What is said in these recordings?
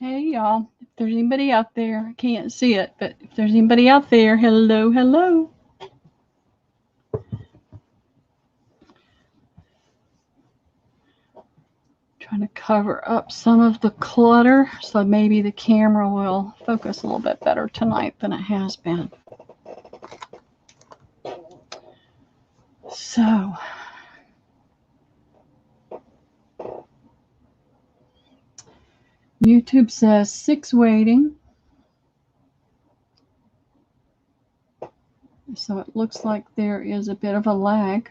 Hey, y'all. If there's anybody out there, I can't see it, but if there's anybody out there, hello, hello. Trying to cover up some of the clutter so maybe the camera will focus a little bit better tonight than it has been. So, YouTube says 6 waiting. So it looks like there is a bit of a lag.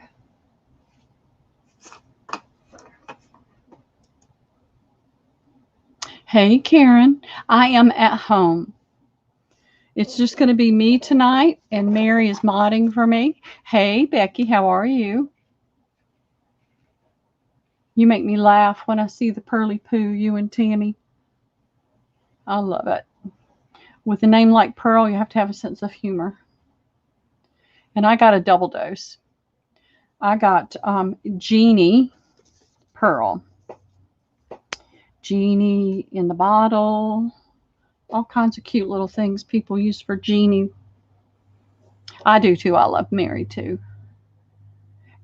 Hey, Karen, I am at home. It's just going to be me tonight, and Mary is modding for me. Hey, Becky, how are you? You make me laugh when I see the Pearly Poo, you and Tammy. I love it. With a name like Pearl, you have to have a sense of humor. And I got a double dose. I got Genie Pearl. Genie in the bottle. All kinds of cute little things people use for Genie. I do too. I love Mary too.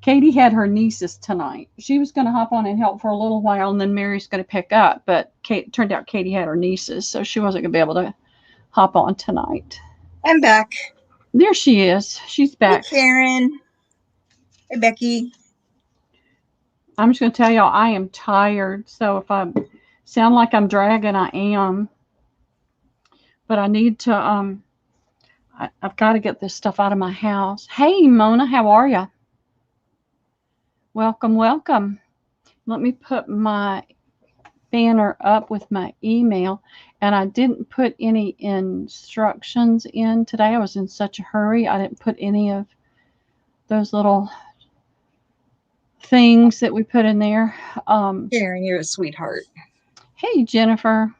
Katie had her nieces tonight. She was going to hop on and help for a little while, and then Mary's going to pick up. But it turned out Katie had her nieces, so she wasn't going to be able to hop on tonight. I'm back. There she is. She's back. Hey, Karen. Hey, Becky. I'm just going to tell y'all I am tired, so if I sound like I'm dragging, I am. But I need to, I've got to get this stuff out of my house. Hey, Mona, how are you? Welcome, welcome. Let me put my banner up with my email. And I didn't put any instructions in today. I was in such a hurry. I didn't put any of those little things that we put in there. Karen, you're a sweetheart. Hey, Jennifer.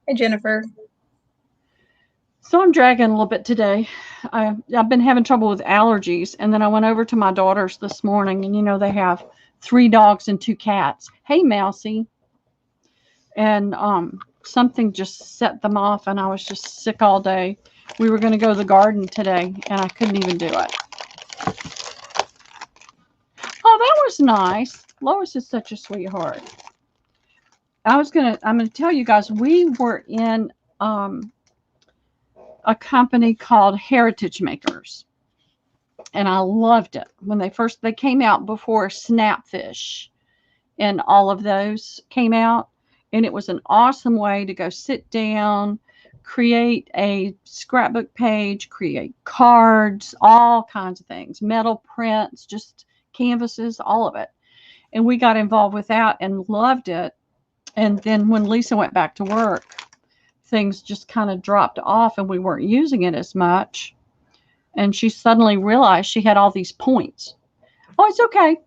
Hey, Jennifer. So I'm dragging a little bit today. I've been having trouble with allergies, and then I went over to my daughter's this morning, and they have 3 dogs and 2 cats. Hey, Mousy. And something just set them off, and I was just sick all day. We were going to go to the garden today, and I couldn't even do it. Oh, that was nice. Lois is such a sweetheart. I'm going to tell you guys, we were in a company called Heritage Makers, and I loved it when they came out before Snapfish and all of those came out, and it was an awesome way to go sit down, create a scrapbook page, create cards, all kinds of things, metal prints, just canvases, all of it. And we got involved with that and loved it. And then when Lisa went back to work, things just kind of dropped off and we weren't using it as much. And she suddenly realized she had all these points. Oh, it's okay,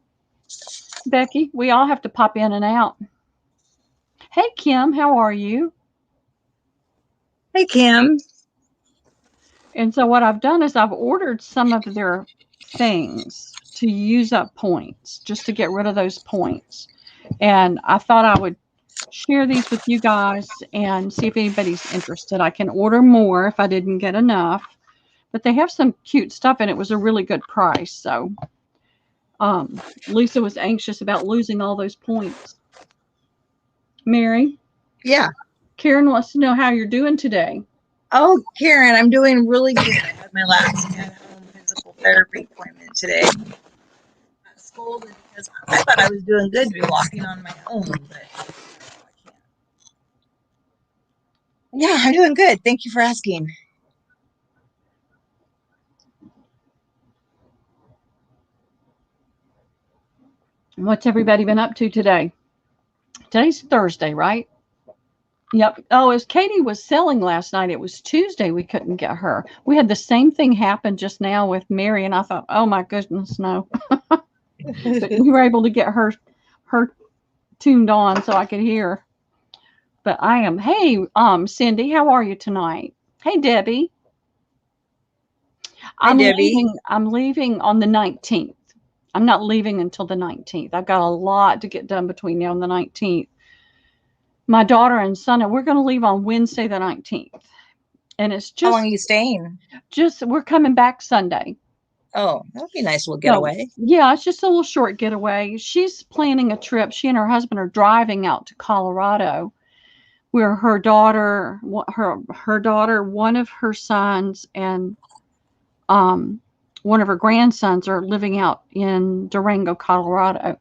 Becky. We all have to pop in and out. Hey, Kim, how are you? Hey, Kim. And so what I've done is I've ordered some of their things to use up points, just to get rid of those points. And I thought I would share these with you guys and see if anybody's interested. I can order more if I didn't get enough, but they have some cute stuff and it was a really good price. So Lisa was anxious about losing all those points. Mary? Yeah. Karen wants to know how you're doing today. Oh, Karen, I'm doing really good. I had my last at-home physical therapy appointment today. I got scolded because I thought I was doing good to be walking on my own, but I can't. Yeah, I'm doing good. Thank you for asking. What's everybody been up to today? Today's Thursday, right? Yep. Oh, as Katie was selling last night, it was Tuesday we couldn't get her. We had the same thing happen just now with Mary, and I thought, oh my goodness, no. But we were able to get her tuned on so I could hear. But I am. Hey, Cindy, how are you tonight? Hey, Debbie. Hi, Debbie. I'm leaving on the 19th. I'm not leaving until the 19th. I've got a lot to get done between now and the 19th. my daughter and son, and we're going to leave on Wednesday the 19th. And it's How long are just, you staying? we're coming back Sunday. Oh, that would be a nice little So, getaway. yeah, it's just a little short getaway. She's planning a trip. She and her husband are driving out to Colorado, where her daughter, one of her sons, and one of her grandsons are living out in Durango, Colorado.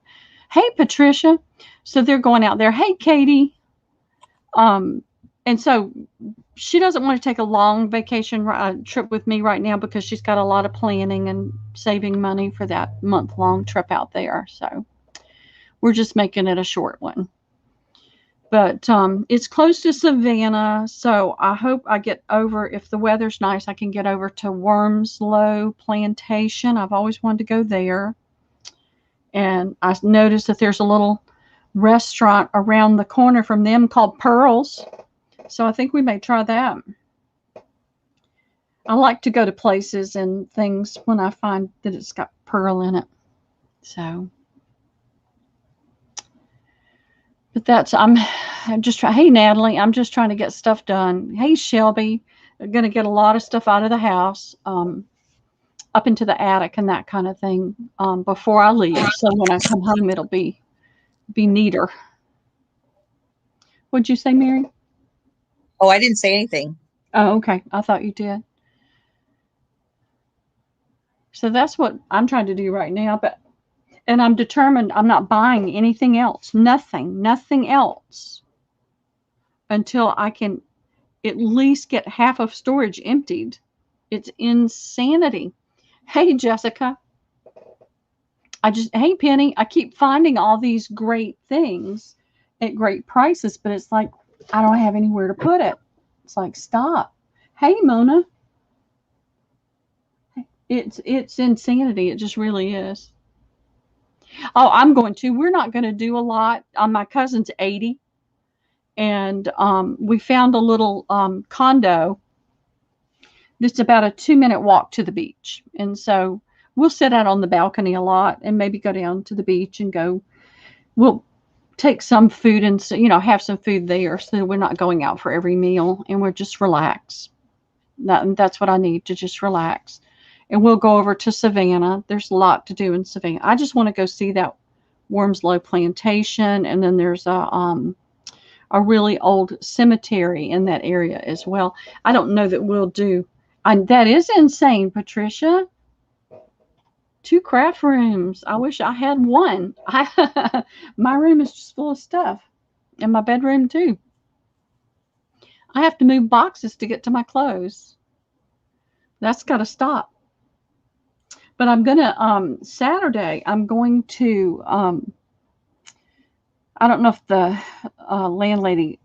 Hey, Patricia. So they're going out there. Hey, Katie. And so she doesn't want to take a long vacation trip with me right now because she's got a lot of planning and saving money for that month-long trip out there. So we're just making it a short one. But it's close to Savannah, so I hope I get over, if the weather's nice, I can get over to Wormslow Plantation. I've always wanted to go there. And I noticed that there's a little restaurant around the corner from them called Pearls. So I think we may try that. I like to go to places and things when I find that it's got pearl in it. So, but I'm just trying. Hey, Natalie, I'm just trying to get stuff done. Hey, Shelby, I'm going to get a lot of stuff out of the house, up into the attic and that kind of thing, before I leave. So when I come home, it'll be neater. What'd you say, Mary? Oh, I didn't say anything. Oh, okay. I thought you did. So that's what I'm trying to do right now. And I'm determined I'm not buying anything else. Nothing else until I can at least get half of storage emptied. It's insanity. Hey, Jessica. Hey, Penny, I keep finding all these great things at great prices, but it's like, I don't have anywhere to put it. It's like, stop. Hey, Mona. It's insanity. It just really is. Oh, we're not going to do a lot. My cousin's 80, and we found a little condo that's about a 2-minute walk to the beach. And so we'll sit out on the balcony a lot and maybe go down to the beach and we'll take some food and, have some food there so we're not going out for every meal, and we're just relax. That's what I need, to just relax. And we'll go over to Savannah. There's a lot to do in Savannah. I just want to go see that Wormslow Plantation, and then there's a really old cemetery in that area as well. I don't know that we'll do. That is insane, Patricia. 2 craft rooms. I wish I had one. My room is just full of stuff, and my bedroom too. I have to move boxes to get to my clothes. That's got to stop. But I'm going to, Saturday, I'm going to, I don't know if the landlady,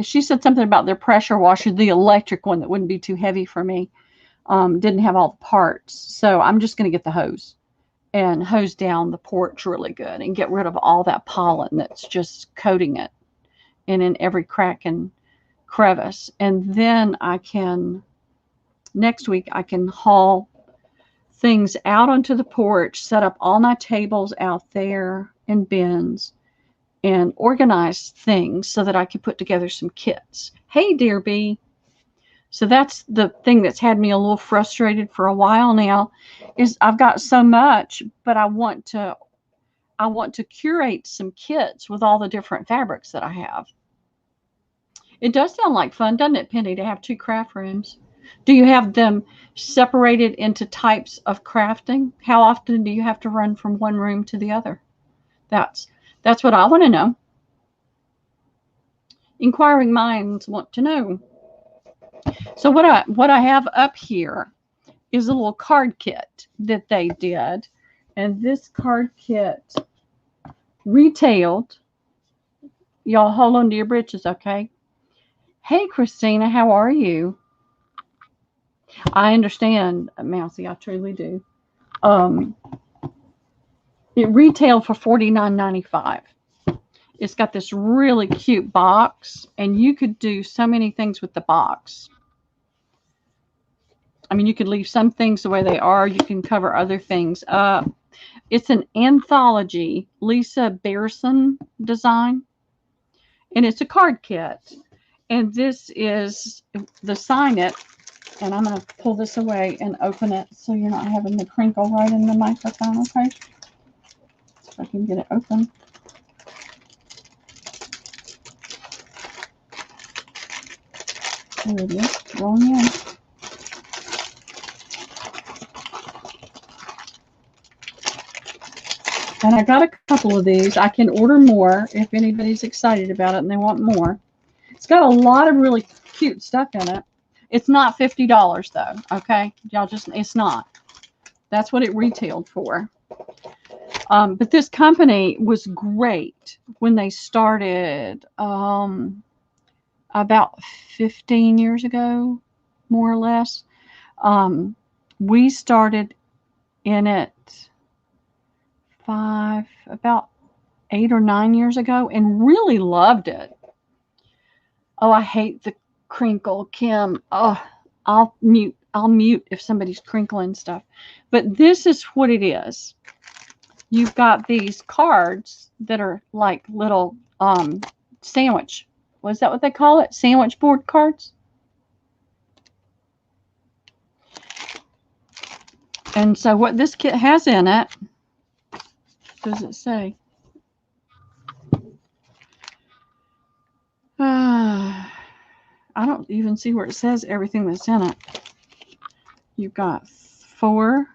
she said something about their pressure washer, the electric one that wouldn't be too heavy for me, didn't have all the parts. So I'm just going to get the hose and hose down the porch really good and get rid of all that pollen that's just coating it and in every crack and crevice. And then next week, I can haul things out onto the porch, set up all my tables out there in bins, and organize things so that I can put together some kits. Hey, dear bee. So that's the thing that's had me a little frustrated for a while now, is I've got so much, but I want to curate some kits with all the different fabrics that I have. It does sound like fun, doesn't it, Penny, to have 2 craft rooms? Do you have them separated into types of crafting? How often do you have to run from one room to the other? That's what I want to know. Inquiring minds want to know. So what I have up here is a little card kit that they did. And this card kit retailed. Y'all hold on to your britches, okay? Hey, Christina, how are you? I understand, Mousy, I truly do. It retailed for $49.95. It's got this really cute box, and you could do so many things with the box. I mean, you could leave some things the way they are. You can cover other things up. It's an Anthropology Lisa Berenstein design. and it's a card kit. And this is the Sign It. And I'm going to pull this away and open it so you're not having the crinkle right in the microphone, okay? So if I can get it open. There it is, rolling in. And I got a couple of these. I can order more if anybody's excited about it and they want more. It's got a lot of really cute stuff in it. It's not $50 though, okay? Y'all just, it's not. That's what it retailed for. But this company was great when they started about 15 years ago, more or less. We started in it about 8 or 9 years ago and really loved it. Oh, I hate the crinkle, Kim. Oh, I'll mute if somebody's crinkling stuff. But this is what it is. You've got these cards that are like little sandwich. Was that what they call it? Sandwich board cards? And so what this kit has in it, does it say? I don't even see where it says everything that's in it. You've got 4,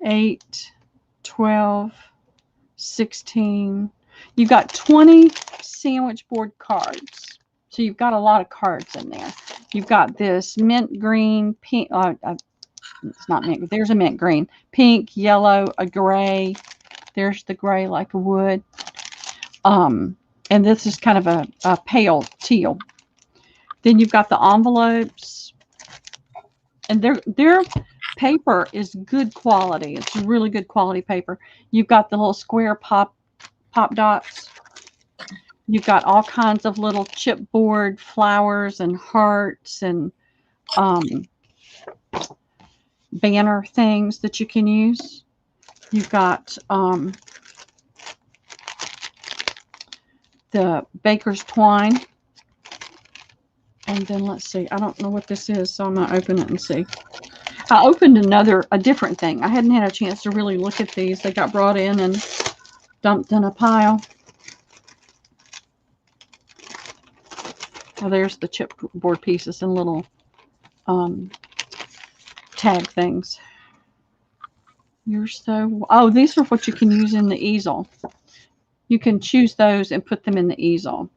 8, 12, 16. You've got 20 sandwich board cards. So you've got a lot of cards in there. You've got this mint green, pink. It's not mint. There's a mint green, pink, yellow, a gray. There's the gray like a wood. And this is kind of a pale teal. Then you've got the envelopes, and their paper is good quality. It's really good quality paper. You've got the little square pop dots. You've got all kinds of little chipboard flowers and hearts and banner things that you can use. You've got the baker's twine. And then let's see. I don't know what this is, so I'm going to open it and see. I opened a different thing. I hadn't had a chance to really look at these. They got brought in and dumped in a pile. Oh, there's the chipboard pieces and little tag things. Oh, these are what you can use in the easel. You can choose those and put them in the easel.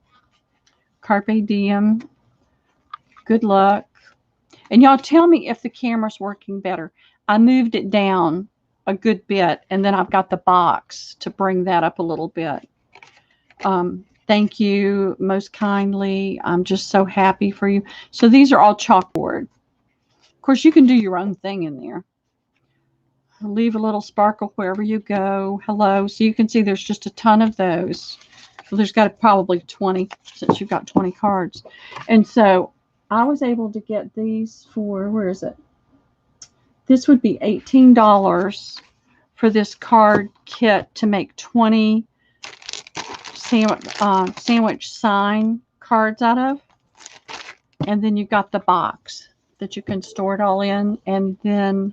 Carpe diem. Good luck. And y'all tell me if the camera's working better. I moved it down a good bit, and then I've got the box to bring that up a little bit. Thank you most kindly. I'm just so happy for you. So these are all chalkboard. Of course, you can do your own thing in there. Leave a little sparkle wherever you go. Hello. So you can see there's just a ton of those. Well, there's got probably 20 since you've got 20 cards. And so I was able to get these for, where is it? This would be $18 for this card kit to make 20 sandwich sign cards out of. And then you've got the box that you can store it all in and then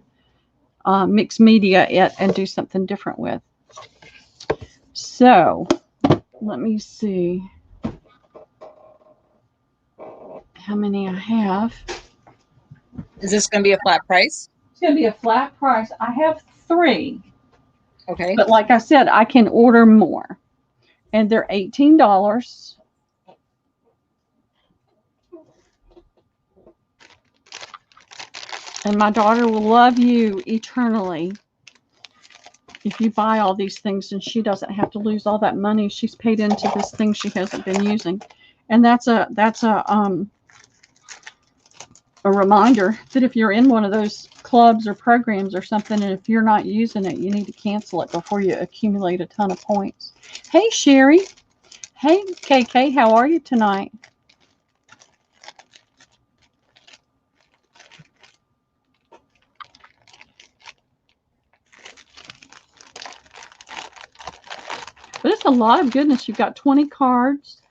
mix media it and do something different with. So let me see how many I have. Is this going to be a flat price? It's going to be a flat price. I have 3. Okay. But like I said, I can order more. And they're $18. And my daughter will love you eternally if you buy all these things, and she doesn't have to lose all that money she's paid into this thing she hasn't been using. And that's a reminder that if you're in one of those clubs or programs or something, and if you're not using it, you need to cancel it before you accumulate a ton of points. Hey, Sherry. Hey, KK, how are you tonight? But it's a lot of goodness. You've got 20 cards.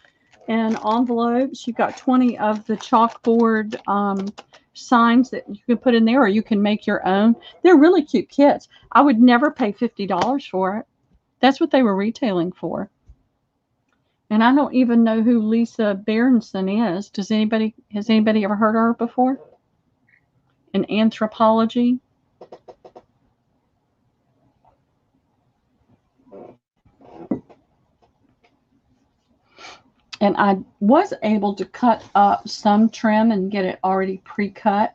and envelopes. You've got 20 of the chalkboard signs that you can put in there, or you can make your own. They're really cute kits. I would never pay $50 for it. That's what they were retailing for. And I don't even know who Lisa Berenstein is. Has anybody ever heard of her before? In Anthropology? And I was able to cut up some trim and get it already pre-cut.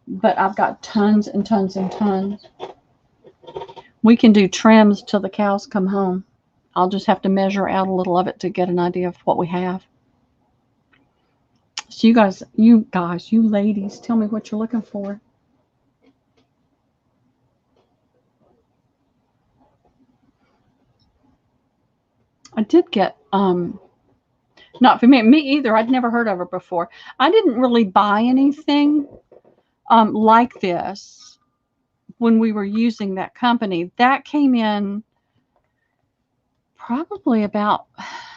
But I've got tons and tons and tons. We can do trims till the cows come home. I'll just have to measure out a little of it to get an idea of what we have. So you ladies, tell me what you're looking for. I did get, not for me either. I'd never heard of her before. I didn't really buy anything like this when we were using that company. That came in probably about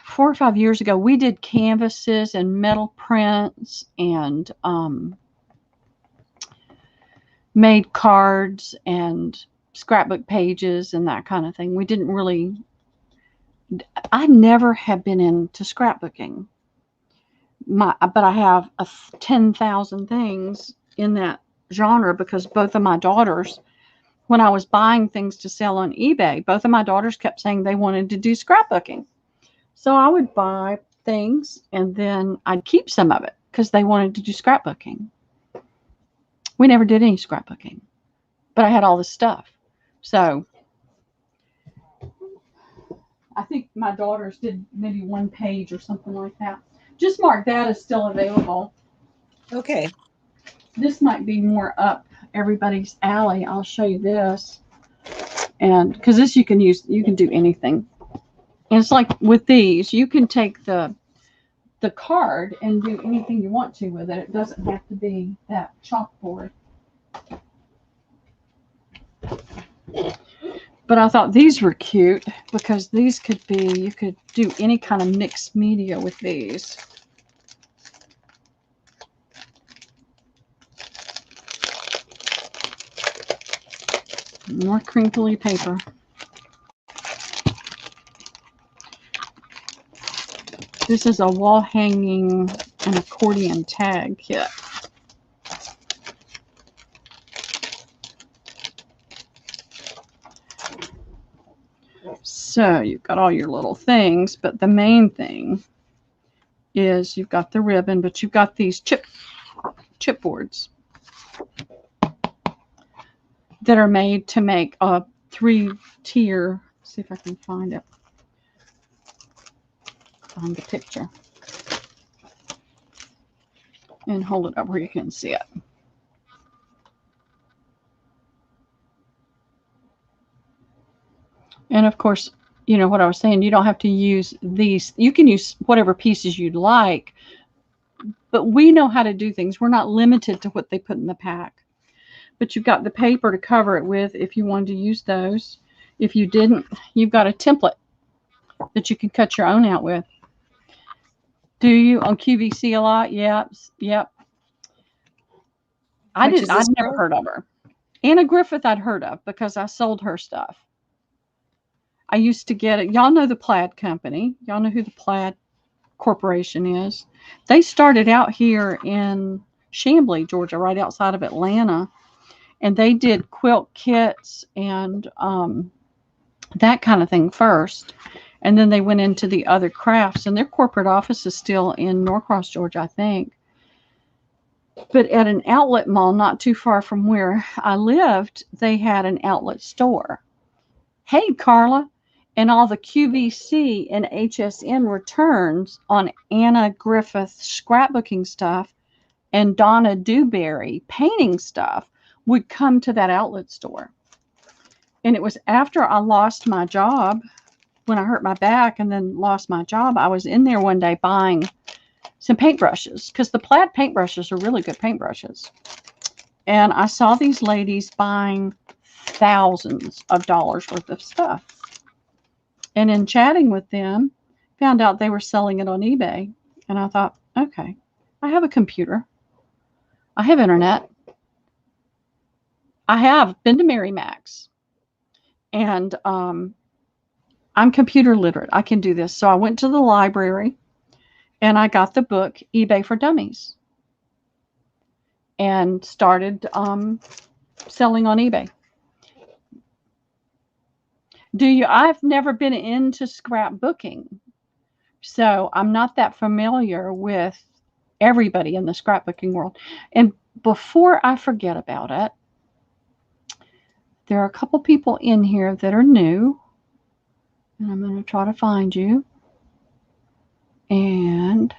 4 or 5 years ago. We did canvases and metal prints and made cards and scrapbook pages and that kind of thing. We didn't really, I never have been into scrapbooking. But I have 10,000 things in that genre because both of my daughters, when I was buying things to sell on eBay, both of my daughters kept saying they wanted to do scrapbooking. So I would buy things and then I'd keep some of it because they wanted to do scrapbooking. We never did any scrapbooking, but I had all this stuff. So I think my daughters did maybe 1 page or something like that. Just mark that as still available. Okay. This might be more up everybody's alley. I'll show you this. And because this you can do anything. And it's like with these, you can take the card and do anything you want to with it. It doesn't have to be that chalkboard. But I thought these were cute because these could be, you could do any kind of mixed media with these. More crinkly paper. This is a wall hanging and accordion tag kit. So you've got all your little things, but the main thing is you've got the ribbon, but you've got these chipboards that are made to make a 3-tier. See if I can find it on the picture and hold it up where you can see it. And of course, you know what I was saying, you don't have to use these. You can use whatever pieces you'd like, but we know how to do things. We're not limited to what they put in the pack. But you've got the paper to cover it with if you wanted to use those. If you didn't, you've got a template that you can cut your own out with. Do you on QVC a lot? Yep. I'd never heard of her. Anna Griffith I'd heard of because I sold her stuff. I used to get it. Y'all know the Plaid Company. Y'all know who the Plaid Corporation is. They started out here in Chamblee, Georgia, right outside of Atlanta. And they did quilt kits and that kind of thing first. And then they went into the other crafts. And their corporate office is still in Norcross, Georgia, I think. But at an outlet mall not too far from where I lived, they had an outlet store. Hey, Carla. And all the QVC and HSN returns on Anna Griffith scrapbooking stuff and Donna Dewberry painting stuff would come to that outlet store. And it was after I lost my job, when I hurt my back and then lost my job, I was in there one day buying some paintbrushes because the Plaid paintbrushes are really good paintbrushes. And I saw these ladies buying thousands of dollars worth of stuff. And in chatting with them, found out they were selling it on eBay. And I thought, okay, I have a computer. I have internet. I have been to Mary Mac's. And I'm computer literate. I can do this. So I went to the library and I got the book eBay for Dummies and started selling on eBay. I've never been into scrapbooking, so I'm not that familiar with everybody in the scrapbooking world. And before I forget about it, there are a couple people in here that are new, and I'm going to try to find you and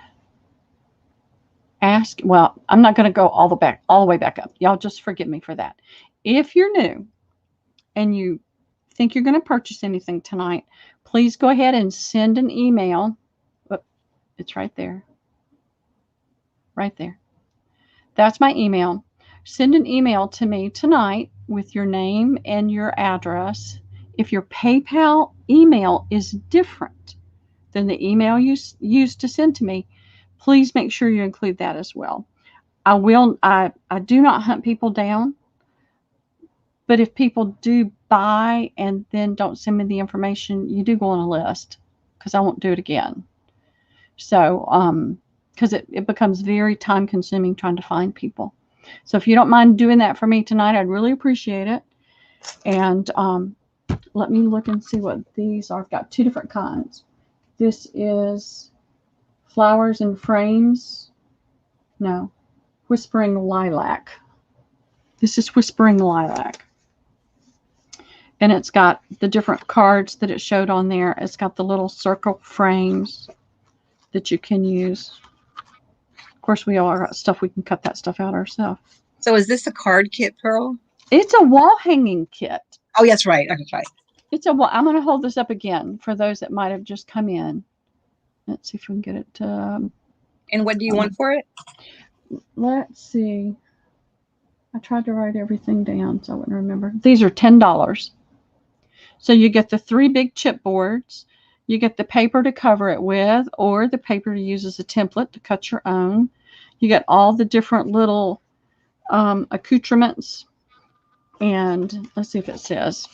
ask. Well, I'm not going to go all the way back up. Y'all just forgive me for that. If you're new and you think you're going to purchase anything tonight, please go ahead and send an email. Oh, it's right there. Right there. That's my email. Send an email to me tonight with your name and your address. If your PayPal email is different than the email you used to send to me, please make sure you include that as well. I do not hunt people down, but if people do buy and then don't send me the information, you do go on a list because I won't do it again. So, because it becomes very time consuming trying to find people. So if you don't mind doing that for me tonight, I'd really appreciate it. And let me look and see what these are. I've got two different kinds. This is Flowers and Frames. No, Whispering Lilac. This is Whispering Lilac. And it's got the different cards that it showed on there. It's got the little circle frames that you can use. Of course, we all got stuff. We can cut that stuff out ourselves. So is this a card kit, Pearl? It's a wall hanging kit. Oh, that's right. Okay, right. I'm going to hold this up again for those that might have just come in. Let's see if we can get it. And what do you want for it? Let's see. I tried to write everything down so I wouldn't remember. These are $10. So you get the 3 big chipboards. You get the paper to cover it with, or the paper to use as a template to cut your own. You get all the different little accoutrements. And let's see if it says.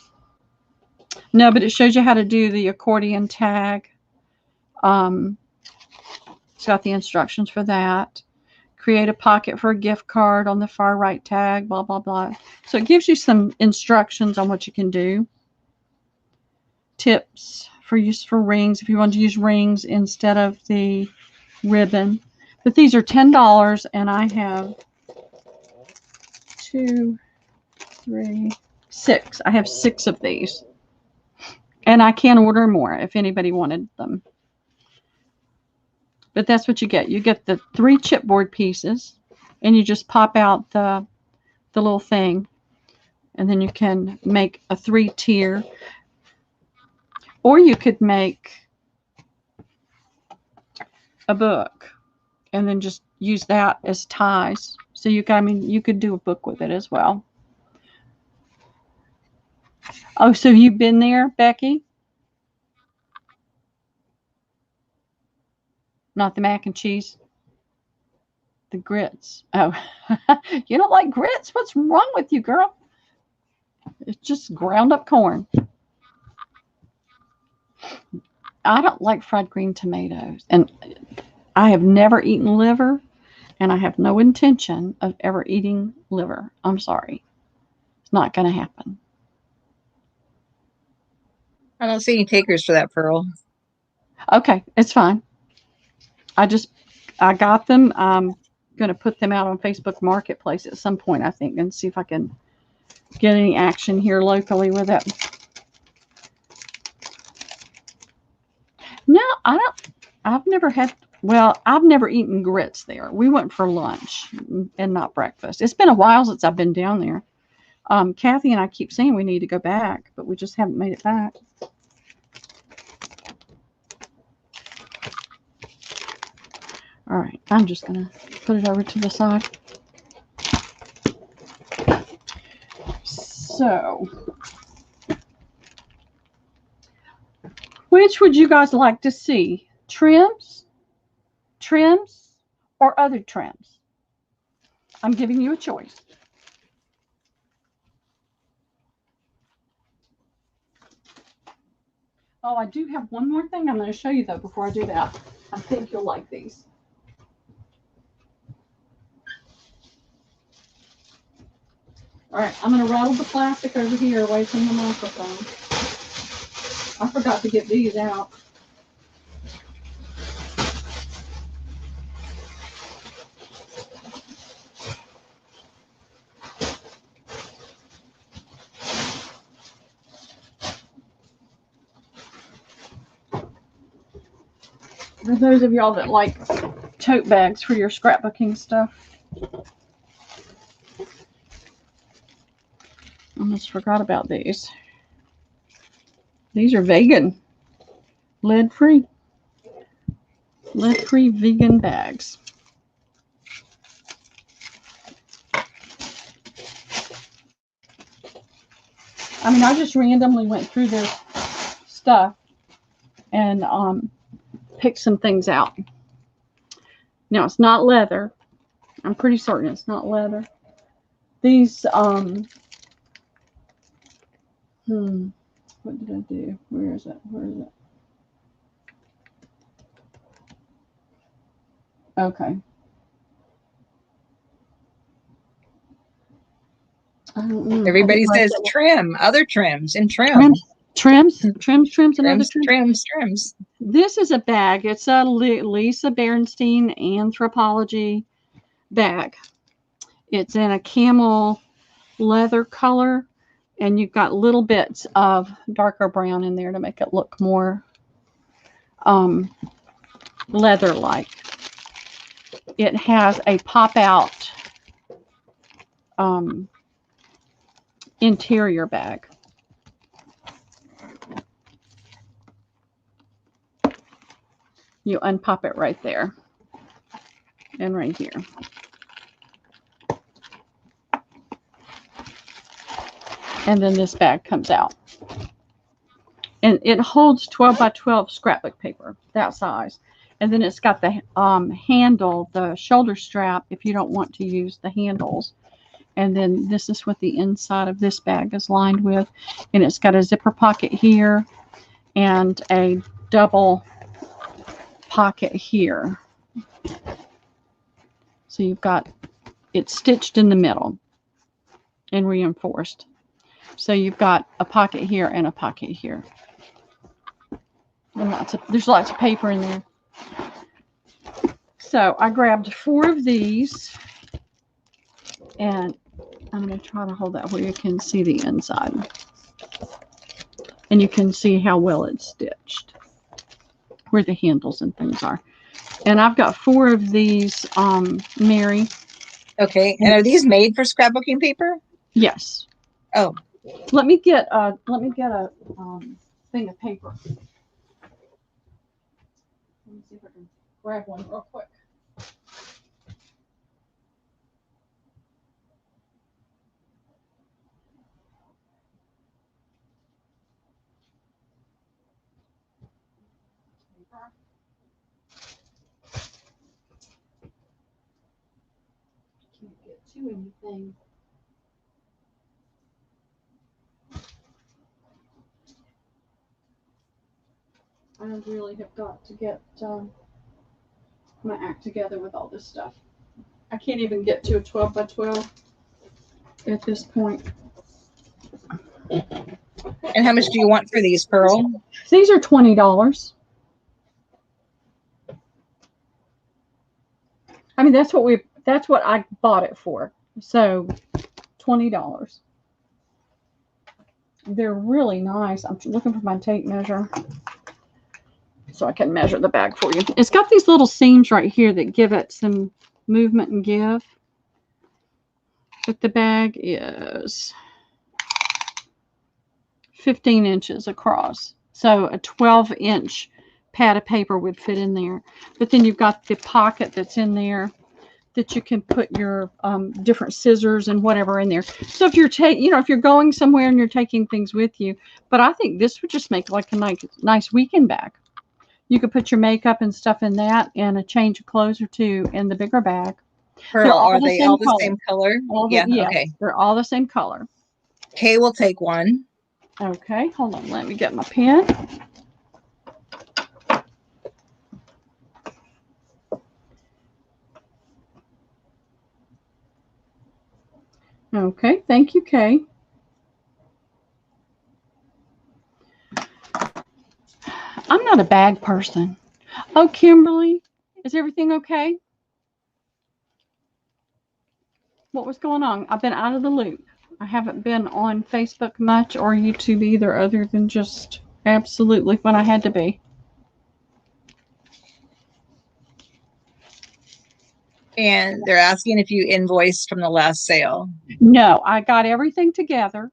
No, but it shows you how to do the accordion tag. It's got the instructions for that. Create a pocket for a gift card on the far right tag, blah, blah, blah. So it gives you some instructions on what you can do. Tips for use for rings, if you want to use rings instead of the ribbon. But these are $10, and I have 2, 3, 6. I have 6 of these. And I can order more if anybody wanted them. But that's what you get. You get the 3 chipboard pieces, and you just pop out the little thing. And then you can make a 3-tier. Or you could make a book and then just use that as ties. So you could do a book with it as well. Oh, so you've been there, Becky? Not the mac and cheese. The grits. Oh, you don't like grits? What's wrong with you, girl? It's just ground up corn. I don't like fried green tomatoes. And I have never eaten liver, and I have no intention of ever eating liver. I'm sorry. It's not going to happen. I don't see any takers for that, Pearl. Okay, it's fine. I got them. I'm going to put them out on Facebook Marketplace at some point, I think, and see if I can get any action here locally with it. No, I don't. I've never eaten grits there. We went for lunch and not breakfast. It's been a while since I've been down there. Kathy and I keep saying we need to go back, but we just haven't made it back. All right, I'm just going to put it over to the side. So, which would you guys like to see? trims, or other trims? I'm giving you a choice. Oh, I do have one more thing I'm going to show you, though, before I do that. I think you'll like these. All right, I'm going to rattle the plastic over here away from the microphone. I forgot to get these out. For those of y'all that like tote bags for your scrapbooking stuff. Almost forgot about these. These are vegan, lead-free vegan bags. I mean, I just randomly went through their stuff and picked some things out. Now, it's not leather. I'm pretty certain it's not leather. These, what did I do? Where is it? Where is it? Okay. I don't know. Everybody says trim, other trims, and trim. Trims, and other trims. Trims. This is a bag. It's a Lisa Berenstein Anthropology bag. It's in a camel leather color, and you've got little bits of darker brown in there to make it look more leather-like. It has a pop-out interior bag. You unpop it right there and right here. And then this bag comes out. And it holds 12 by 12 scrapbook paper, that size. And then it's got the handle, the shoulder strap, if you don't want to use the handles. And then this is what the inside of this bag is lined with. And it's got a zipper pocket here and a double pocket here. So you've got it stitched in the middle and reinforced. So you've got a pocket here and a pocket here. And there's lots of paper in there. So I grabbed 4 of these, and I'm going to try to hold that where you can see the inside. And you can see how well it's stitched, where the handles and things are. And I've got 4 of these, Mary. Okay, and are these made for scrapbooking paper? Yes. Oh. Let me get a thing of paper. Let me see if I can grab one real quick. Can't get to anything. I really have got to get my act together with all this stuff. I can't even get to a 12 by 12 at this point. And how much do you want for these, Pearl? These are $20. I mean, that's what I bought it for. So $20. They're really nice. I'm looking for my tape measure so I can measure the bag for you. It's got these little seams right here that give it some movement and give. But the bag is 15 inches across. So a 12-inch pad of paper would fit in there. But then you've got the pocket that's in there that you can put your different scissors and whatever in there. So if you're if you're going somewhere and you're taking things with you, but I think this would just make like a nice weekend bag. You could put your makeup and stuff in that, and a change of clothes or two in the bigger bag. Pearl, are the they same all the color. same color? Yeah, Yes, okay. they're all the same color. Kay will take one. Okay, hold on. Let me get my pen. Okay, thank you, Kay. I'm not a bag person. Oh, Kimberly, is everything okay? What was going on? I've been out of the loop. I haven't been on Facebook much or YouTube either, other than just absolutely when I had to be. And they're asking if you invoiced from the last sale. No, I got everything together.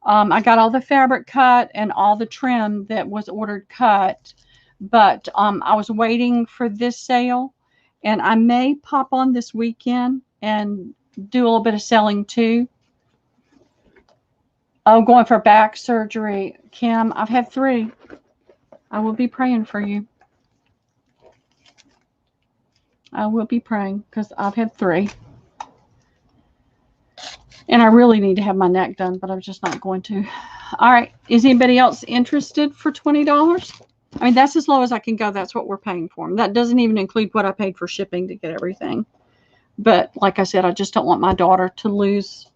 I got all the fabric cut and all the trim that was ordered cut, but I was waiting for this sale, and I may pop on this weekend and do a little bit of selling too. Oh, going for back surgery. Kim, I've had 3. I will be praying for you. I will be praying because I've had 3. And I really need to have my neck done, but I'm just not going to. All right. Is anybody else interested for $20? I mean, that's as low as I can go. That's what we're paying for them. That doesn't even include what I paid for shipping to get everything. But like I said, I just don't want my daughter to lose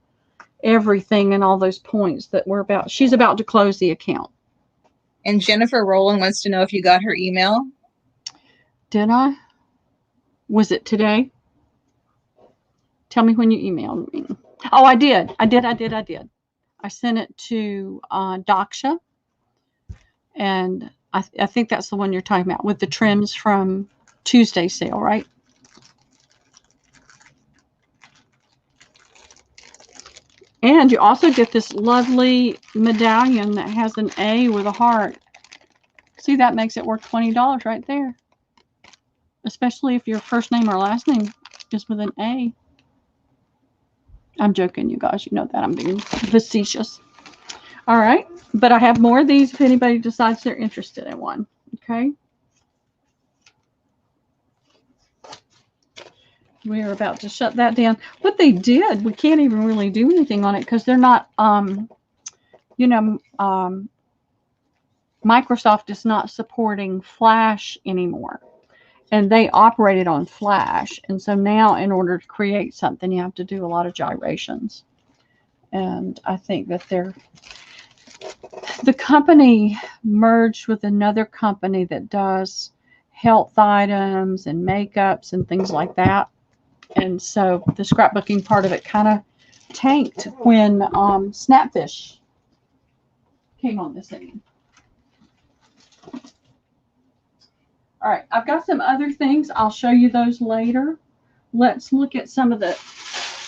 everything and all those points that we're about. She's about to close the account. And Jennifer Rowland wants to know if you got her email. Did I? Was it today? Tell me when you emailed me. Oh, I did. I sent it to Daksha. And I think that's the one you're talking about with the trims from Tuesday's sale, right? And you also get this lovely medallion that has an A with a heart. See, that makes it worth $20 right there. Especially if your first name or last name is with an A. I'm joking, you guys. You know that. I'm being facetious. All right. But I have more of these if anybody decides they're interested in one. Okay. We are about to shut that down. What they did, we can't even really do anything on it because they're not, Microsoft is not supporting Flash anymore. And they operated on Flash. And so now in order to create something, you have to do a lot of gyrations. And I think that the company merged with another company that does health items and makeups and things like that. And so the scrapbooking part of it kind of tanked when Snapfish came on the scene. All right, I've got some other things. I'll show you those later. Let's look at some of the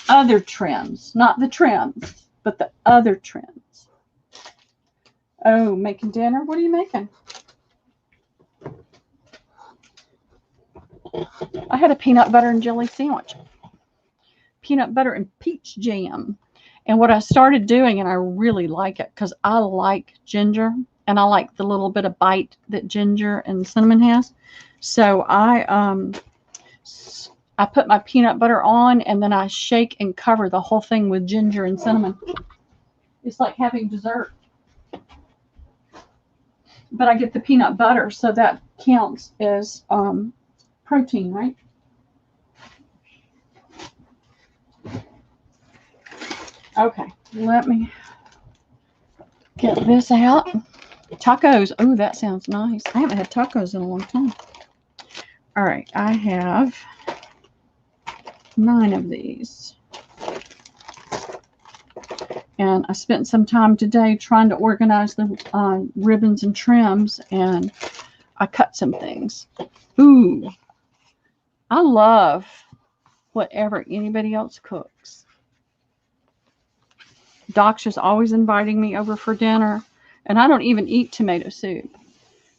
other trims. Not the trims, but the other trims. Oh, making dinner? What are you making? I had a peanut butter and jelly sandwich. Peanut butter and peach jam. And what I started doing, and I really like it because I like ginger and I like the little bit of bite that ginger and cinnamon has. So I put my peanut butter on and then I shake and cover the whole thing with ginger and cinnamon. It's like having dessert. But I get the peanut butter, so that counts as protein, right? Okay, let me get this out. Tacos. Oh, that sounds nice. I haven't had tacos in a long time. All right, I have 9 of these. And I spent some time today trying to organize the ribbons and trims, and I cut some things. Ooh, I love whatever anybody else cooks. Daksha's always inviting me over for dinner, and I don't even eat tomato soup.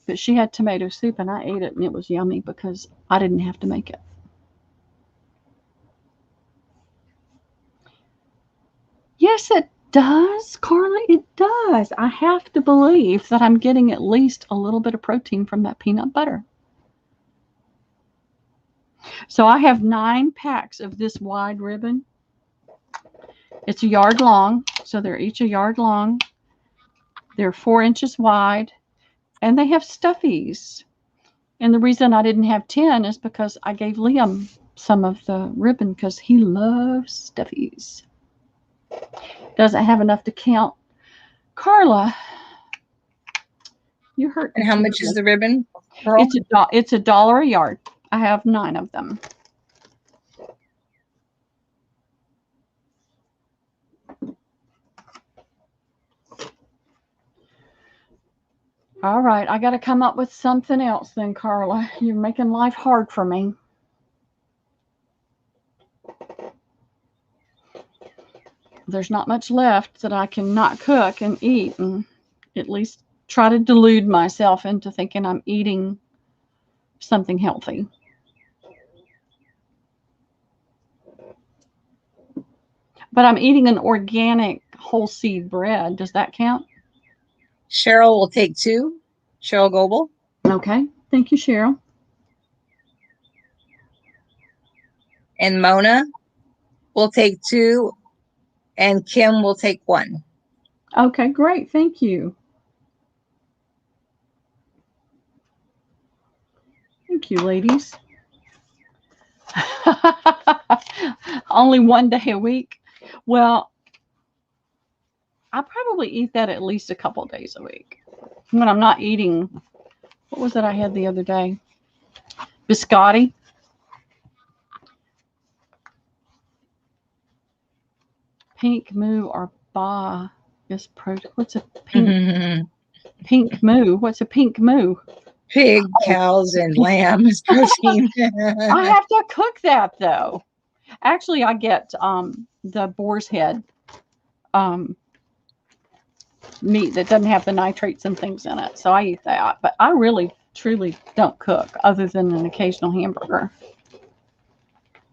But she had tomato soup, and I ate it, and it was yummy because I didn't have to make it. Yes, does, Carla. It does. I have to believe that I'm getting at least a little bit of protein from that peanut butter. So I have 9 packs of this wide ribbon. It's a yard long, so they're each a yard long. They're 4 inches wide, and they have stuffies. And the reason I didn't have 10 is because I gave Liam some of the ribbon because he loves stuffies. Doesn't have enough to count. Carla, you hurt. And how much is the ribbon? It's $1 a yard. I have 9 of them. All right, I got to come up with something else then, Carla. You're making life hard for me. There's not much left that I can not cook and eat, and at least try to delude myself into thinking I'm eating something healthy. But I'm eating an organic whole seed bread. Does that count? Cheryl will take 2. Cheryl Goebel. Okay. Thank you, Cheryl. And Mona will take 2. And Kim will take 1. Okay, great. Thank you. Thank you, ladies. Only 1 day a week. Well, I probably eat that at least a couple days a week. When I'm not eating, what was it I had the other day? Biscotti. Pink moo or ba is what's a pink pink moo? What's a pink moo? Pig, cows, and lamb is protein. I have to cook that though. Actually, I get the boar's head meat that doesn't have the nitrates and things in it, so I eat that. But I really, truly don't cook other than an occasional hamburger.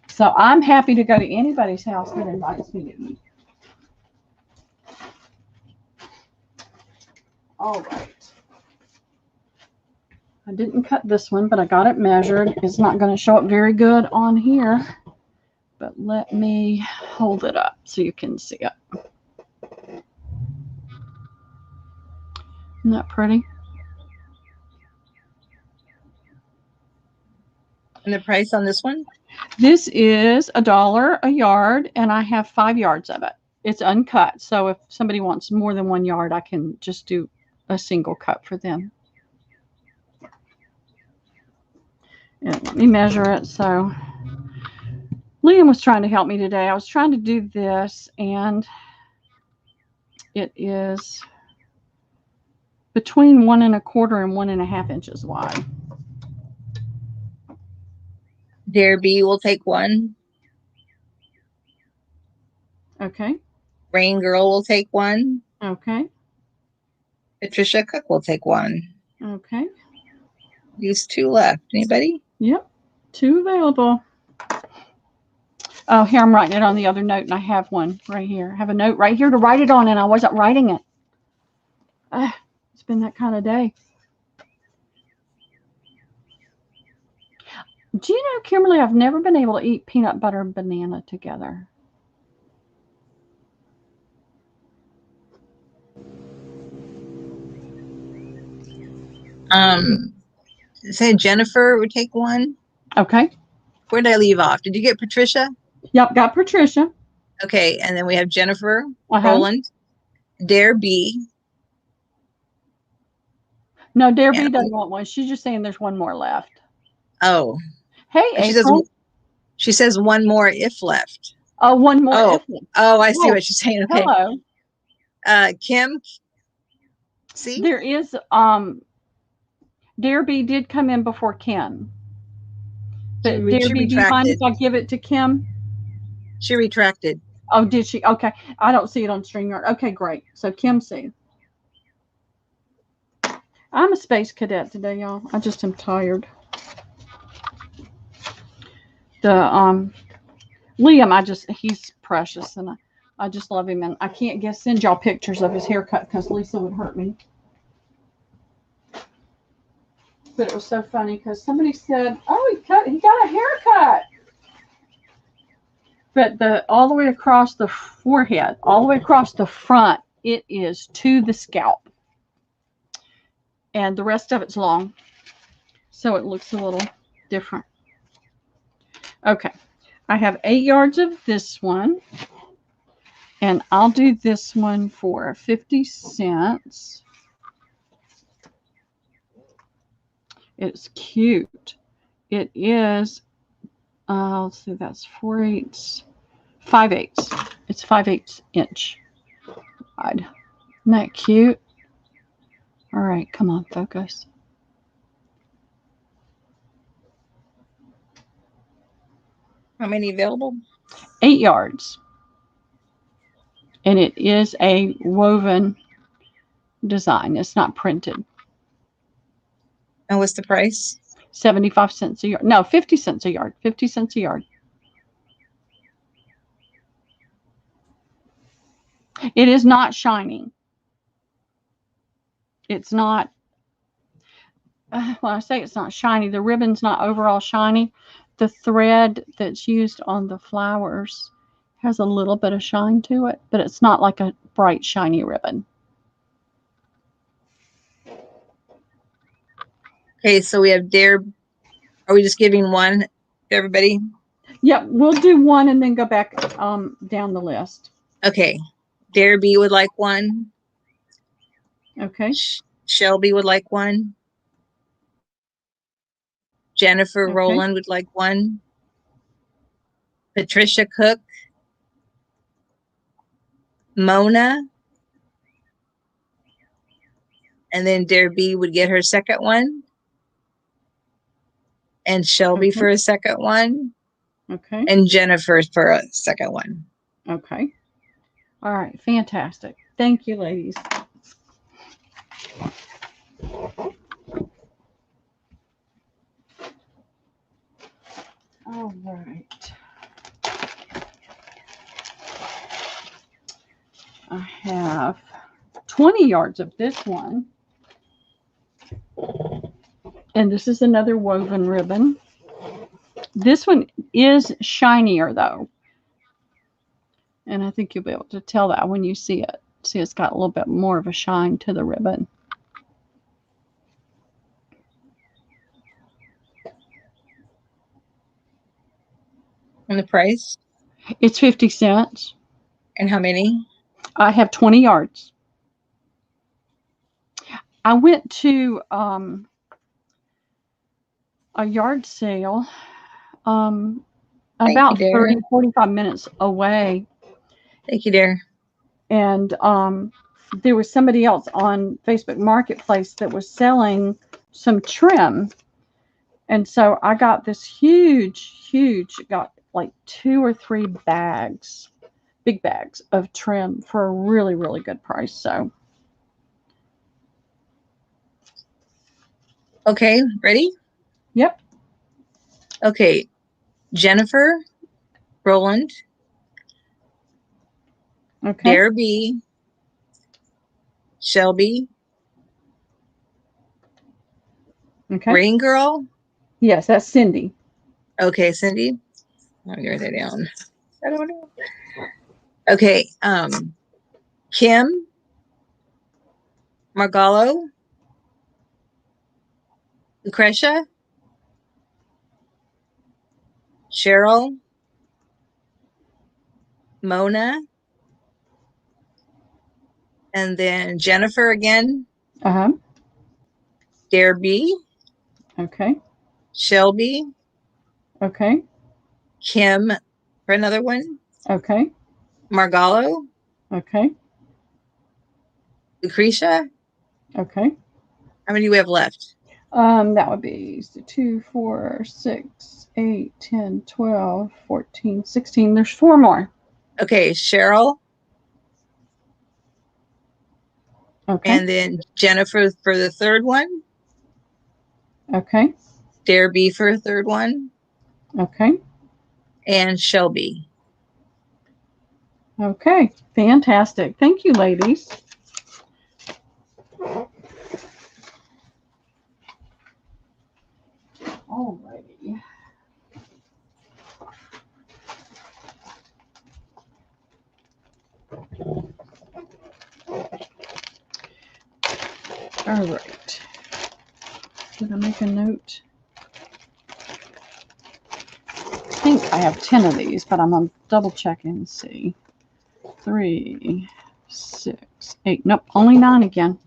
So I'm happy to go to anybody's house that invites me to eat. All right. I didn't cut this one, but I got it measured. It's not going to show up very good on here, but let me hold it up so you can see it. Isn't that pretty? And the price on this one? This is $1 a yard, and I have 5 yards of it. It's uncut, so if somebody wants more than 1 yard, I can just do a single cut for them. And let me measure it. So Liam was trying to help me today. I was trying to do this, and it is between 1 1/4 and 1 1/2 inches wide. Derby will take 1. Okay. Rain Girl will take 1. Okay. Patricia Cook will take 1. Okay. These 2 left. Anybody? Yep. 2 available. Oh, here I'm writing it on the other note, and I have one right here. I have a note right here to write it on, and I wasn't writing it. It's been that kind of day. Do you know, Kimberly, I've never been able to eat peanut butter and banana together. Say Jennifer would take 1. Okay. Where did I leave off? Did you get Patricia? Yep, got Patricia. Okay, and then we have Jennifer, Roland, Dare B. No, Dare B doesn't want one. She's just saying there's 1 more left. Oh. Hey, April. She says 1 more if left. Oh, 1 more if left. Oh, I see what she's saying. Okay. Hello. Kim. See? There is Dare B did come in before Ken. But Dare B, do you mind if I give it to Kim? She retracted. Oh, did she? Okay. I don't see it on StreamYard. Okay, great. So Kim see. I'm a space cadet today, y'all. I just am tired. The Liam, he's precious, and I just love him, and I can't send y'all pictures of his haircut because Lisa would hurt me. But it was so funny because somebody said, "Oh, he got a haircut." But all the way across the forehead, all the way across the front, it is to the scalp, and the rest of it's long, so it looks a little different. Okay, I have 8 yards of this one. And I'll do this one for 50 cents. It's cute. It is, let's see, that's 4/8, 5/8. It's 5/8 inch wide. Isn't that cute? All right, come on, focus. How many available? 8 yards. And it is a woven design. It's not printed. And what's the price? 75 cents a yard. No, 50 cents a yard. 50 cents a yard. It is not shiny. It's not, when I say it's not shiny, the ribbon's not overall shiny. The thread that's used on the flowers has a little bit of shine to it, but it's not like a bright, shiny ribbon. Okay, so we have Dare. Are we just giving one to everybody? Yep, we'll do one and then go back down the list. Okay. Dare B would like one. Okay. Shelby would like one. Jennifer Rowland would like one. Patricia Cook. Mona. And then Dare B would get her second one. And Shelby for a second one. Okay. And Jennifer for a second one. Okay. All right. Fantastic. Thank you, ladies. All right. I have 20 yards of this one. And this is another woven ribbon. This one is shinier, though. And I think you'll be able to tell that when you see it. See, it's got a little bit more of a shine to the ribbon. And the price? It's 50 cents. And how many? I have 20 yards. I went to a yard sale about 30, 45 minutes away. Thank you, dear. And there was somebody else on Facebook Marketplace that was selling some trim. And so I got this huge, got like 2 or 3 bags, big bags of trim for a really, really good price. So. Okay, ready? Yep. Okay, Jennifer Rowland. Okay. Dare B. Shelby. Okay. Rain Girl. Yes, that's Cindy. Okay, Cindy. Let me write that down. I don't know. Okay, Kim. Margallo. Lucretia. Cheryl. Mona. And then Jennifer again. Uh-huh. Dare B. Okay. Shelby. Okay. Kim for another one. Okay. Margallo. Okay. Lucretia. Okay. How many do we have left? That would be 2, 4, 6, 8, 10, 12, 14, 16. There's 4 more. Okay, Cheryl. Okay. And then Jennifer for the third one. Okay. Dare B for a third one. Okay. And Shelby. Okay, fantastic. Thank you, ladies. Alrighty. All right. Did I make a note? I think I have 10 of these, but I'm going to double check and see. 3, 6, 8. Nope, only 9 again.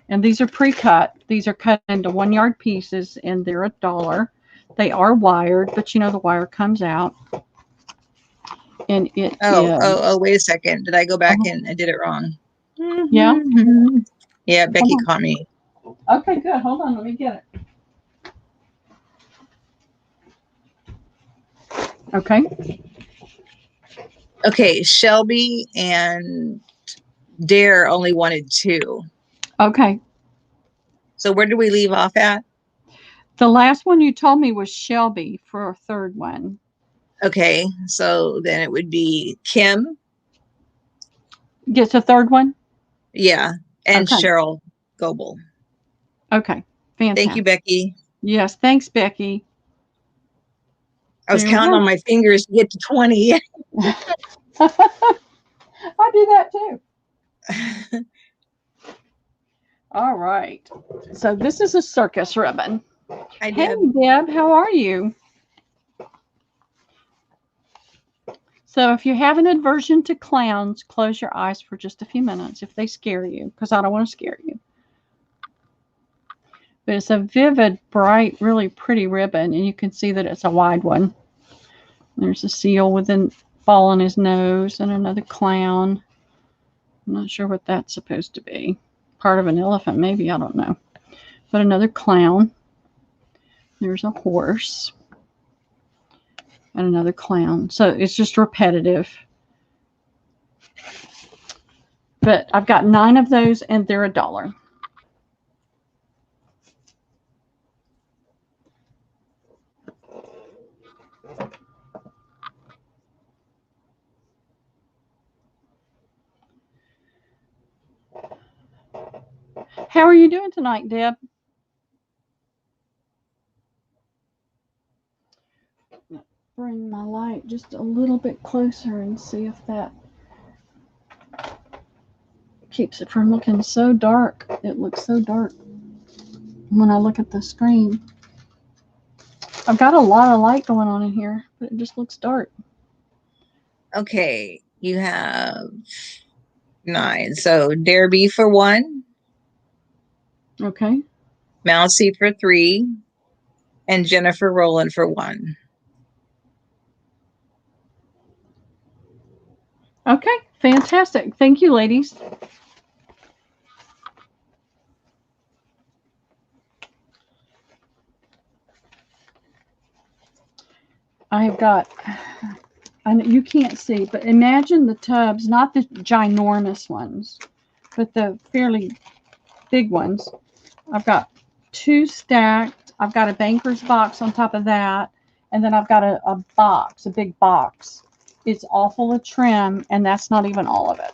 And these are pre-cut. These are cut into 1-yard pieces, and they're $1. They are wired, but you know the wire comes out. And it Oh, wait a second. Did I go back and I did it wrong? Yeah? Yeah, Becky caught me. Okay, good. Hold on. Let me get it. Okay. Okay, Shelby and Dare only wanted 2. Okay. So where did we leave off at? The last one you told me was Shelby for a third one. Okay, so then it would be Kim. Gets a third one? Yeah, and Okay. Cheryl Goebel. Okay. Fantastic. Thank you, Becky. Yes, thanks, Becky. I was counting on my fingers to get to 20. I do that too. All right. So this is a circus ribbon. Hi, Hey, Deb. Deb, how are you? So if you have an aversion to clowns, close your eyes for just a few minutes if they scare you, because I don't want to scare you. But it's a vivid, bright, really pretty ribbon, and you can see that it's a wide one. There's a seal with a ball on his nose and another clown. I'm not sure what that's supposed to be. Part of an elephant, maybe, I don't know. But another clown. There's a horse. And another clown. So it's just repetitive. But I've got 9 of those, and they're $1. How are you doing tonight, Deb? Bring my light just a little bit closer and see if that keeps it from looking so dark. It looks so dark when I look at the screen. I've got a lot of light going on in here, but it just looks dark. Okay, you have 9. So Derby for 1. Okay. Mousy for 3. And Jennifer Rowland for 1. Okay, fantastic. Thank you, ladies. I have got, I know you can't see, but imagine the tubs, not the ginormous ones, but the fairly big ones. I've got 2 stacked. I've got a banker's box on top of that. And then I've got a box, a big box. It's all full of trim, and that's not even all of it.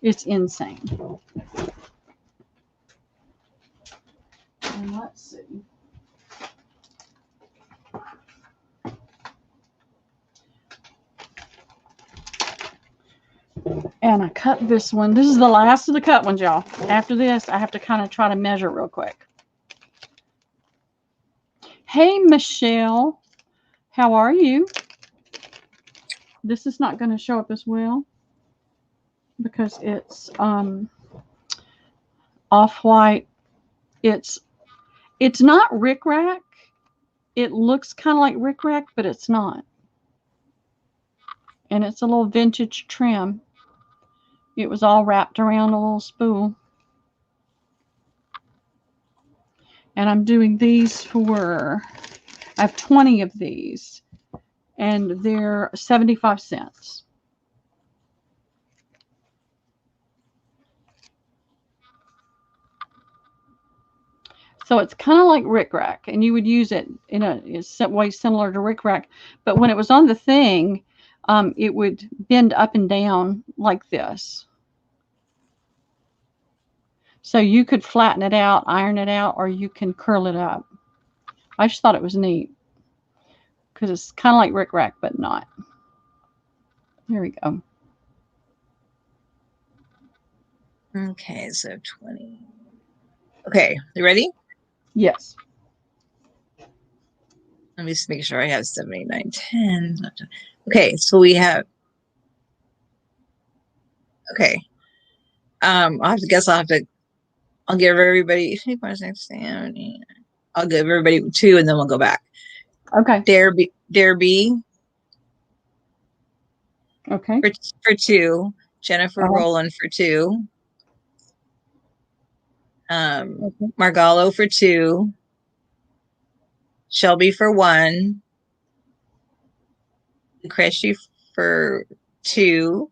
It's insane. And let's see. And I cut this one. This is the last of the cut ones, y'all. After this, I have to kind of try to measure real quick. Hey, Michelle. How are you? This is not going to show up as well because it's off-white. It's not rickrack. It looks kind of like rickrack, but it's not. And it's a little vintage trim. It was all wrapped around a little spool. And I'm doing these for, I have 20 of these. And they're 75 cents. So it's kind of like rickrack, and you would use it in a way similar to rickrack. But when it was on the thing, it would bend up and down like this. So you could flatten it out, iron it out, or you can curl it up. I just thought it was neat because it's kind of like rickrack, but not. There we go. Okay, so 20. Okay, you ready? Yes. Let me just make sure I have 7, 8, 9, 10. Okay, so we have. Okay. I'll give everybody. I'll give everybody 2, and then we'll go back. Okay. Dare be. Okay. For 2. Jennifer Rowland for 2. Margallo for 2. Shelby for 1. Lucretia for 2.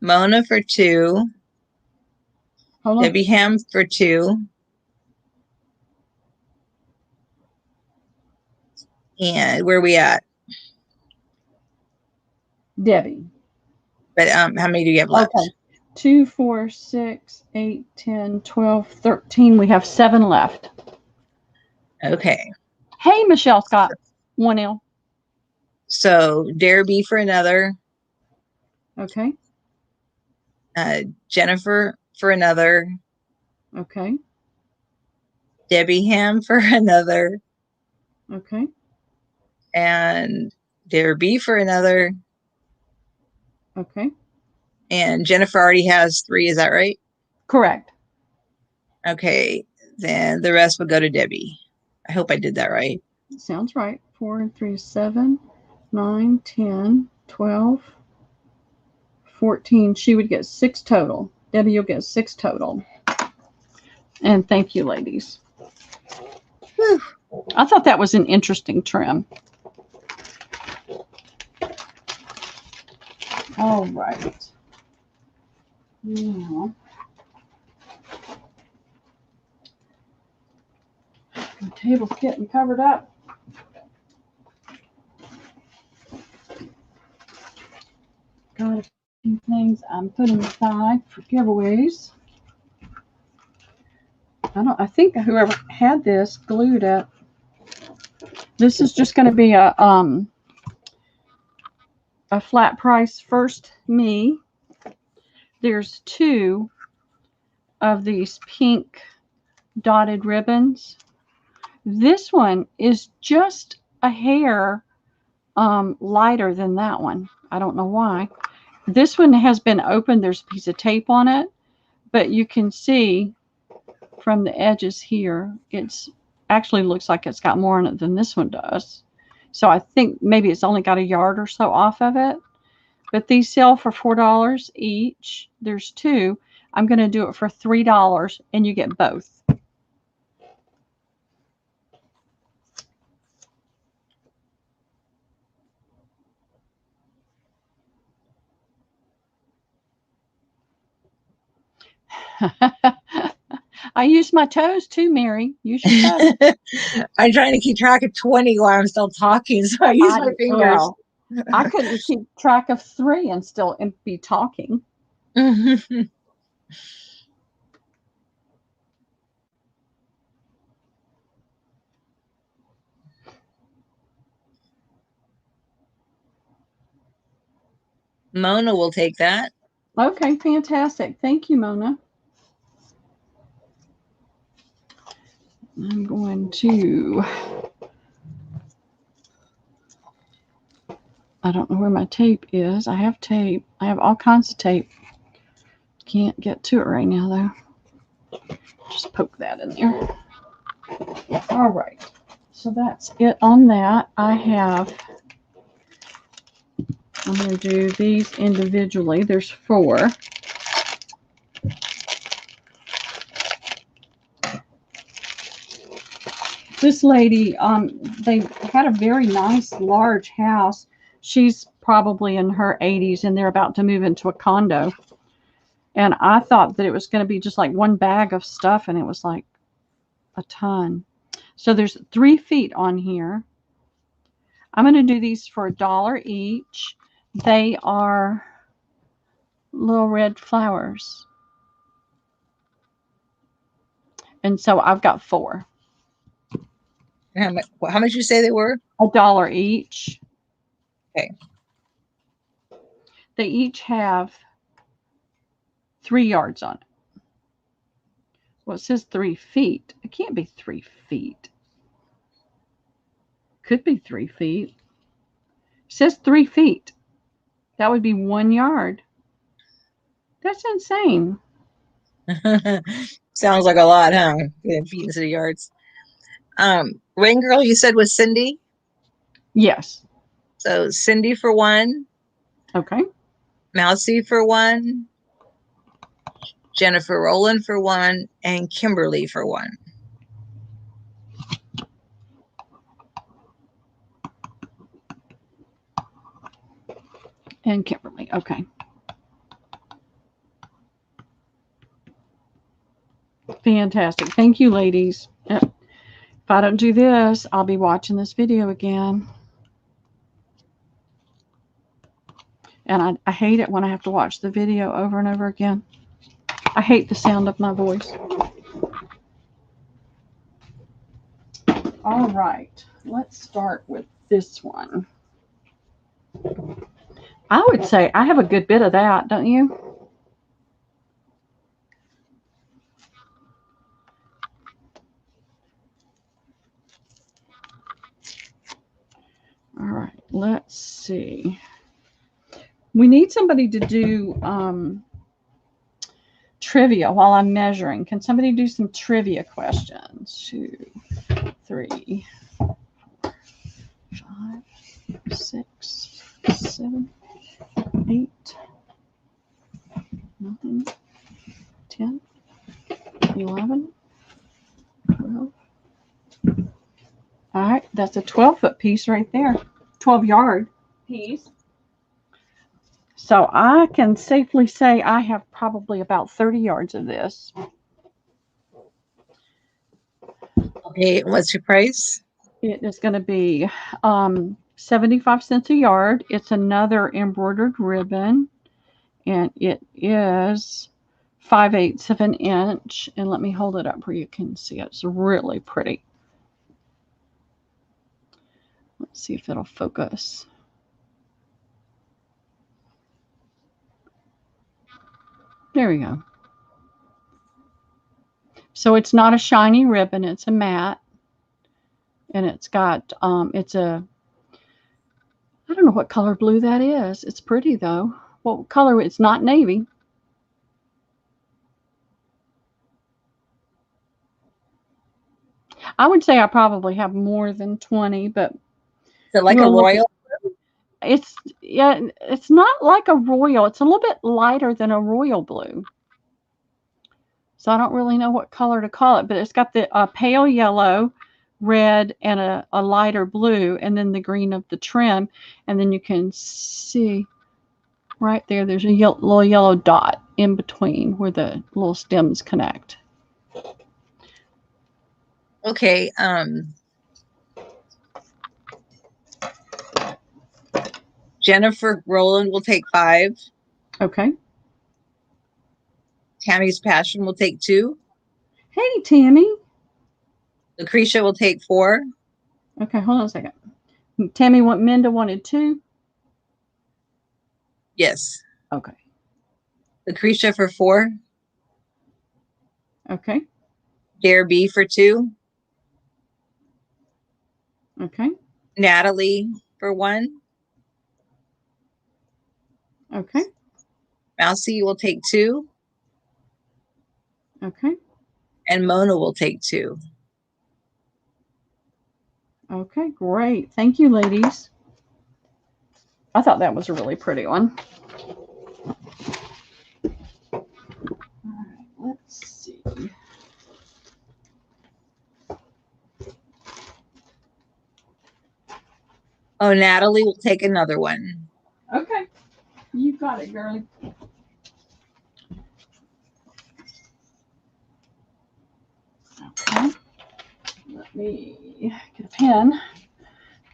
Mona for 2. Debbie Ham for 2. And where are we at? Debbie. But how many do you have left? Okay. 2, 4, 6, 8, 10, 12, 13. We have 7 left. Okay. Hey, Michelle Scott. 1L. So Dare Be for another. Okay. Jennifer for another. Okay. Debbie Ham for another. Okay. And Dare Be for another. Okay. And Jennifer already has 3, is that right? Correct. Okay, then the rest will go to Debbie. I hope I did that right. Sounds right. 4 and 3 is 7, 9, 10, 12, 14. She would get 6 total. Debbie, you'll get 6 total. And thank you, ladies. Whew. I thought that was an interesting trim. All right. Now, the table's getting covered up. Got a few things I'm putting aside for giveaways. I think whoever had this glued it. This is just going to be a flat price first me. There's 2 of these pink dotted ribbons. This one is just a hair lighter than that one. I don't know why. This one has been opened. There's a piece of tape on it, but you can see from the edges here, it's actually looks like it's got more in it than this one does. So I think maybe it's only got a yard or so off of it. But these sell for $4 each. There's 2. I'm going to do it for $3, and you get both. I use my toes too, Mary. Use your toes. I'm trying to keep track of 20 while I'm still talking, so I use my fingers. Well, I couldn't keep track of 3 and still be talking. Mona will take that. Okay, fantastic. Thank you, Mona. I'm going to, I don't know where my tape is. I have tape. I have all kinds of tape. Can't get to it right now, though. Just poke that in there. All right. So that's it on that. I'm going to do these individually. There's 4. This lady, they had a very nice large house. She's probably in her 80s, and they're about to move into a condo. And I thought that it was going to be just like one bag of stuff, and it was like a ton. So there's 3 feet on here. I'm going to do these for $1 each. They are little red flowers. And so I've got 4. How much you say they were? $1 each. Okay. They each have 3 yards on it. Well, it says 3 feet. It can't be 3 feet. Could be 3 feet. It says 3 feet. That would be 1 yard. That's insane. Sounds like a lot, huh? Feet instead of yards. Rain Girl, you said was Cindy? Yes. So Cindy for 1. Okay. Mousy for 1. Jennifer Rowland for 1. And Kimberly for 1. And Kimberly. Okay. Fantastic. Thank you, ladies. If I don't do this, I'll be watching this video again. And I hate it when I have to watch the video over and over again. I hate the sound of my voice. All right. Let's start with this one. I would say I have a good bit of that, don't you? All right, let's see. We need somebody to do trivia while I'm measuring. Can somebody do some trivia questions? 2, 3, 4, 5, 6, 7, 8, 9, 10, 11, 12. All right, that's a 12-foot piece right there. 12-yard piece. So I can safely say I have probably about 30 yards of this. Okay, what's your price? It is going to be 75 cents a yard. It's another embroidered ribbon, and it is 5/8 of an inch. And let me hold it up where you can see it. It's really pretty. Let's see if it'll focus. There we go. So it's not a shiny ribbon, it's a matte. And it's got, it's a, I don't know what color blue that is. It's pretty though. What color? It's not navy. I would say I probably have more than 20, but Is it like a royal? It's, yeah, it's not like a royal. It's a little bit lighter than a royal blue. So I don't really know what color to call it, but it's got the pale yellow, red, and a lighter blue, and then the green of the trim. And then you can see right there, there's a little yellow dot in between where the little stems connect. Okay. Jennifer Rowland will take 5. Okay. Tammy's Passion will take 2. Hey, Tammy. Lucretia will take 4. Okay, hold on a second. Tammy Minda wanted 2? Yes. Okay. Lucretia for 4. Okay. Dare B for 2. Okay. Natalie for 1. Okay. Mousy will take 2. Okay. And Mona will take 2. Okay, great. Thank you, ladies. I thought that was a really pretty one. All right, let's see. Oh, Natalie will take another one. Okay. You got it, girlie. Okay. me get a pen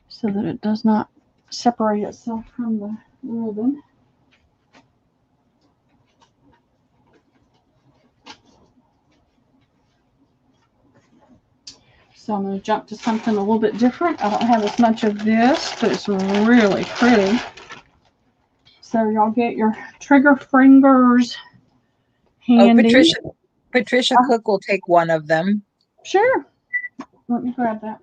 so that it does not separate itself from the ribbon. So I'm going to jump to something a little bit different. I don't have as much of this, but it's really pretty. So y'all get your trigger fingers handy. Oh, Patricia Cook will take one of them. Sure. Let me grab that.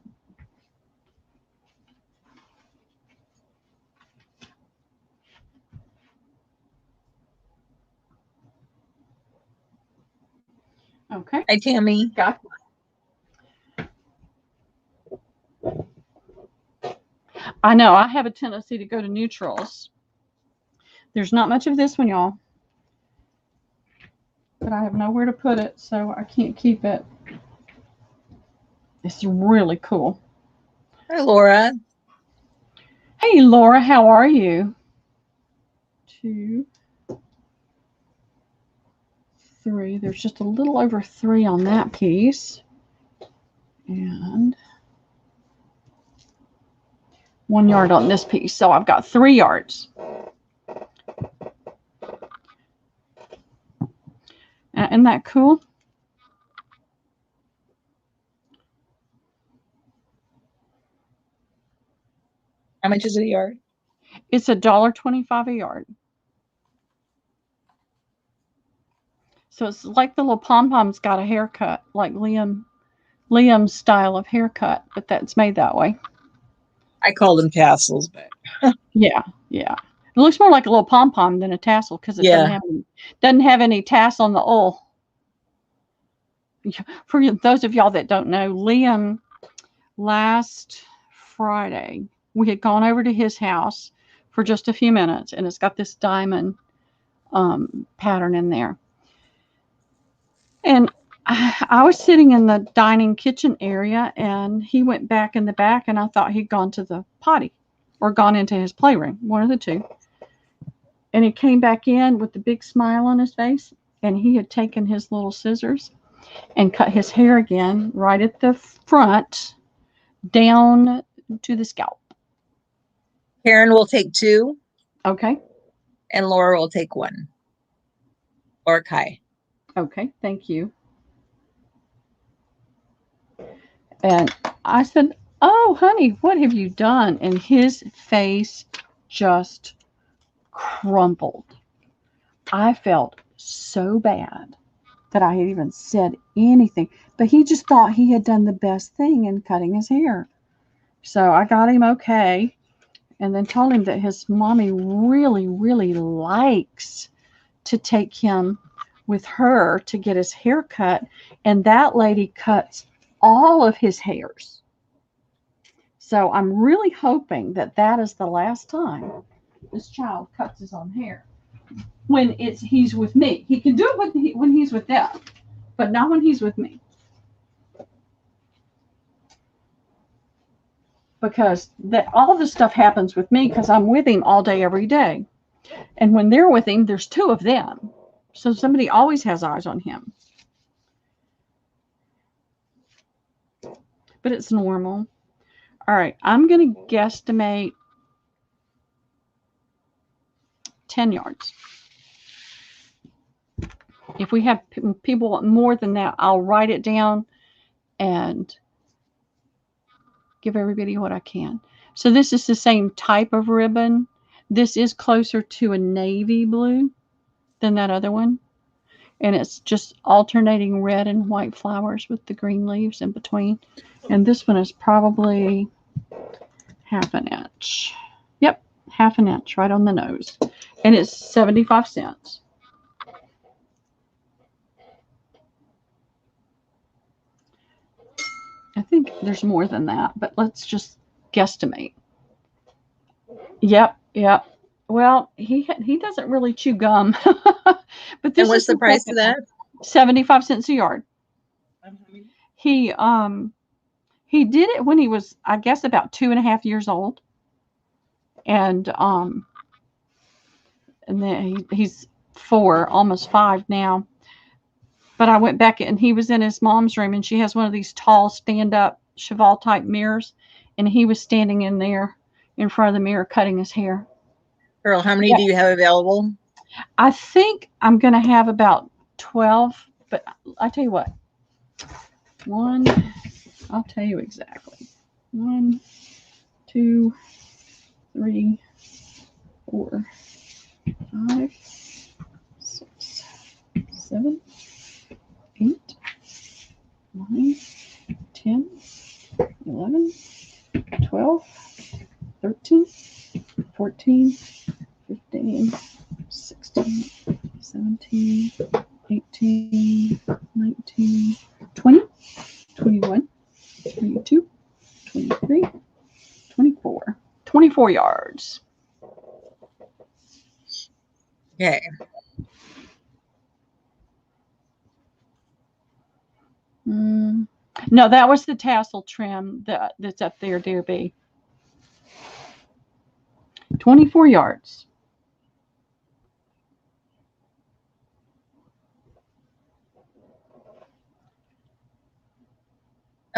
Okay. Hi, Tammy. Got it. I know. I have a tendency to go to neutrals. There's not much of this one, y'all. But I have nowhere to put it, so I can't keep it. It's really cool. Hi, Laura. Hey, Laura, how are you? 2, 3. There's just a little over 3 on that piece. And 1 yard on this piece. So I've got 3 yards. Isn't that cool? How much is it a yard? It's $1.25 a yard. So it's like the little pom-pom's got a haircut, like Liam's style of haircut, but that's made that way. I call them tassels, but yeah. It looks more like a little pom-pom than a tassel because it doesn't have any tassel on the oil. For those of y'all that don't know, Liam, last Friday, we had gone over to his house for just a few minutes, and it's got this diamond pattern in there. And I was sitting in the dining kitchen area, and he went back in the back, and I thought he'd gone to the potty or gone into his playroom, one of the two. And he came back in with a big smile on his face, and he had taken his little scissors and cut his hair again right at the front down to the scalp. Karen will take 2. Okay. And Laura will take 1. Or Kai. Okay, thank you. And I said, "Oh, honey, what have you done?" And his face just crumpled. I felt so bad that I had even said anything, but he just thought he had done the best thing in cutting his hair. So I got him okay, and then told him that his mommy really, really likes to take him with her to get his hair cut, and that lady cuts all of his hairs. So I'm really hoping that that is the last time this child cuts his own hair when he's with me. He can do it when he's with them, but not when he's with me. Because all this stuff happens with me because I'm with him all day, every day. And when they're with him, there's 2 of them. So somebody always has eyes on him. But it's normal. All right, I'm going to guesstimate 10 yards. If we have people want more than that, I'll write it down and give everybody what I can. So this is the same type of ribbon. This is closer to a navy blue than that other one. And it's just alternating red and white flowers with the green leaves in between. And this one is probably 1/2 inch. Yep, 1/2 inch right on the nose. And it's 75 cents. I think there's more than that, but let's just guesstimate. Yep. Well, he doesn't really chew gum. But this and what's the price of that? 75 cents a yard. He did it when he was, I guess, about 2.5 years old. And then he's 4, almost 5 now. But I went back and he was in his mom's room, and she has one of these tall stand-up cheval type mirrors, and he was standing in there in front of the mirror cutting his hair. Earl, how many Yeah. do you have available? I think I'm going to have about 12, but I tell you what. I'll tell you exactly. 1, 2, 3, 4, 5, 6, 7, 8, 9, 10, 11, 12, 13, 14, 15, 16, 17, 18, 19, 20, 21, 22, 23, 24. 24 yards. Okay. No, that was the tassel trim that's up there, dear B. 24 yards.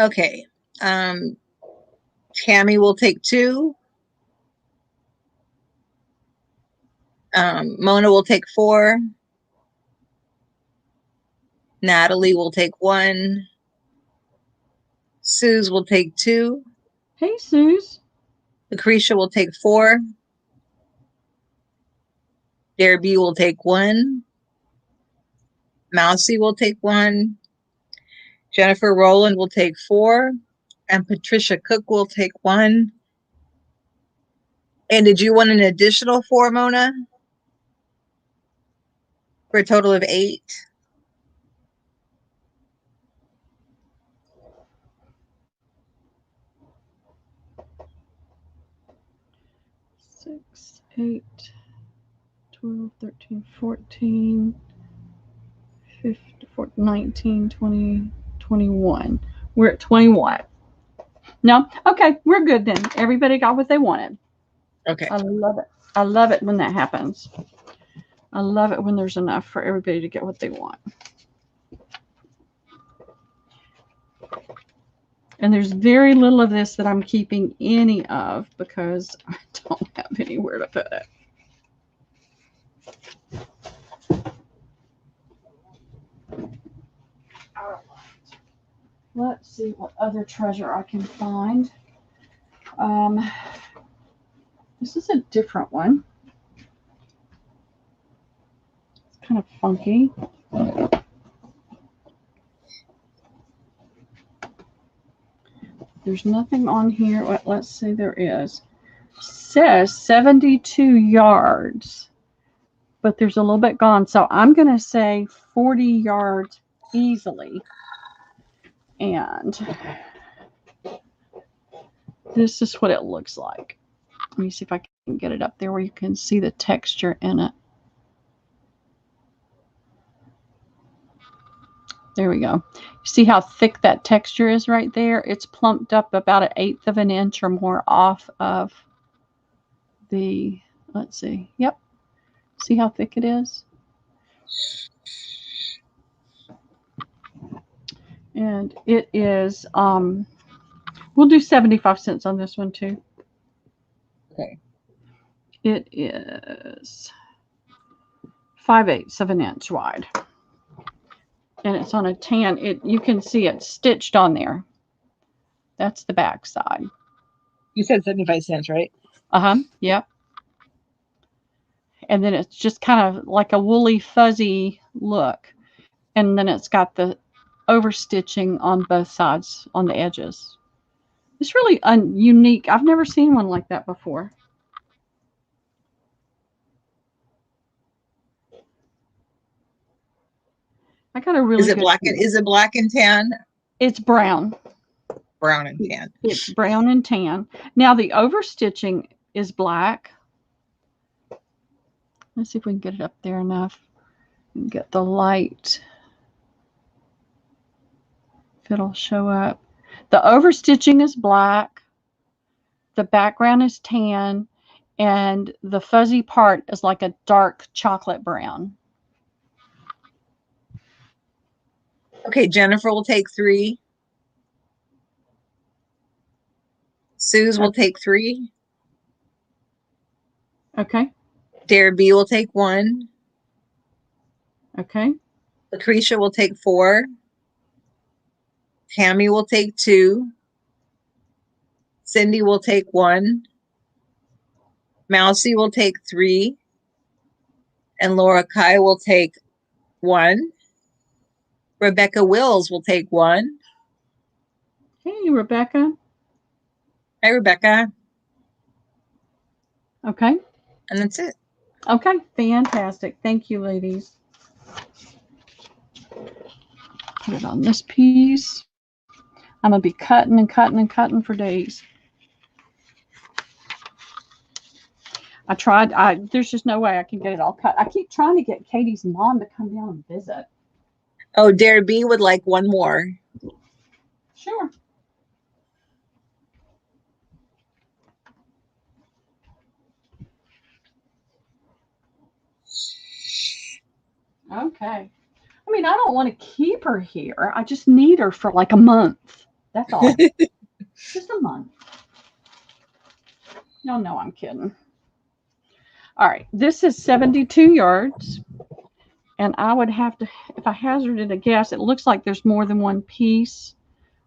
Okay. Tammy will take 2. Mona will take 4. Natalie will take 1. Suze will take 2. Hey, Suze. Lucretia will take 4. Derby will take 1. Mousie will take 1. Jennifer Rowland will take 4. And Patricia Cook will take 1. And did you want an additional 4, Mona? For a total of 8? Six, 8, 12, 13, 14, 15, 14, 19, 20, 21. We're at 21. No? Okay, we're good then. Everybody got what they wanted. Okay. I love it. I love it when that happens. I love it when there's enough for everybody to get what they want. And there's very little of this that I'm keeping any of because I don't have anywhere to put it. Let's see what other treasure I can find. This is a different one. It's kind of funky. There's nothing on here. Let's see, there is. It says 72 yards, but there's a little bit gone. So I'm going to say 40 yards easily. And this is what it looks like. Let me see if I can get it up there where you can see the texture in it. There we go. See how thick that texture is right there? It's plumped up about 1/8 of an inch or more off of the, let's see. Yep. See how thick it is? And it is, we'll do 75 cents on this one too. Okay. It is 5/8 of an inch wide. And it's on a tan. You can see it stitched on there. That's the back side. You said 75 cents, right? Yep. And then it's just kind of like a woolly, fuzzy look. And then it's got the overstitching on both sides on the edges. It's really unique. I've never seen one like that before. I got a really Is it black? Is it black and tan? It's brown. Brown and tan. It's brown and tan. Now the overstitching is black. Let's see if we can get it up there enough and get the light. If it'll show up. The overstitching is black. The background is tan. And the fuzzy part is like a dark chocolate brown. Okay, Jennifer will take 3. Suze will take 3. Okay. Dare B will take 1. Okay. Lucretia will take 4. Tammy will take 2. Cindy will take 1. Mousy will take 3. And Laura Kai will take 1. Rebecca Wills will take 1. Hey, Rebecca. Hi, Rebecca. Okay. And that's it. Okay. Fantastic. Thank you, ladies. Put it on this piece. I'm going to be cutting and cutting and cutting for days. I tried. There's just no way I can get it all cut. I keep trying to get Katie's mom to come down and visit. Oh, Dare B would like 1 more. Sure. Okay. I mean, I don't want to keep her here. I just need her for like a month. That's all. Just a month. Y'all know I'm kidding. All right. This is 72 yards. And I would have to, if I hazarded a guess, it looks like there's more than one piece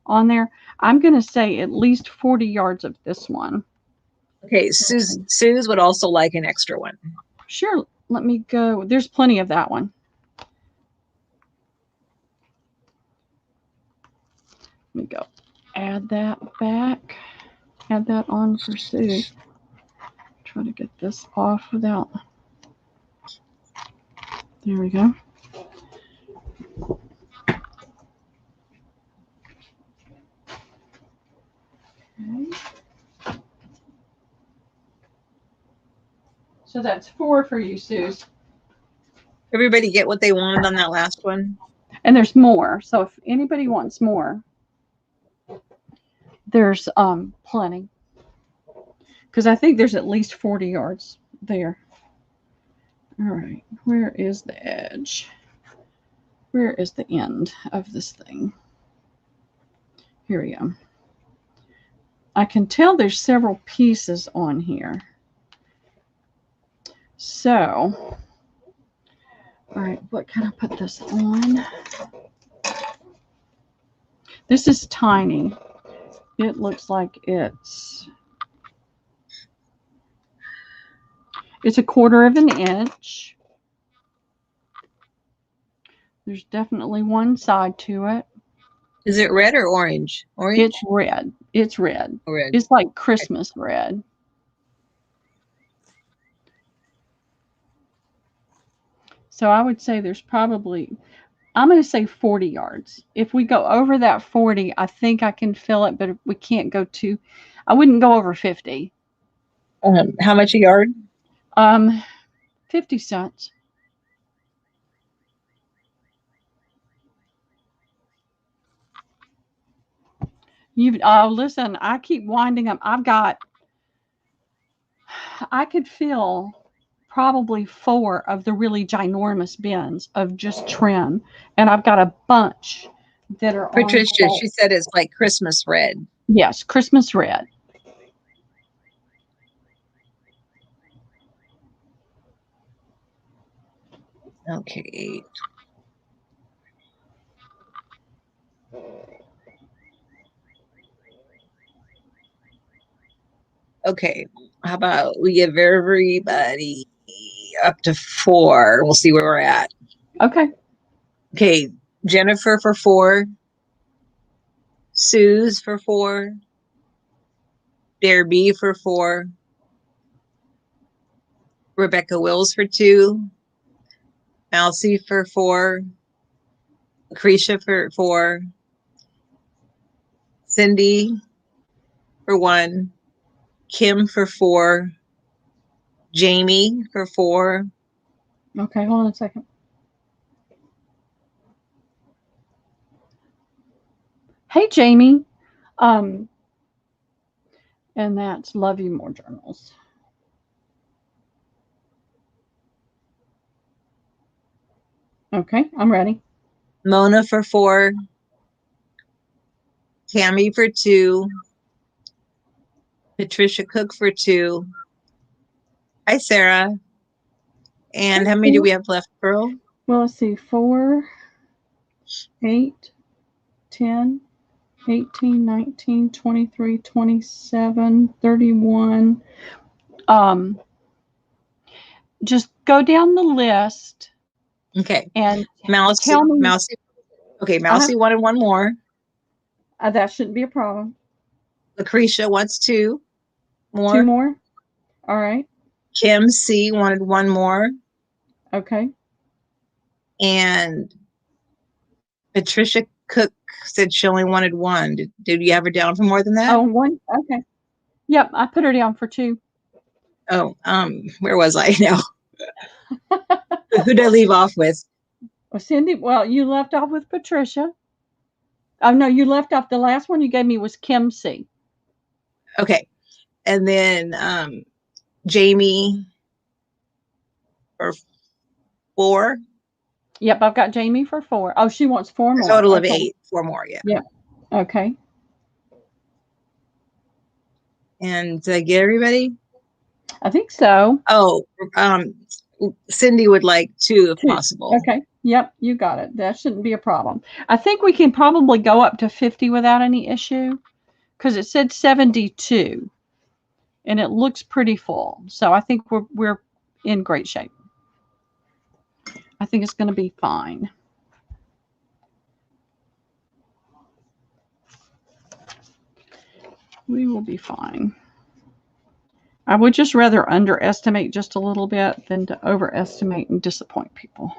on there. I'm going to say at least 40 yards of this one. Okay, Suze would also like an extra one. Sure, let me go. There's plenty of that one. Let me go. Add that back. Add that on for Sue. Try to get this off without. There we go. Okay. So that's 4 for you, Suze. Everybody get what they wanted on that last one? And there's more. So if anybody wants more, there's plenty. Because I think there's at least 40 yards there. All right. Where is the edge? Where is the end of this thing? Here we go. I can tell there's several pieces on here. So, all right, what can I put this on? This is tiny. It looks like it's a 1/4 of an inch. There's definitely one side to it. Is it red or orange? Orange? It's red. It's red. Red. It's like Christmas red. So I would say there's probably, I'm going to say 40 yards. If we go over that 40, I think I can fill it, but we can't go too, I wouldn't go over 50. How much a yard? 50 cents. Listen, I keep winding up. I could fill probably 4 of the really ginormous bins of just trim. And I've got a bunch that are Patricia, on. she said it's like Christmas red. Yes, Christmas red. Okay. Okay. How about we give everybody up to 4? We'll see where we're at. Okay. Okay. Jennifer for 4. Suze for 4. Dare B for 4. Rebecca Wills for 2. Mousy for 4. Lucretia for 4. Cindy for 1. Kim for 4. Jamie for 4. Okay, hold on a second. Hey, Jamie. And that's Love You More Journals. Okay, I'm ready. Mona for 4. Tammy for 2. Patricia Cook for 2. Hi, Sarah. And Hi, how many do Sarah. we have left, Pearl? Well, let's see. 4, 8, 10, 18, 19, 23, 27, 31. Just go down the list Okay. and Mousy. tell me. Mousy. Okay, Mousy wanted 1 more. That shouldn't be a problem. Lucretia wants 2 more. 2 more. All right. Kim C wanted 1 more. Okay. And Patricia Cook said she only wanted 1. Did you have her down for more than that? Oh, 1. Okay. Yep, I put her down for 2. Oh, where was I now? Who did I leave off with? Well, Cindy, well, you left off with Patricia. Oh, no, you left off. The last one you gave me was Kim C. Okay. And then Jamie for 4. Yep, I've got Jamie for 4. Oh, she wants 4 more. A total of Okay. 8. 4 more, yeah. Yep. Okay. And did I get everybody? I think so. Oh, Cindy would like 2 if 2. possible. Okay. Yep, you got it. That shouldn't be a problem. I think we can probably go up to 50 without any issue because it said 72 and it looks pretty full. So I think we're in great shape. I think it's going to be fine. We will be fine. I would just rather underestimate just a little bit than to overestimate and disappoint people.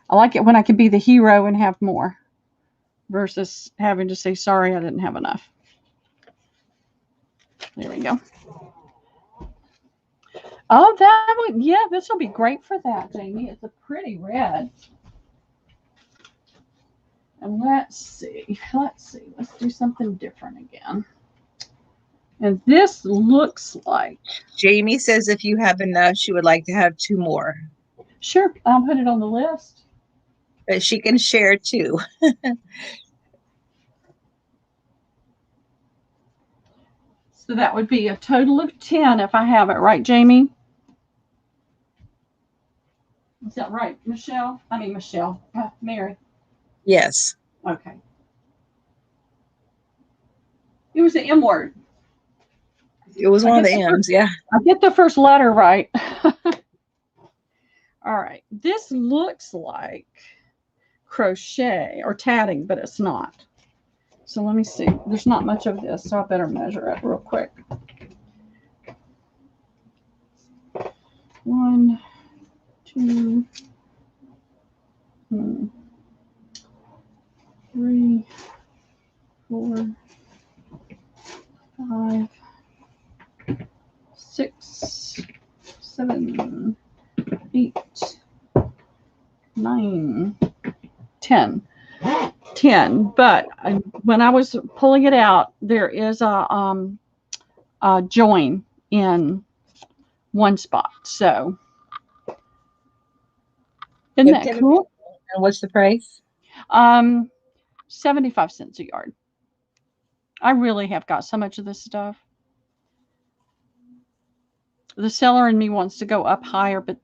I like it when I can be the hero and have more versus having to say, sorry, I didn't have enough. There we go. Oh, that would, yeah, this will be great for that, Jamie. It's a pretty red. And let's see. Let's do something different again. And this looks like. Jamie says if you have enough, she would like to have 2 more. Sure, I'll put it on the list. But she can share 2. So that would be a total of 10 if I have it, right, Jamie? Is that right, Michelle? Mary. Yes. Okay. It was the M word. It was one of the M's, yeah. I get the first letter right. All right. This looks like crochet or tatting, but it's not. So let me see. There's not much of this, so I better measure it real quick. 1, 2, 3, 4, 5, 6, 7, 8, 9, 10. 10. But when I was pulling it out, there is a join in one spot. So isn't that cool? And what's the price? 75 cents a yard. I really have got so much of this stuff. The seller in me wants to go up higher, but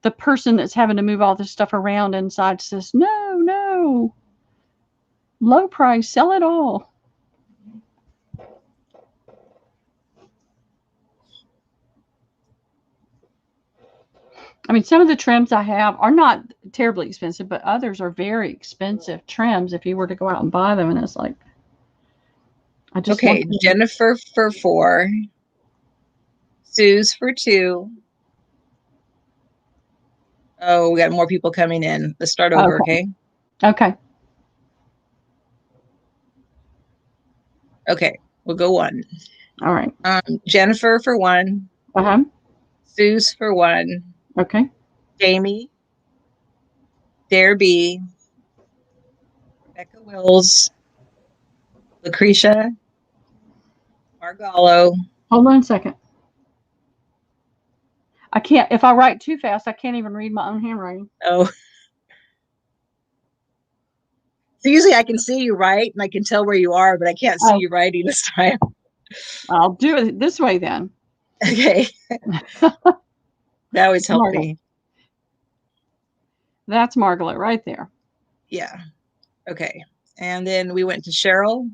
the person that's having to move all this stuff around inside says, no, low price, sell it all. I mean, some of the trims I have are not terribly expensive, but others are very expensive trims if you were to go out and buy them. And it's like, I just okay, Jennifer for 4, Sue's for 2. Oh, we got more people coming in. Let's start over, okay? Okay. Okay, we'll go 1. All right. Jennifer for 1. Uh-huh. Sue's for 1. Okay. Jamie, Dare B, Rebecca Wills, Lucretia, Margallo. Hold on a second. I can't, if I write too fast, I can't even read my own handwriting. Oh. So usually I can see you write and I can tell where you are, but I can't see Oh, you writing this time. I'll do it this way then. Okay. That always helped Margaret. me. That's Margaret right there. Yeah. Okay. And then we went to Cheryl,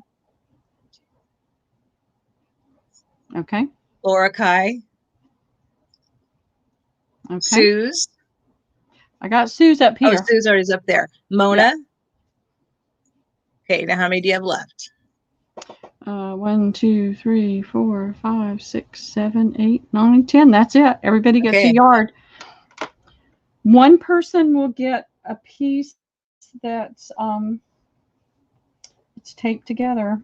Okay. Laura Kai, Okay. Suze. I got Sue's up Oh, here. Suze already up there. Mona. Okay. Now how many do you have left? 1, 2, 3, 4, 5, 6, 7, 8, 9, 10. That's it. Everybody gets a yard. One person will get a piece that's it's taped together.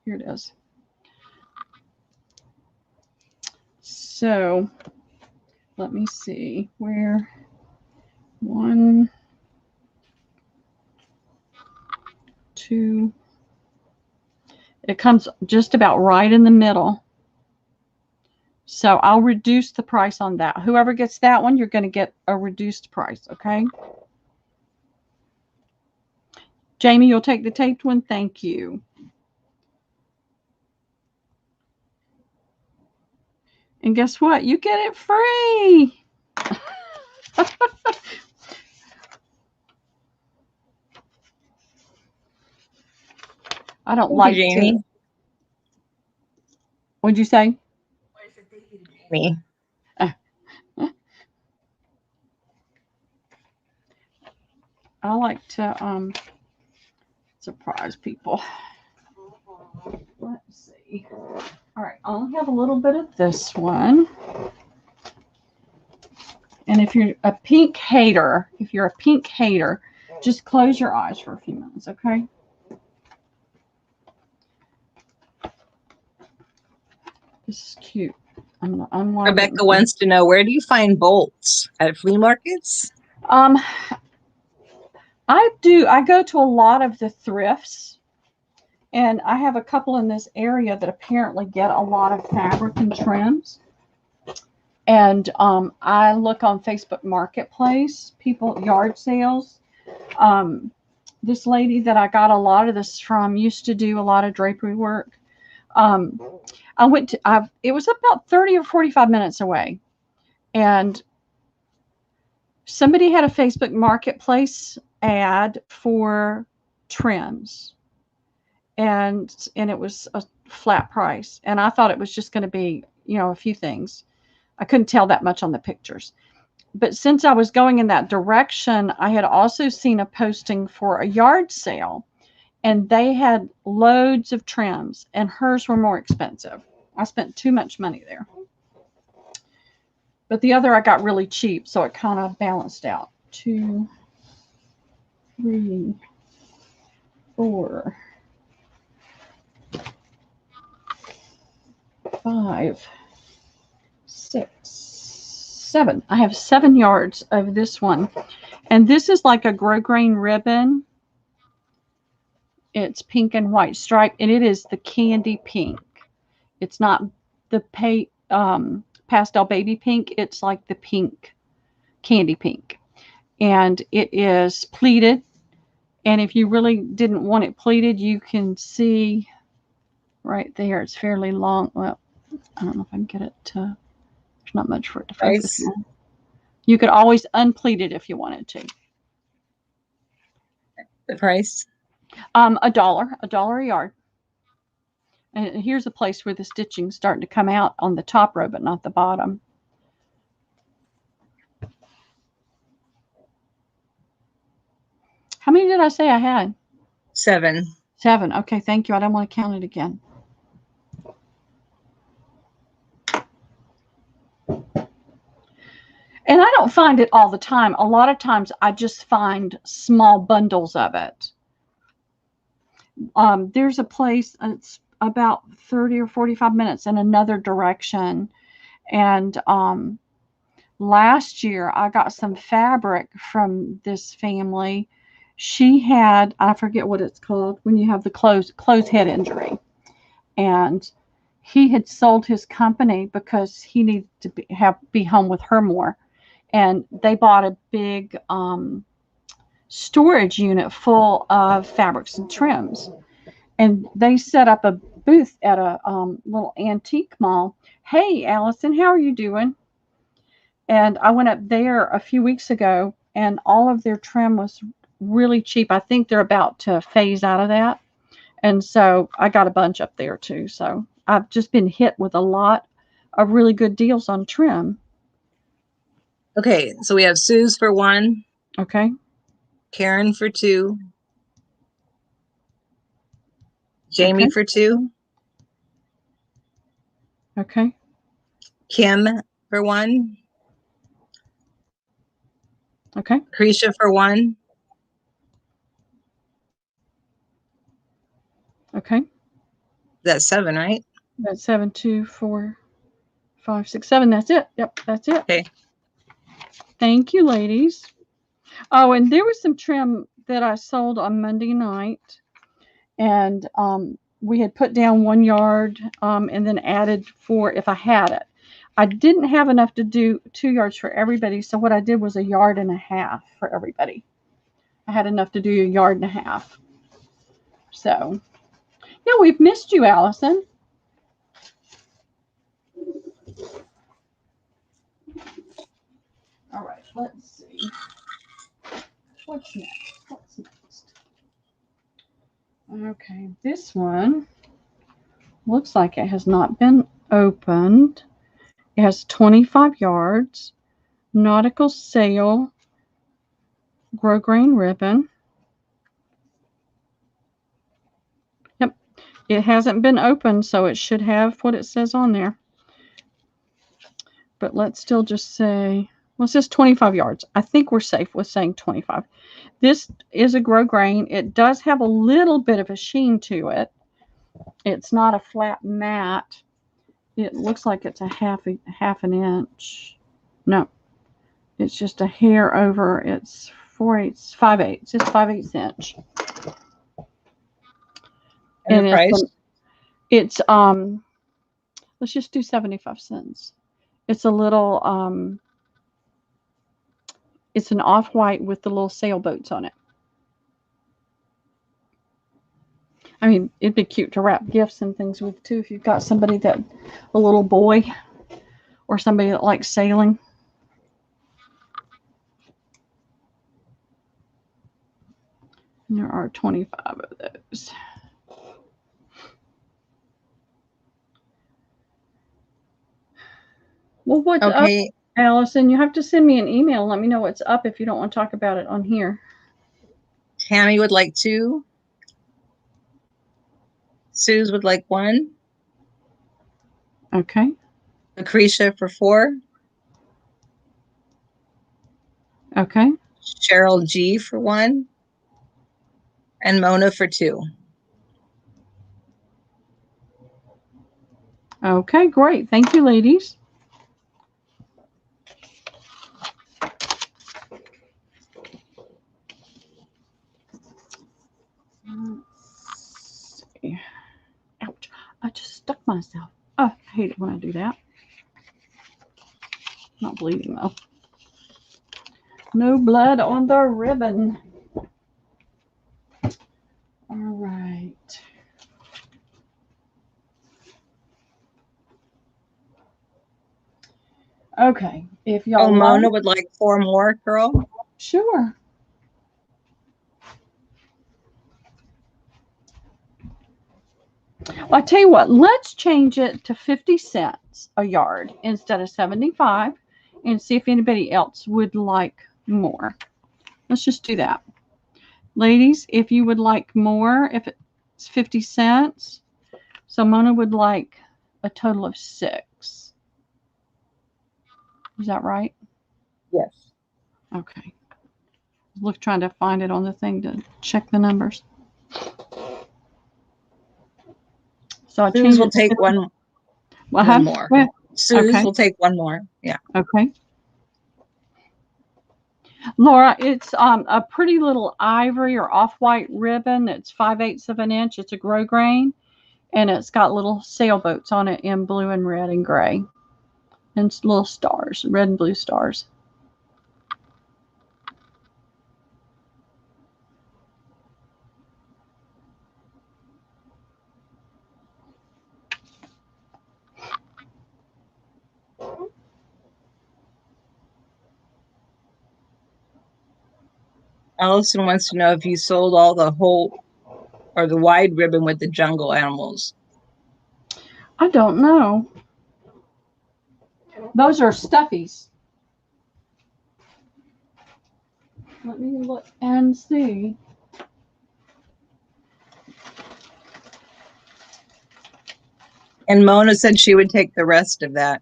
Here it is. So let me see where 1, 2. It comes just about right in the middle. So I'll reduce the price on that. Whoever gets that one, you're going to get a reduced price, okay? Jamie, you'll take the taped one? Thank you. And guess what? You get it free. I don't like Jamie. to. What'd you say? Thank you to Jamie. I like to surprise people. Let's see. All right, I'll have a little bit of this one. And if you're a pink hater, just close your eyes for a few minutes, okay? This is cute. I'm gonna unwind. Rebecca wants to know, where do you find bolts? At flea markets? I do. I go to a lot of the thrifts, and I have a couple in this area that apparently get a lot of fabric and trims. And I look on Facebook Marketplace, yard sales. This lady that I got a lot of this from used to do a lot of drapery work. It was about 30 or 45 minutes away. And somebody had a Facebook Marketplace ad for trims. And it was a flat price. And I thought it was just going to be, a few things. I couldn't tell that much on the pictures. But since I was going in that direction, I had also seen a posting for a yard sale, and they had loads of trims, and hers were more expensive. I spent too much money there. But the other I got really cheap, so it kind of balanced out. 2, 3, 4, 5, 6, 7. I have 7 yards of this one. And this is like a grosgrain ribbon. It's pink and white stripe, and it is the candy pink. It's not the pastel baby pink. It's like the pink, candy pink. And it is pleated. And if you really didn't want it pleated, you can see right there. It's fairly long. Well, I don't know if I can get it to, there's not much for it to focus on. You could always unpleat it if you wanted to. The price? $1 a yard. And here's a place where the stitching's starting to come out on the top row, but not the bottom. How many did I say I had? 7. 7. Okay, thank you. I don't want to count it again. And I don't find it all the time. A lot of times I just find small bundles of it. There's a place, it's about 30 or 45 minutes in another direction. And last year I got some fabric from this family. She had, I forget what it's called, when you have the closed head injury. And he had sold his company because he needed to be home with her more. And they bought a big storage unit full of fabrics and trims. And they set up a booth at a little antique mall. Hey, Allison, how are you doing? And I went up there a few weeks ago, and all of their trim was really cheap. I think they're about to phase out of that. And so I got a bunch up there too. So I've just been hit with a lot of really good deals on trim. Okay, so we have Sue's for 1. Okay. Karen for 2. Jamie Okay. for 2. Okay. Kim for 1. Okay. Krisha for 1. Okay. That's 7, right? That's 7, 2, 4, 5, 6, 7. That's it. Yep, that's it. Okay. Thank you, ladies. Oh, and there was some trim that I sold on Monday night, and we had put down 1 yard and then added 4 if I had it. I didn't have enough to do 2 yards for everybody, so what I did was 1.5 yards for everybody. I had enough to do 1.5 yards. So, yeah, we've missed you, Allison. All right, let's see. What's next? Okay, this one looks like it has not been opened. It has 25 yards, nautical sail, grosgrain ribbon. Yep, it hasn't been opened, so it should have what it says on there. But let's still just say, well, it says 25 yards. I think we're safe with saying 25. This is a grosgrain. It does have a little bit of a sheen to it. It's not a flat mat. It looks like it's a half an inch. No, it's just a hair over. It's 4/8, 5/8. It's 5/8 inch. And the price? It's let's just do 75 cents. It's a little it's an off-white with the little sailboats on it. I mean, it'd be cute to wrap gifts and things with too if you've got somebody a little boy or somebody that likes sailing. And there are 25 of those. Well, what's up, Allison? You have to send me an email and let me know what's up if you don't want to talk about it on here. Tammy would like 2. Suze would like 1. Okay. Lucretia for 4. Okay. Cheryl G for 1. And Mona for 2. Okay, great. Thank you, ladies. Let's see. Ouch. I just stuck myself. Oh, I hate it when I do that. Not bleeding, though. No blood on the ribbon. All right. Okay. If y'all Mona would like 4 more, girl. Sure. Well, I tell you what, let's change it to 50 cents a yard instead of 75 and see if anybody else would like more. Let's just do that. Ladies, if you would like more, if it's 50 cents, so Mona would like a total of 6. Is that right? Yes. Okay. Look, trying to find it on the thing to check the numbers. So Suze will take one more. Suze will take 1 more. Yeah. Okay. Laura, it's a pretty little ivory or off-white ribbon. It's 5/8 of an inch. It's a grosgrain, and it's got little sailboats on it in blue and red and gray, and little stars, red and blue stars. Allison wants to know if you sold all the whole or the wide ribbon with the jungle animals. I don't know. Those are stuffies. Let me look and see. And Mona said she would take the rest of that.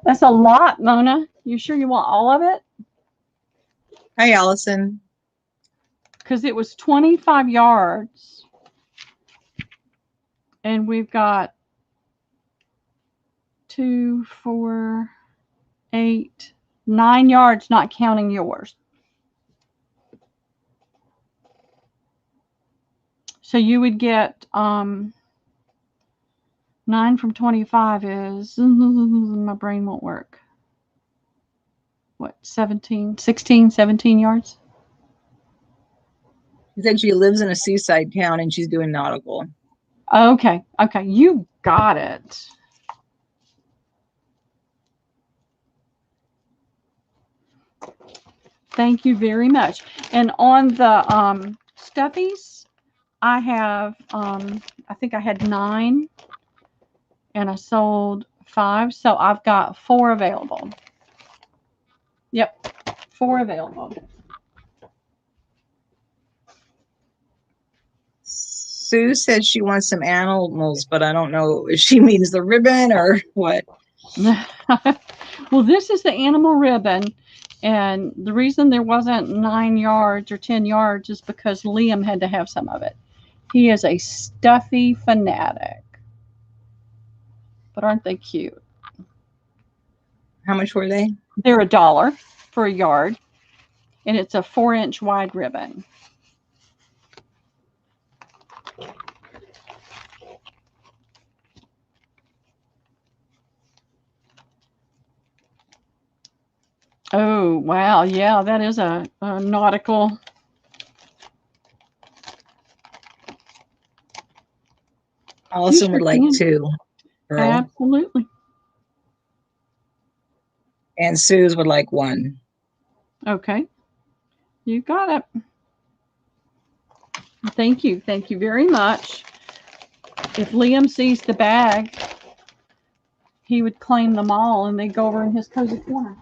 That's a lot, Mona. You sure you want all of it? Hi, Allison. Because it was 25 yards. And we've got 2, 4, 8, 9 yards, not counting yours. So you would get 9 from 25 is, my brain won't work. What, 17 yards? She said she lives in a seaside town and she's doing nautical. Okay, you got it. Thank you very much. And on the stuffies, I have, I think I had 9 and I sold 5. So I've got 4 available. Yep, 4 available. Sue says she wants some animals, but I don't know if she means the ribbon or what. Well, this is the animal ribbon. And the reason there wasn't 9 yards or 10 yards is because Liam had to have some of it. He is a stuffy fanatic. But aren't they cute? How much were they? They're $1 for a yard. And it's a 4-inch wide ribbon. Oh, wow. Yeah, that is a nautical. Allison would like 2. Girl. Absolutely. And Sue's would like 1. Okay. You got it. Thank you. Thank you very much. If Liam sees the bag, he would claim them all and they'd go over in his cozy corner.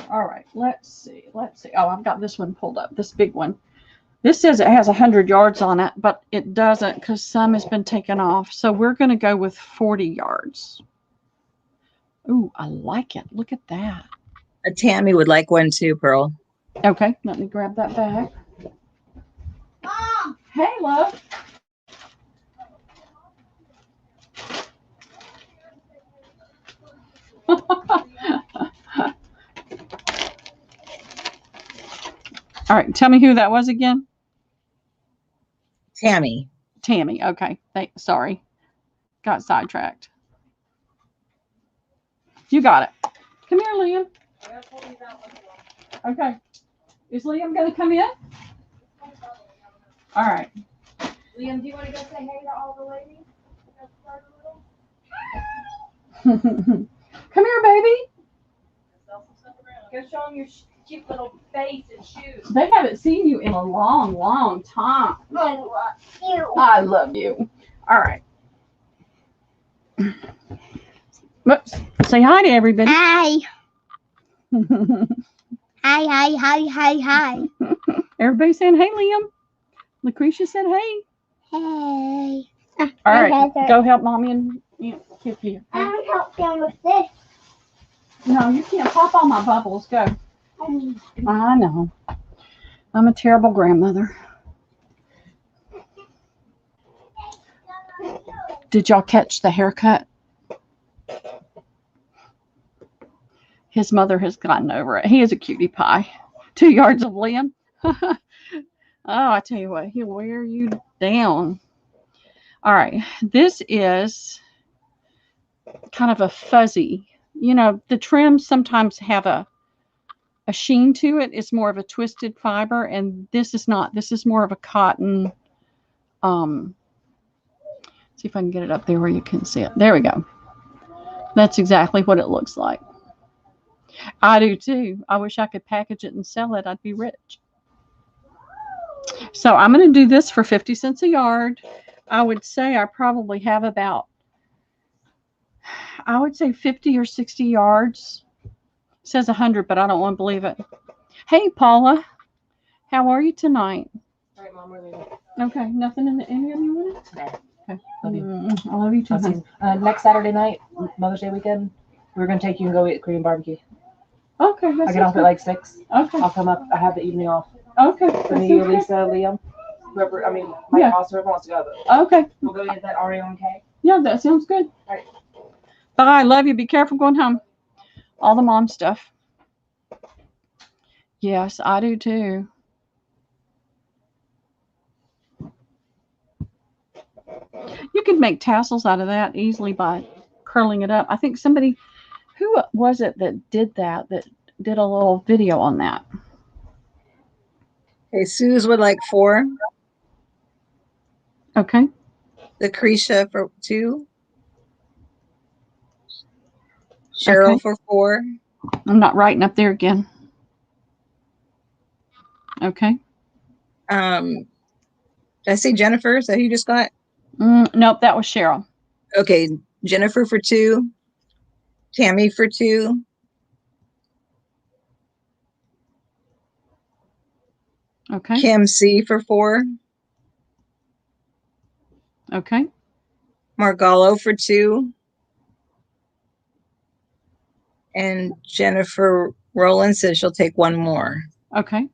All right, let's see. Oh, I've got this one pulled up, this big one. This says it has 100 yards on it, but it doesn't because some has been taken off. So we're going to go with 40 yards. Ooh, I like it. Look at that. Tammy would like 1 too, Pearl. Okay, let me grab that bag. Mom! Hey, love. All right, tell me who that was again. Tammy. Okay. Sorry. Got sidetracked. You got it. Come here, Liam. Okay. Is Liam going to come in? All right. Liam, do you want to go say hey to all the ladies? Come here, baby. Go show them your cute little face and shoes. They haven't seen you in a long, long time. I love you. I love you. All right. Whoops. Say hi to everybody. Hi. Hi. Everybody saying hey, Liam. Lucretia said hey. Hey. All right. Go help mommy and Kip here. I want to help them with this. No, you can't pop all my bubbles. Go. I know. I'm a terrible grandmother. Did y'all catch the haircut? His mother has gotten over it. He is a cutie pie. 2 yards of Liam. Oh, I tell you what, he'll wear you down. All right. This is kind of a fuzzy. You know, the trims sometimes have a sheen to it. It's more of a twisted fiber, and this is not. This is more of a cotton. See if I can get it up there where you can see it. There we go. That's exactly what it looks like. I do too. I wish I could package it and sell it. I'd be rich. So I'm going to do this for 50 cents a yard. I would say I probably have about, I would say 50 or 60 yards. It says 100, but I don't want to believe it. Hey, Paula, how are you tonight? All right, Mom, we're leaving. Okay, nothing in the any of you want it? No. Okay. Love you. I love you too. I'll see you. Next Saturday night, Mother's Day weekend, we're going to take you and go eat Korean barbecue. Okay, I get off at like 6. Okay, I'll come up. I have the evening off. okay. For me, Lisa, Liam, whoever, my Yeah. house, whoever wants to go. But Okay. we'll go get that Oreo and cake. Yeah, that sounds good. All right. Bye. Love you. Be careful going home. All the mom stuff. Yes, I do too. You could make tassels out of that easily by curling it up. I think somebody, who was it that did that did a little video on that? Okay, Sue's would like 4. Okay. Lucretia for 2. Cheryl Okay. for 4. I'm not writing up there again. Okay. Did I say Jennifer? Is that who you just got? Nope, that was Cheryl. Okay, Jennifer for 2. Tammy for 2. Okay. Kim C for 4. Okay. Margallo for 2. And Jennifer Rowland says she'll take 1 more. Okay.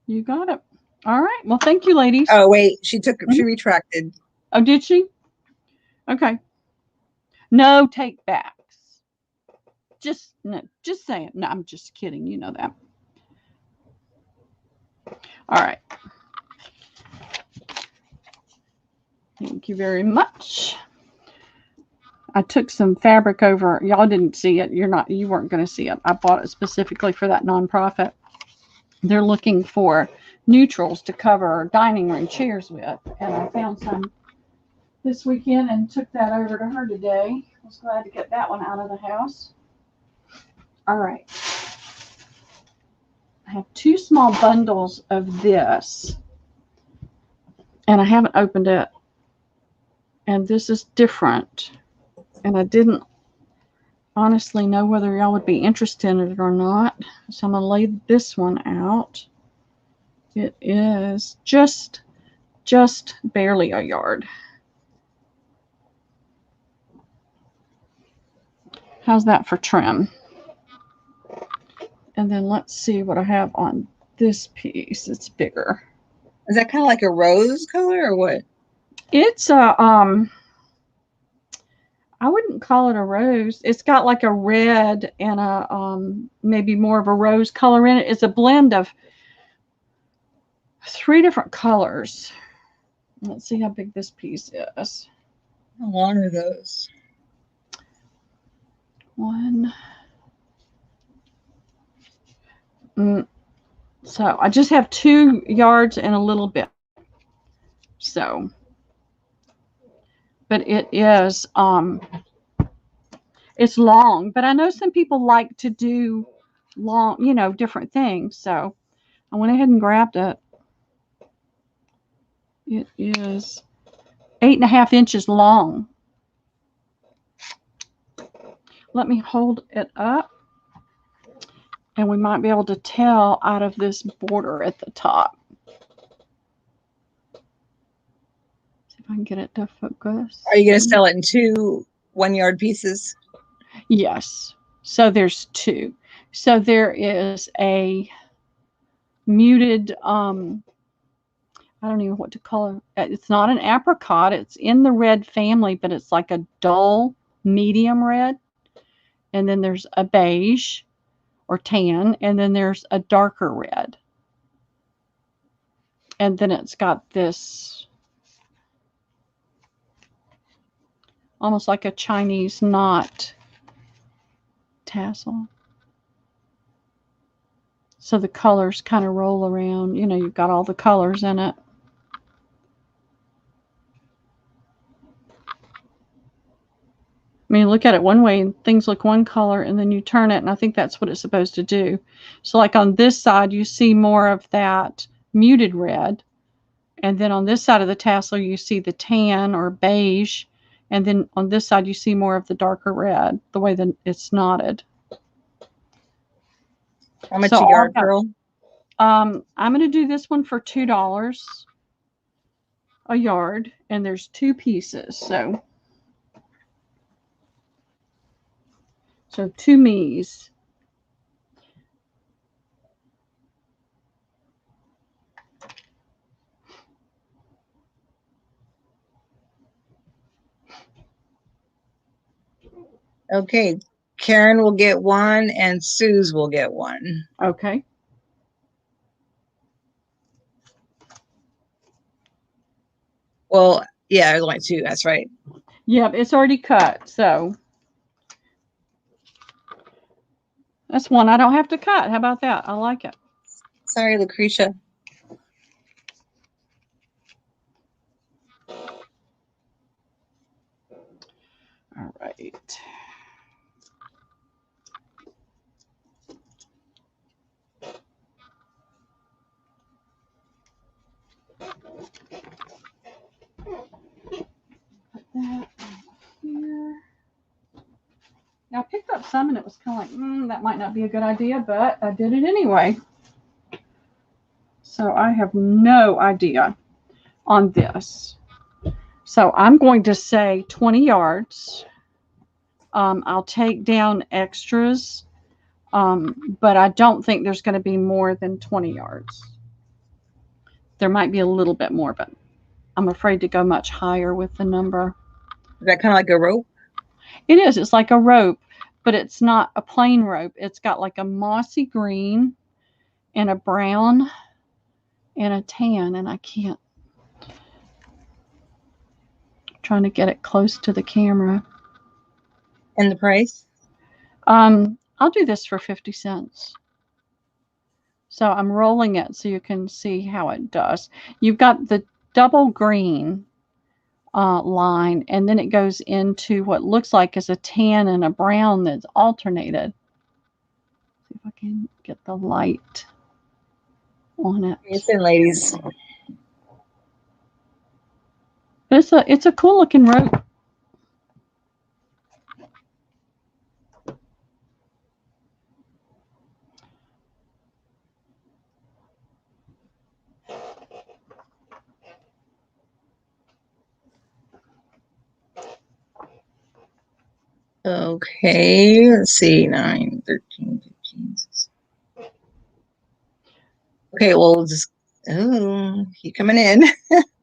You got it. All right. Well, thank you, ladies. Oh, wait, she retracted. Oh, did she? Okay. No take backs. Just saying. No, I'm just kidding. You know that. All right. Thank you very much. I took some fabric over. Y'all didn't see it. You weren't going to see it. I bought it specifically for that nonprofit. They're looking for neutrals to cover dining room chairs with. And I found some this weekend and took that over to her today. I was glad to get that one out of the house. All right. I have 2 small bundles of this. And I haven't opened it. And this is different. And I didn't honestly know whether y'all would be interested in it or not. So I'm going to lay this one out. It is just barely a yard. How's that for trim? And then let's see what I have on this piece. It's bigger. Is that kind of like a rose color or what? It's a I wouldn't call it a rose. It's got like a red and a maybe more of a rose color in it. It's a blend of 3 different colors. Let's see how big this piece is. How long are those? 1. So I just have 2 yards and a little bit. So, but it is it's long, but I know some people like to do long, different things. So I went ahead and grabbed it. It is 8.5 inches long. Let me hold it up. And we might be able to tell out of this border at the top. See if I can get it to focus. Are you going to sell it in 2 1-yard pieces? Yes. So there's 2. So there is a muted, I don't even know what to call it. It's not an apricot. It's in the red family, but it's like a dull medium red. And then there's a beige or tan, and then there's a darker red. And then it's got this almost like a Chinese knot tassel. So the colors kind of roll around. You've got all the colors in it. I mean, look at it one way and things look one color, and then you turn it, and I think that's what it's supposed to do. So like on this side, you see more of that muted red. And then on this side of the tassel, you see the tan or beige. And then on this side, you see more of the darker red, the way that it's knotted. How much So a yard, Pearl? I'm going to do this one for $2 a yard, and there's 2 pieces. So 2 me's. Okay. Karen will get 1 and Suze will get 1. Okay. Well, yeah, there's only 2. That's right. Yep, it's already cut, so that's one I don't have to cut. How about that? I like it. Sorry, Lucretia. All right. Put that here. Now I picked up some and it was kind of like, that might not be a good idea, but I did it anyway. So I have no idea on this. So I'm going to say 20 yards. I'll take down extras, but I don't think there's going to be more than 20 yards. There might be a little bit more, but I'm afraid to go much higher with the number. Is that kind of like a rope? It is. It's like a rope, but it's not a plain rope. It's got like a mossy green and a brown and a tan, and I can't. I'm trying to get it close to the camera. And the price? I'll do this for 50 cents. So I'm rolling it so you can see how it does. You've got the double green line, and then it goes into what looks like is a tan and a brown that's alternated. See if I can get the light on it. Listen, ladies. But it's a cool looking rope. Okay, let's see, 9, 13, 15. Okay, well, just, keep coming in.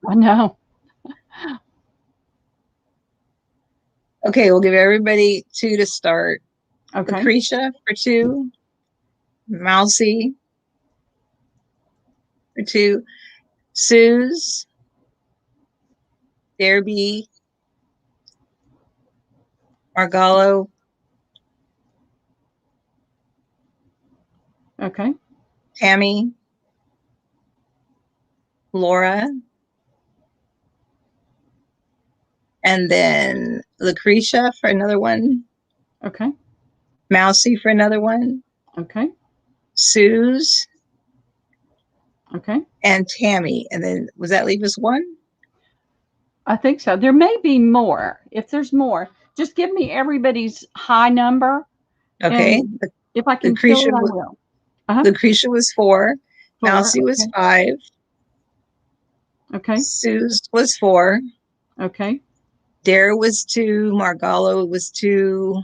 I know. Okay, we'll give everybody 2 to start. Okay. Lucretia for 2. Mousy for 2. Suze. Derby. Margallo. Okay. Tammy. Laura. And then Lucretia for another one. Okay. Mousy for another one. Okay. Suze. Okay. And Tammy. And then, was that leave us 1? I think so. There may be more. If there's more, just give me everybody's high number. Okay. If I can fill it, I will. Lucretia was 4. Mousy was 5. Okay. Suze was 4. Okay. Dare was 2. Margallo was 2.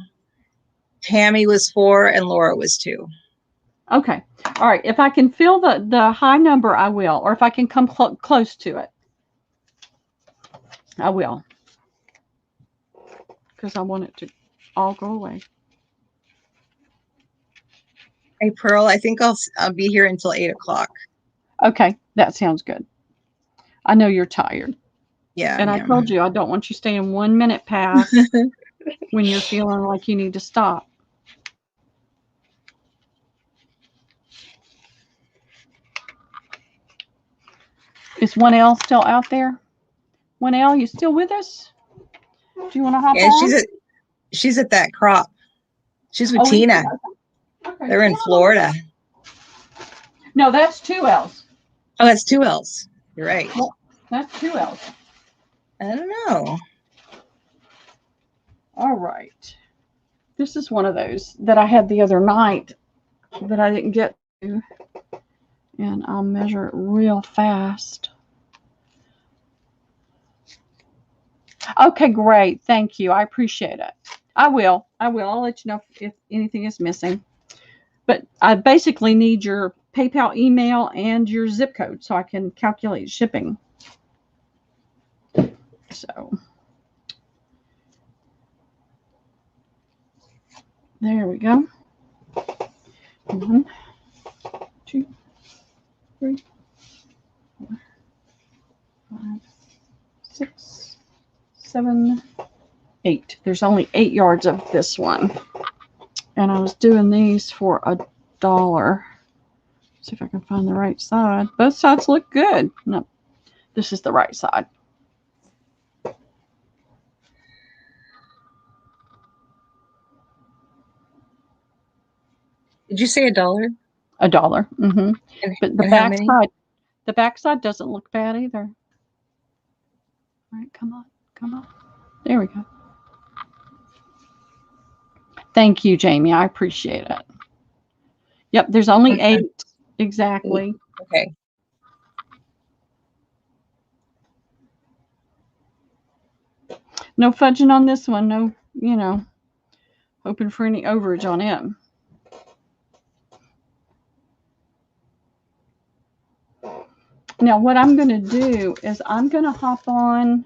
Tammy was 4. And Laura was 2. Okay. All right. If I can fill the high number, I will. Or if I can come close to it, I will. Because I want it to all go away. Hey, Pearl, I think I'll be here until 8 o'clock. Okay. That sounds good. I know you're tired. Yeah. And I told you I don't want you staying 1 minute past when you're feeling like you need to stop. Is 1L still out there? 1L, you still with us? Do you want to hop on? She's at that crop. She's with Oh, Tina. Okay. They're in Florida. No, that's 2 L's. Oh, that's 2 L's. You're right. That's 2 L's. I don't know. All right. This is one of those that I had the other night that I didn't get to. And I'll measure it real fast. Okay, great. Thank you. I appreciate it. I will. I'll let you know if anything is missing. But I basically need your PayPal email and your zip code so I can calculate shipping. So there we go. 1, 2, 3, 4, 5, 6, 7, 8. There's only 8 yards of this one. And I was doing these for $1. See if I can find the right side. Both sides look good. No, this is the right side. Did you say $1? $1. Mm-hmm. But the back side doesn't look bad either. All right, come on. There we go. Thank you, Jamie. I appreciate it. Yep, there's only 8 exactly. Okay. No fudging on this one. No, hoping for any overage on it. Now, what I'm going to do is I'm going to hop on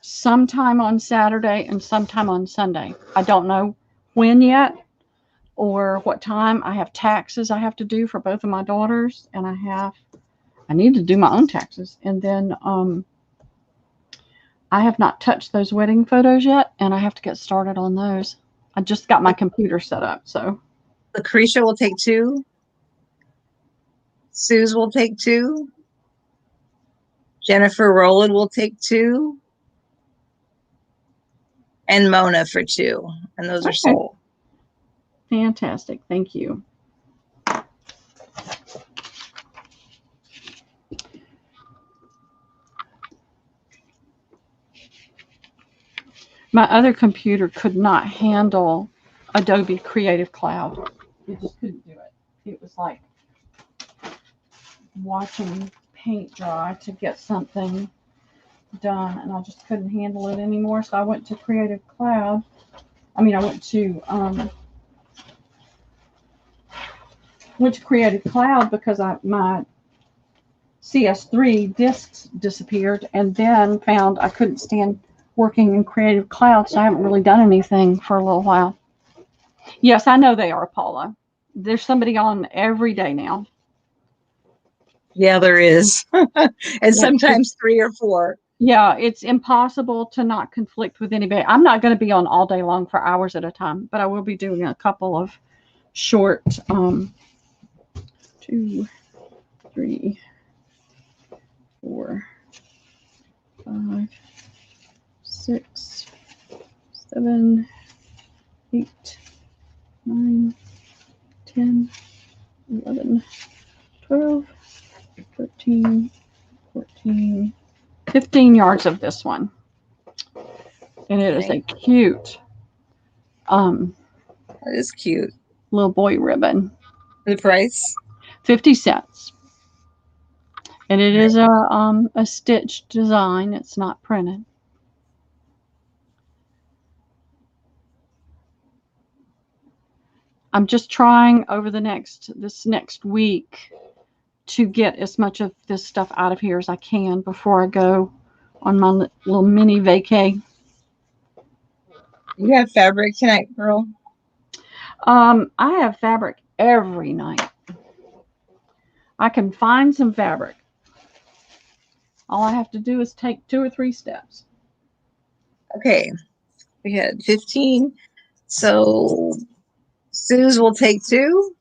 sometime on Saturday and sometime on Sunday. I don't know when yet or what time. I have taxes I have to do for both of my daughters, and I need to do my own taxes. And then I have not touched those wedding photos yet, and I have to get started on those. I just got my computer set up, so. Lucretia will take 2. Suze will take 2. Jennifer Rowland will take 2. And Mona for 2. And those are sold. Fantastic. Thank you. My other computer could not handle Adobe Creative Cloud. It just couldn't do it. It was like watching paint dry to get something done, and I just couldn't handle it anymore. So I went to Creative Cloud. I went to Creative Cloud because my CS3 discs disappeared, and then found I couldn't stand working in Creative Cloud, so I haven't really done anything for a little while. Yes, I know they are, Paula. There's somebody on every day now. Yeah, there is. And sometimes 3 or 4. Yeah, it's impossible to not conflict with anybody. I'm not going to be on all day long for hours at a time, but I will be doing a couple of short 2, 3, 4, 5, 6, 7, 8, 9, 10, 11, 12, 13, 14, 15 yards of this one. And it is a cute That is cute. little boy ribbon. The price? 50 cents. And it is a stitched design. It's not printed. I'm just trying over this next week to get as much of this stuff out of here as I can before I go on my little mini vacay. You have fabric tonight, girl? I have fabric every night. I can find some fabric. All I have to do is take 2 or 3 steps. Okay. We had 15. So Suze will take 2.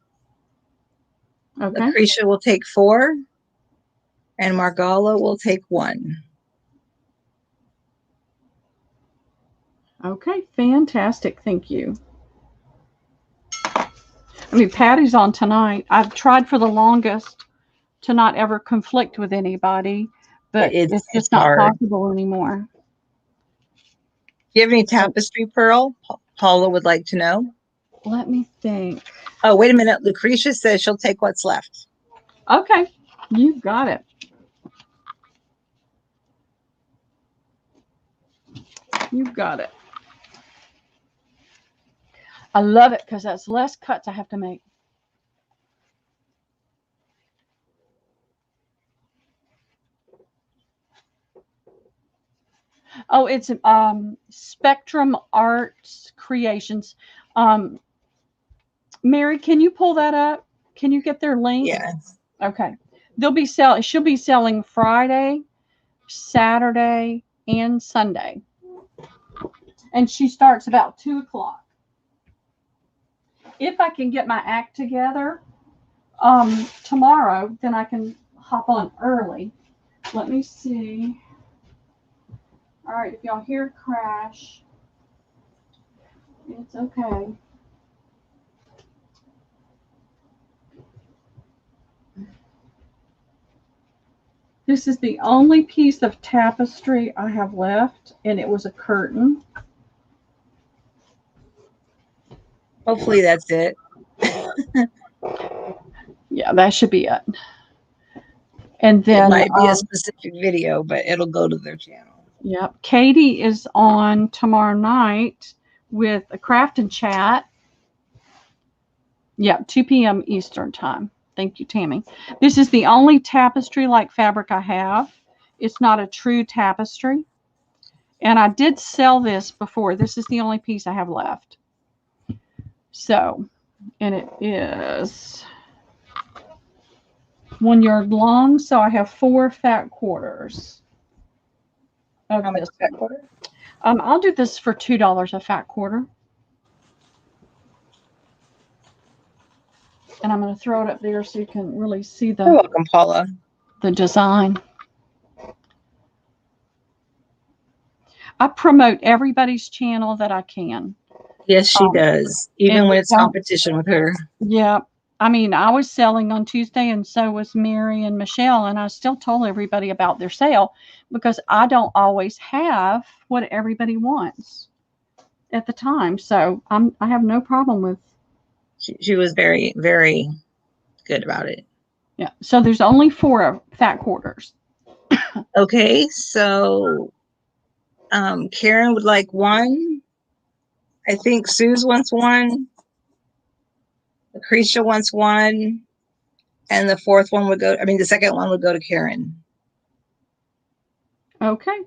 Okay. Lucretia will take 4. And Margala will take 1. Okay, fantastic. Thank you. I mean, Patty's on tonight. I've tried for the longest to not ever conflict with anybody, but it's It's just not hard. possible anymore. Do you have any tapestry, Pearl? Paula would like to know. Let me think. Oh, wait a minute. Lucretia says she'll take what's left. Okay, you've got it. You've got it. I love it because that's less cuts I have to make. Oh, it's Spectrum Arts Creations. Mary, can you pull that up? Can you get their link? Yeah. Okay. She'll be selling Friday, Saturday, and Sunday. And she starts about 2:00. If I can get my act together tomorrow, then I can hop on early. Let me see. All right, if y'all hear crash, it's okay. This is the only piece of tapestry I have left, and it was a curtain. Hopefully that's it. Yeah, that should be it. And then it might be a specific video, but it'll go to their channel. Yep. Katie is on tomorrow night with a craft and chat. Yeah, 2 p.m. Eastern time. Thank you, Tammy. This is the only tapestry-like fabric I have. It's not a true tapestry. And I did sell this before. This is the only piece I have left. So, and it is 1 yard long. So I have 4 fat quarters. How much fat quarter? I'll do this for $2 a fat quarter. And I'm going to throw it up there so you can really see You're the welcome, Paula. design. I promote everybody's channel that I can. Yes, she does. Even when it's competition with her. Yeah. I mean, I was selling on Tuesday, and so was Mary and Michelle, and I still told everybody about their sale because I don't always have what everybody wants at the time. So I have no problem with. She was very, very good about it. Yeah. So there's only 4 fat quarters. Okay, so Karen would like 1. I think Suze wants 1. Lucretia wants 1. And the 4th one would go, I mean, the 2nd one would go to Karen. Okay.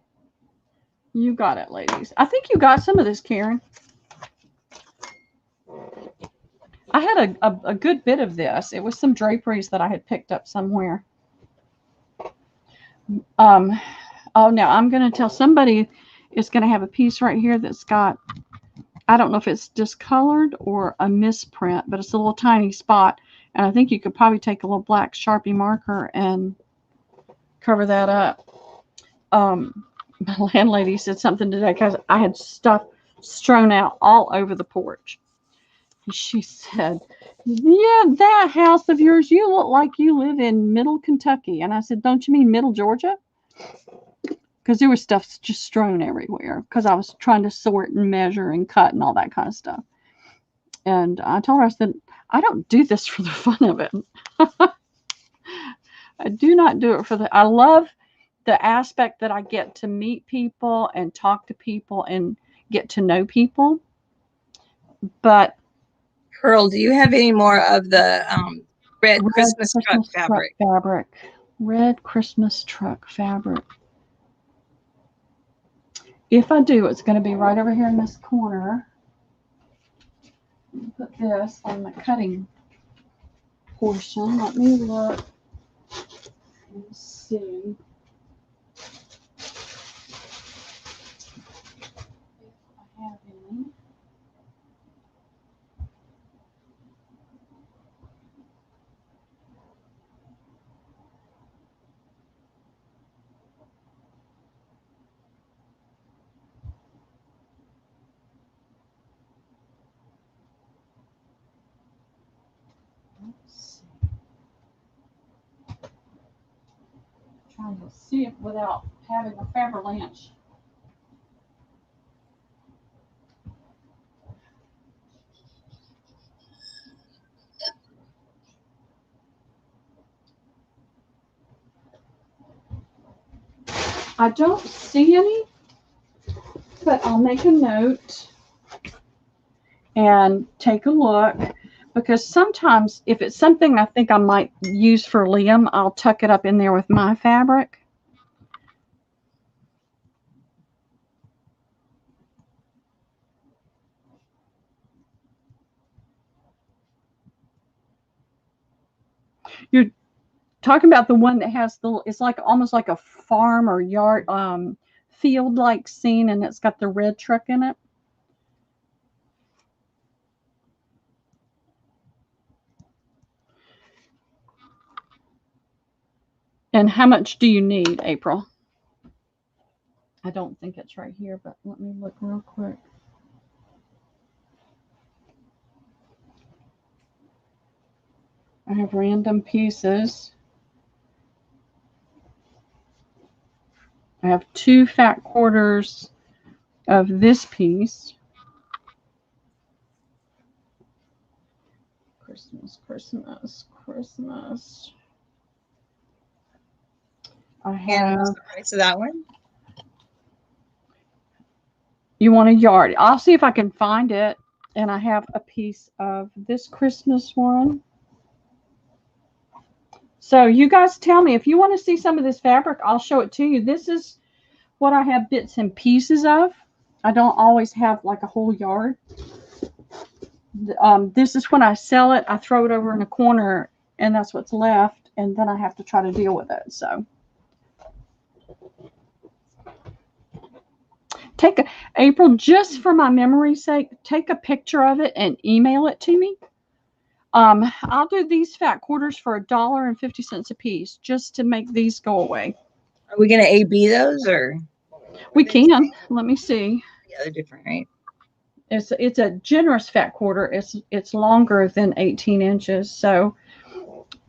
You got it, ladies. I think you got some of this, Karen. I had a good bit of this. It was some draperies that I had picked up somewhere. Oh, now I'm going to tell somebody is going to have a piece right here that's got, I don't know if it's discolored or a misprint, but it's a little tiny spot. And I think you could probably take a little black Sharpie marker and cover that up. My landlady said something today because I had stuff strewn out all over the porch. She said, yeah, that house of yours, you look like you live in Middle Kentucky. And I said, don't you mean Middle Georgia? Because there was stuff just strewn everywhere because I was trying to sort and measure and cut and all that kind of stuff. And I told her, I said, I don't do this for the fun of it. I do not do it for the, I love the aspect that I get to meet people and talk to people and get to know people. But Pearl, do you have any more of the red Christmas truck fabric? Red Christmas truck fabric. If I do, it's going to be right over here in this corner. Put this on the cutting portion. Let me look and see. If I have any. to see it without having a Faberlanche. I don't see any, but I'll make a note and take a look, because sometimes if it's something I think I might use for Liam, I'll tuck it up in there with my fabric. You're talking about the one that has the, it's like almost like a farm or yard, field like scene, and it's got the red truck in it. And how much do you need, April? I don't think it's right here, but let me look real quick. I have random pieces. I have 2 fat quarters of this piece. Christmas, Christmas, Christmas. I And have. what's the price of that one? You want a yard? I'll see if I can find it. And I have a piece of this Christmas one. So you guys tell me if you want to see some of this fabric, I'll show it to you. This is what I have bits and pieces of. I don't always have like a whole yard. This is when I sell it, I throw it over in a corner, and that's what's left, and then I have to try to deal with it. So take a, April, just for my memory's sake, take a picture of it and email it to me. I'll do these fat quarters for $1.50 a piece, just to make these go away. Are we gonna A/B those, or We can. Let me see. yeah, they're different, right? It's a generous fat quarter. It's longer than 18 inches. So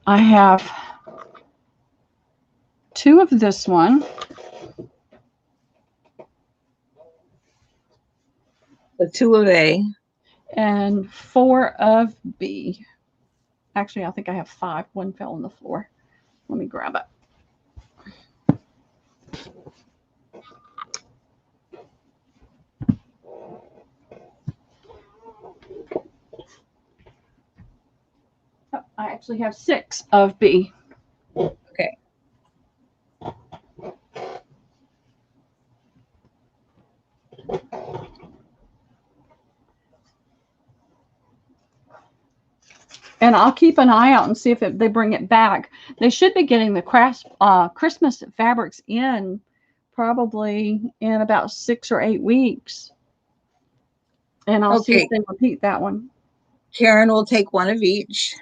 I have 2 of this one. The 2 of A. And 4 of B. Actually, I think I have 5. One fell on the floor. Let me grab it. Oh, I actually have 6 of B. Okay. And I'll keep an eye out and see if they bring it back. They should be getting the Christmas fabrics in probably in about 6 or 8 weeks. And I'll see if they repeat that one. Karen will take 1 of each.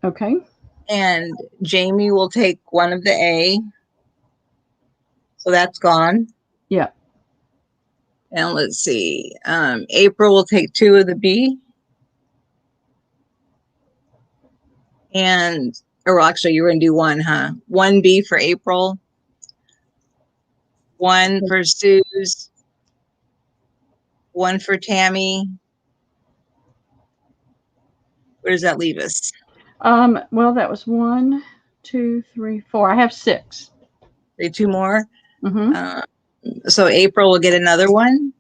Okay. And Jamie will take 1 of the A. So that's gone. Yeah. And let's see. April will take 2 of the B. And, or actually, you're going to do 1, huh? 1 B for April. 1 for Suze. 1 for Tammy. Where does that leave us? Well, that was 1, 2, 3, 4. I have 6. 2 more. Mm-hmm. So April will get another one.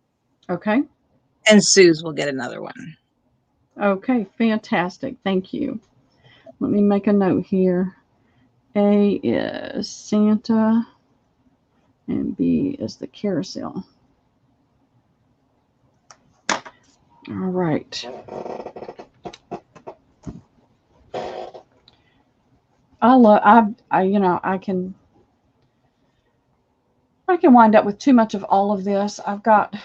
Okay. And Suze will get another one. Okay, fantastic. Thank you. Let me make a note here. A is Santa and B is the carousel. All right. I can wind up with too much of all of this. I've got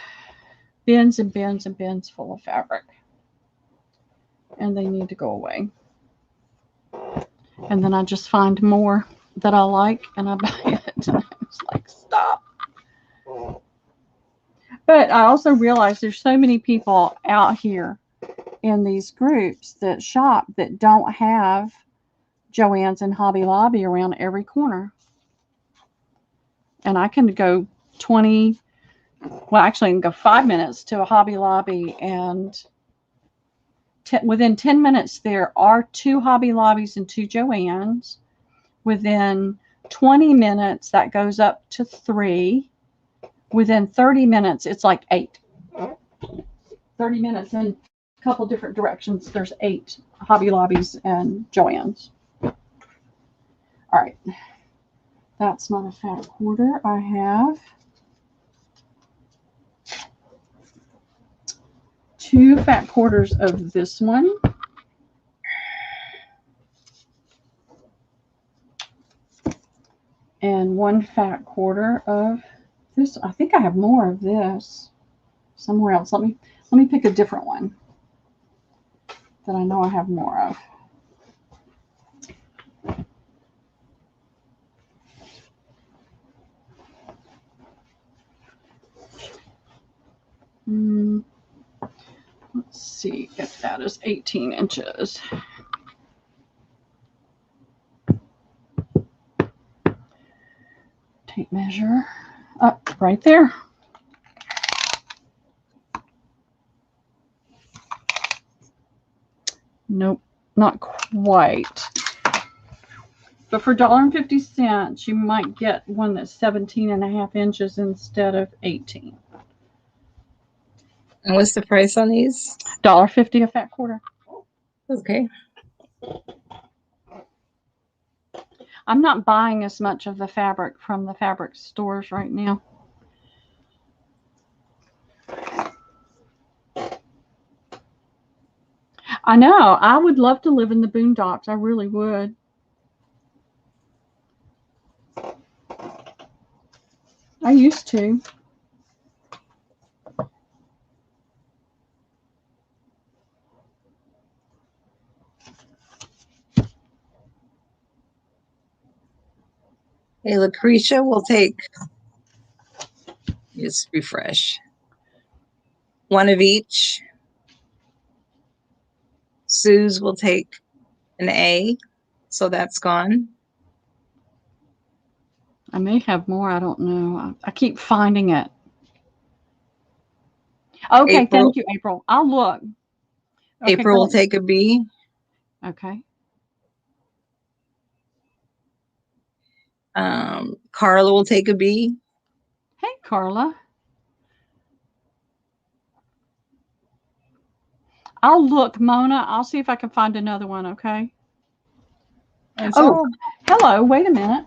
bins and bins and bins full of fabric, and they need to go away. And then I just find more that I like, and I buy it. And it's like, stop. But I also realize there's so many people out here in these groups that shop that don't have Joann's and Hobby Lobby around every corner. And I can go 20, well, actually, I can go 5 minutes to a Hobby Lobby, and within 10 minutes, there are 2 Hobby Lobbies and 2 Joann's. Within 20 minutes, that goes up to 3. Within 30 minutes, it's like 8. 30 minutes in a couple different directions, there's 8 Hobby Lobbies and Joann's. All right. That's not a fat quarter. I have 2 fat quarters of this one. And 1 fat quarter of this. I think I have more of this somewhere else. Let me pick a different one that I know I have more of. Let's see if that is 18 inches. Tape measure up right there. Nope, not quite. But for $1.50, you might get one that's 17.5 inches instead of 18. And what's the price on these? $1.50 a fat quarter. Okay. I'm not buying as much of the fabric from the fabric stores right now. I know. I would love to live in the boondocks. I really would. I used to. Hey, Lucretia will take, just refresh, 1 of each. Sue's will take an A, so that's gone. I may have more. I don't know. I keep finding it. Okay, April. thank you, April. I'll look. Okay, April go will ahead. take a B. Okay. Carla will take a B. Hey, Carla. I'll look, Mona. I'll see if I can find another one, okay? And Oh, hello. Wait a minute.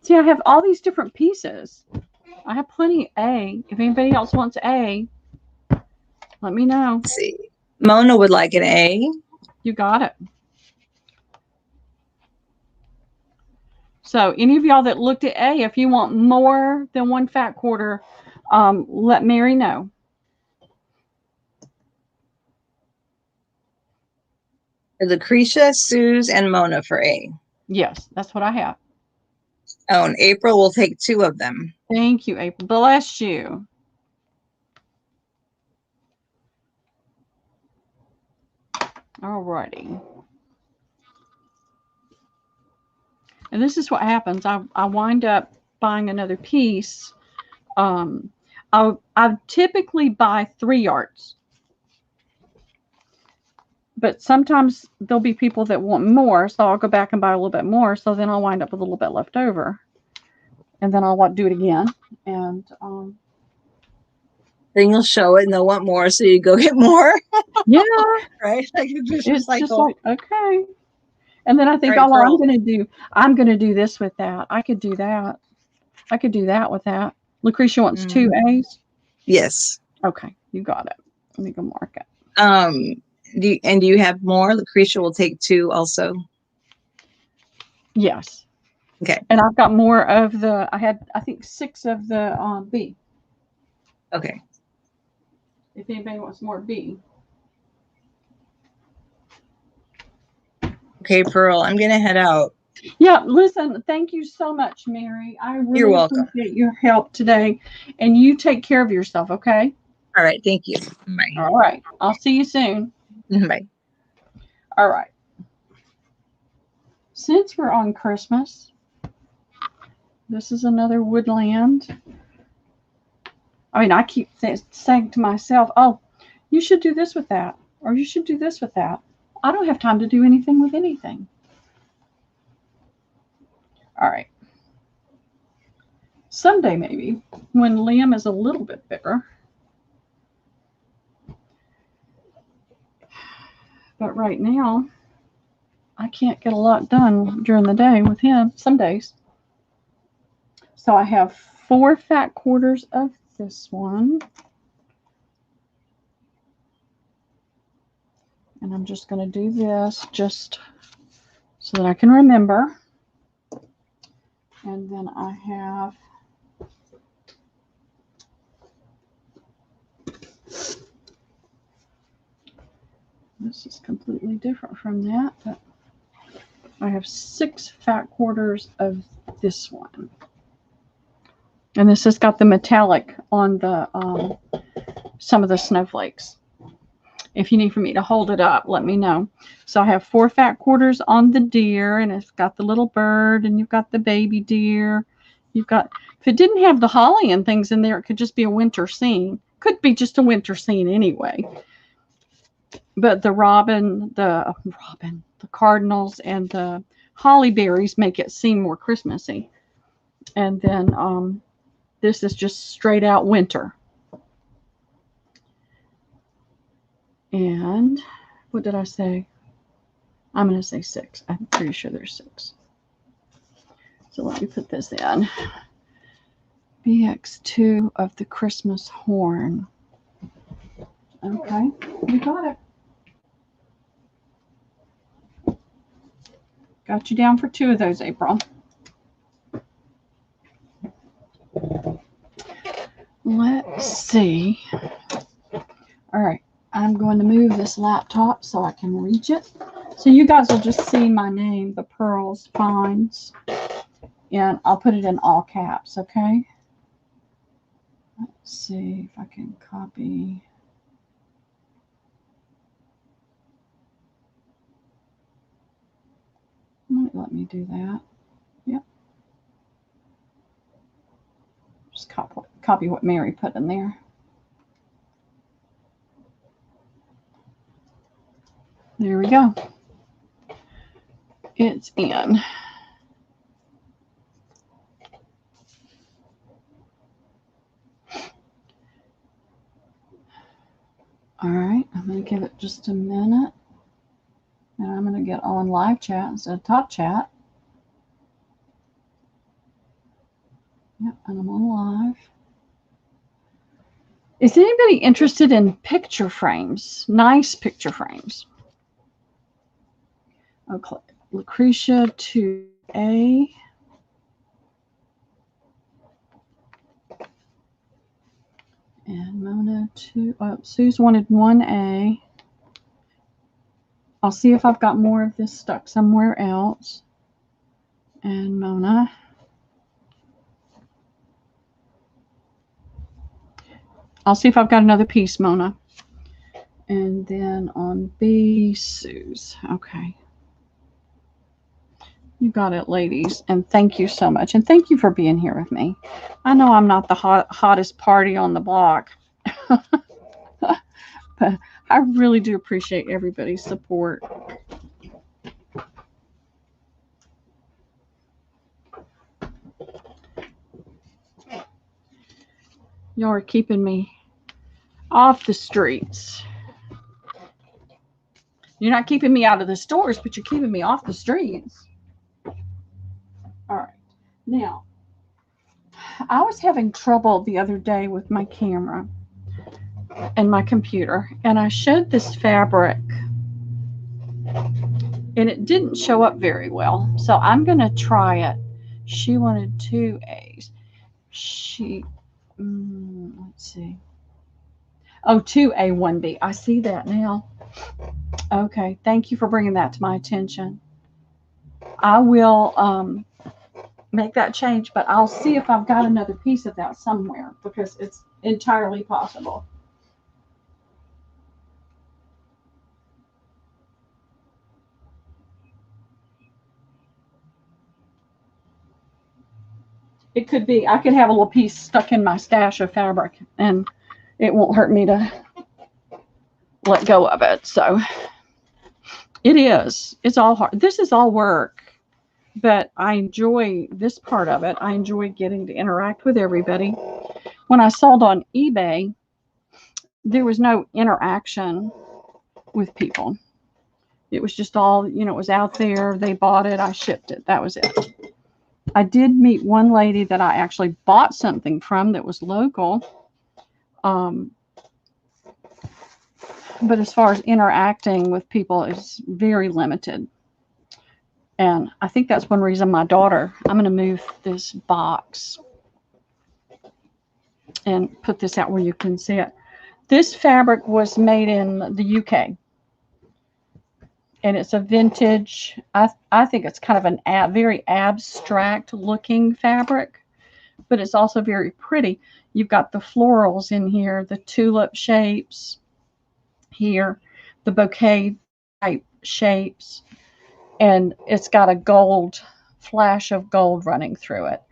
See, I have all these different pieces. I have plenty A. If anybody else wants A, let me know. let's see. Mona would like an A. You got it. So any of y'all that looked at A, if you want more than 1 fat quarter, let Mary know. Lucretia, Sue's, and Mona for A. Yes, that's what I have. Oh, and April will take 2 of them. Thank you, April. Bless you. All righty. And this is what happens. I wind up buying another piece. I typically buy 3 yards. But sometimes there'll be people that want more, so I'll go back and buy a little bit more. So then I'll wind up with a little bit left over. And then I'll do it again. And then you'll show it and they'll want more, so you go get more. Yeah. Right? Like it's just like, okay. And then I think, right, oh, well, Pearl. I'm gonna do this with that. I could do that. I could do that with that. Lucretia wants 2 A's. Yes. Okay, you got it. Let me go mark it. Do you have more? Lucretia will take 2 also. Yes. Okay. And I've got more of the. I think 6 of the B. Okay. If anybody wants more B. Okay, Pearl, I'm gonna head out. Yeah, listen, thank you so much, Mary. I really You're welcome. appreciate your help today. And you take care of yourself, okay? All right, thank you. Bye. All right. I'll see you soon. Bye. All right. since we're on Christmas, this is another woodland. I mean, I keep saying to myself, oh, you should do this with that, or you should do this with that. I don't have time to do anything with anything. All right. Someday, maybe, when Liam is a little bit bigger. But right now, I can't get a lot done during the day with him some days. So I have 4 fat quarters of this one. And I'm just going to do this just so that I can remember. And then I have this is completely different from that, but I have 6 fat quarters of this one. And this has got the metallic on the some of the snowflakes. If you need for me to hold it up, let me know. So I have 4 fat quarters on the deer, and it's got the little bird, and you've got the baby deer. You've got, if it didn't have the holly and things in there, it could just be a winter scene. Could be just a winter scene anyway. But the the cardinals and the holly berries make it seem more Christmassy. And then this is just straight out winter. And what did I say? I'm going to say 6. I'm pretty sure there's 6. So let me put this in. BX2 of the Christmas horn. Okay, you got it. Got you down for 2 of those, April. Let's see. All right. I'm going to move this laptop so I can reach it. So you guys will just see my name, The Pearls Finds. And I'll put it in all caps, okay? Let's see if I can copy. Let me do that. Yep. Just copy what Mary put in there. There we go. It's in. All right, I'm going to give it just a minute. And I'm going to get on live chat instead of talk chat. Yep, and I'm on live. Is anybody interested in picture frames? Nice picture frames. Okay, Lucretia 2A. And Mona 2. Oh, Sue's wanted 1A. I'll see if I've got more of this stuck somewhere else. And Mona. I'll see if I've got another piece, Mona. And then on B, Sue's. Okay. You got it, ladies. And thank you so much. And thank you for being here with me. I know I'm not the hottest party on the block. But I really do appreciate everybody's support. Y'all are keeping me off the streets. You're not keeping me out of the stores, but you're keeping me off the streets. All right. Now, I was having trouble the other day with my camera and my computer, and I showed this fabric, and it didn't show up very well. So I'm going to try it. She wanted 2 A's. Let's see. Oh, 2A, 1B. I see that now. Okay. Thank you for bringing that to my attention. I will make that change, but I'll see if I've got another piece of that somewhere, because it's entirely possible. it could be, I could have a little piece stuck in my stash of fabric and it won't hurt me to let go of it. So it's all hard. This is all work, but I enjoy this part of it. I enjoy getting to interact with everybody. When I sold on eBay, there was no interaction with people. It was just all, it was out there. They bought it. I shipped it. That was it. I did meet one lady that I actually bought something from that was local. But as far as interacting with people, it's very limited. And I think that's one reason I'm going to move this box and put this out where you can see it. This fabric was made in the UK. And it's a vintage, I think it's kind of an very abstract looking fabric, but it's also very pretty. You've got the florals in here, the tulip shapes here, the bouquet type shapes, and it's got a gold flash of gold running through it.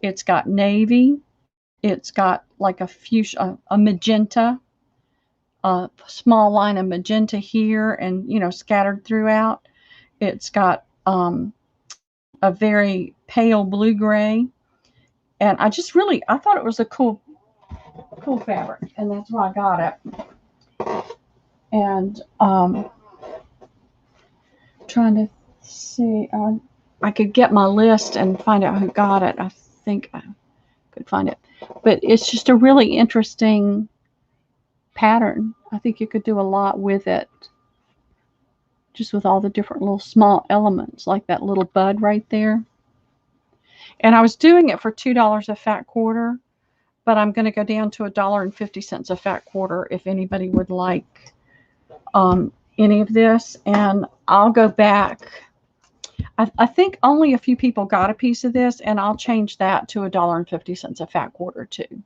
It's got navy, it's got like a fuchsia, a magenta, a small line of magenta here and scattered throughout. It's got a very pale blue gray, and I thought it was a cool fabric, and that's why I got it. And trying to see, I could get my list and find out who got it. I think I could find it, but it's just a really interesting pattern. I think you could do a lot with it, just with all the different little small elements, like that little bud right there. And I was doing it for $2 a fat quarter, but I'm going to go down to $1.50 a fat quarter if anybody would like any of this. And I'll go back. I think only a few people got a piece of this, and I'll change that to $1.50 a fat quarter too.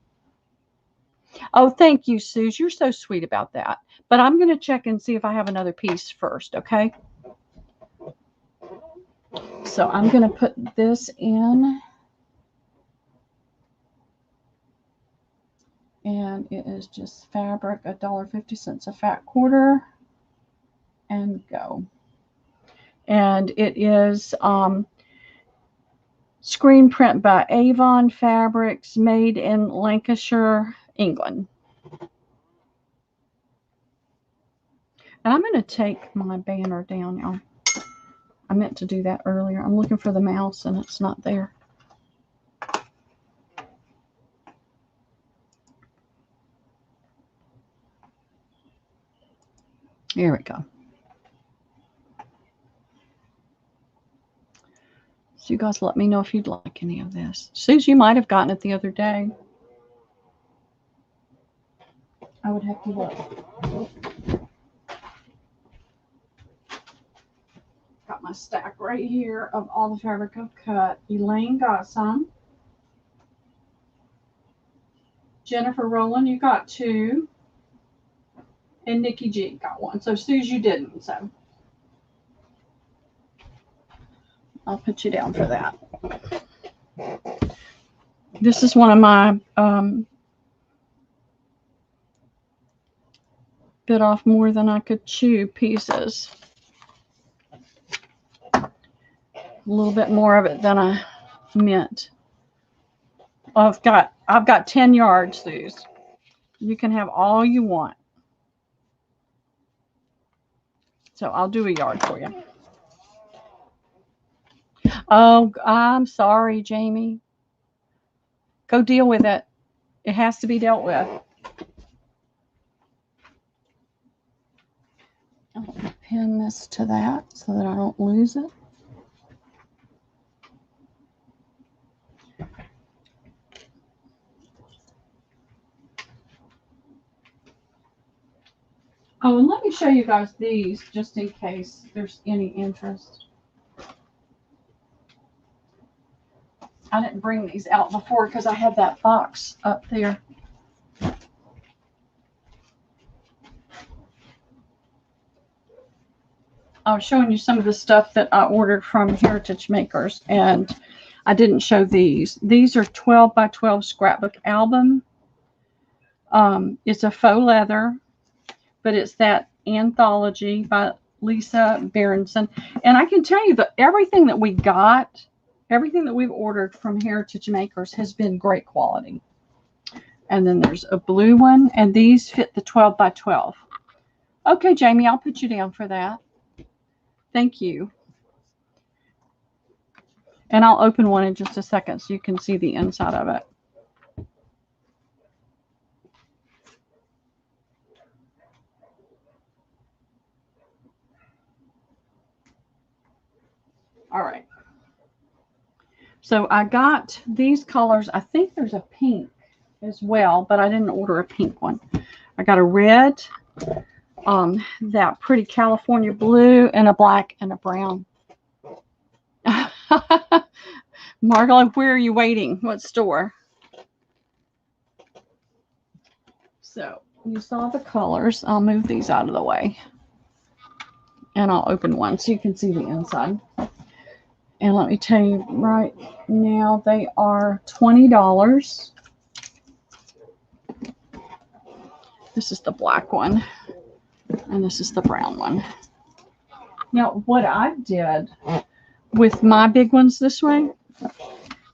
Oh, thank you, Suze. You're so sweet about that. But I'm going to check and see if I have another piece first, okay? So I'm going to put this in. And it is just fabric, $1.50 a fat quarter. And go. And it is screen print by Avon Fabrics, made in Lancashire, England. And I'm going to take my banner down now. I meant to do that earlier. I'm looking for the mouse and it's not there. Here we go. So you guys let me know if you'd like any of this. Suze, you might have gotten it the other day. I would have to look. Got my stack right here of all the fabric I've cut. Elaine got some. Jennifer Rowland, you got 2. And Nikki G got 1. So Suze, you didn't. So I'll put you down for that. This is one of my bit off more than I could chew pieces. A little bit more of it than I meant. I've got 10 yards, Suze. You can have all you want. So I'll do a yard for you. Oh, I'm sorry, Jamie. Go deal with it. It has to be dealt with. I'll pin this to that so that I don't lose it. Oh, and let me show you guys these just in case there's any interest. I didn't bring these out before because I had that box up there. I was showing you some of the stuff that I ordered from Heritage Makers, and I didn't show these. These are 12 by 12 scrapbook album. It's a faux leather, but it's that Anthology by Lisa Berenstein. And I can tell you that everything that we got, everything that we've ordered from Heritage Makers has been great quality. And then there's a blue one, and these fit the 12 by 12. Okay, Jamie, I'll put you down for that. Thank you. And I'll open one in just a second so you can see the inside of it. All right. So I got these colors. I think there's a pink as well, but I didn't order a pink one. I got a red, that pretty California blue, and a black and a brown. Margola, where are you waiting? What store? So you saw the colors. I'll move these out of the way. And I'll open one so you can see the inside. And let me tell you right now, they are $20. This is the black one. And this is the brown one. Now, what I did with my big ones this way,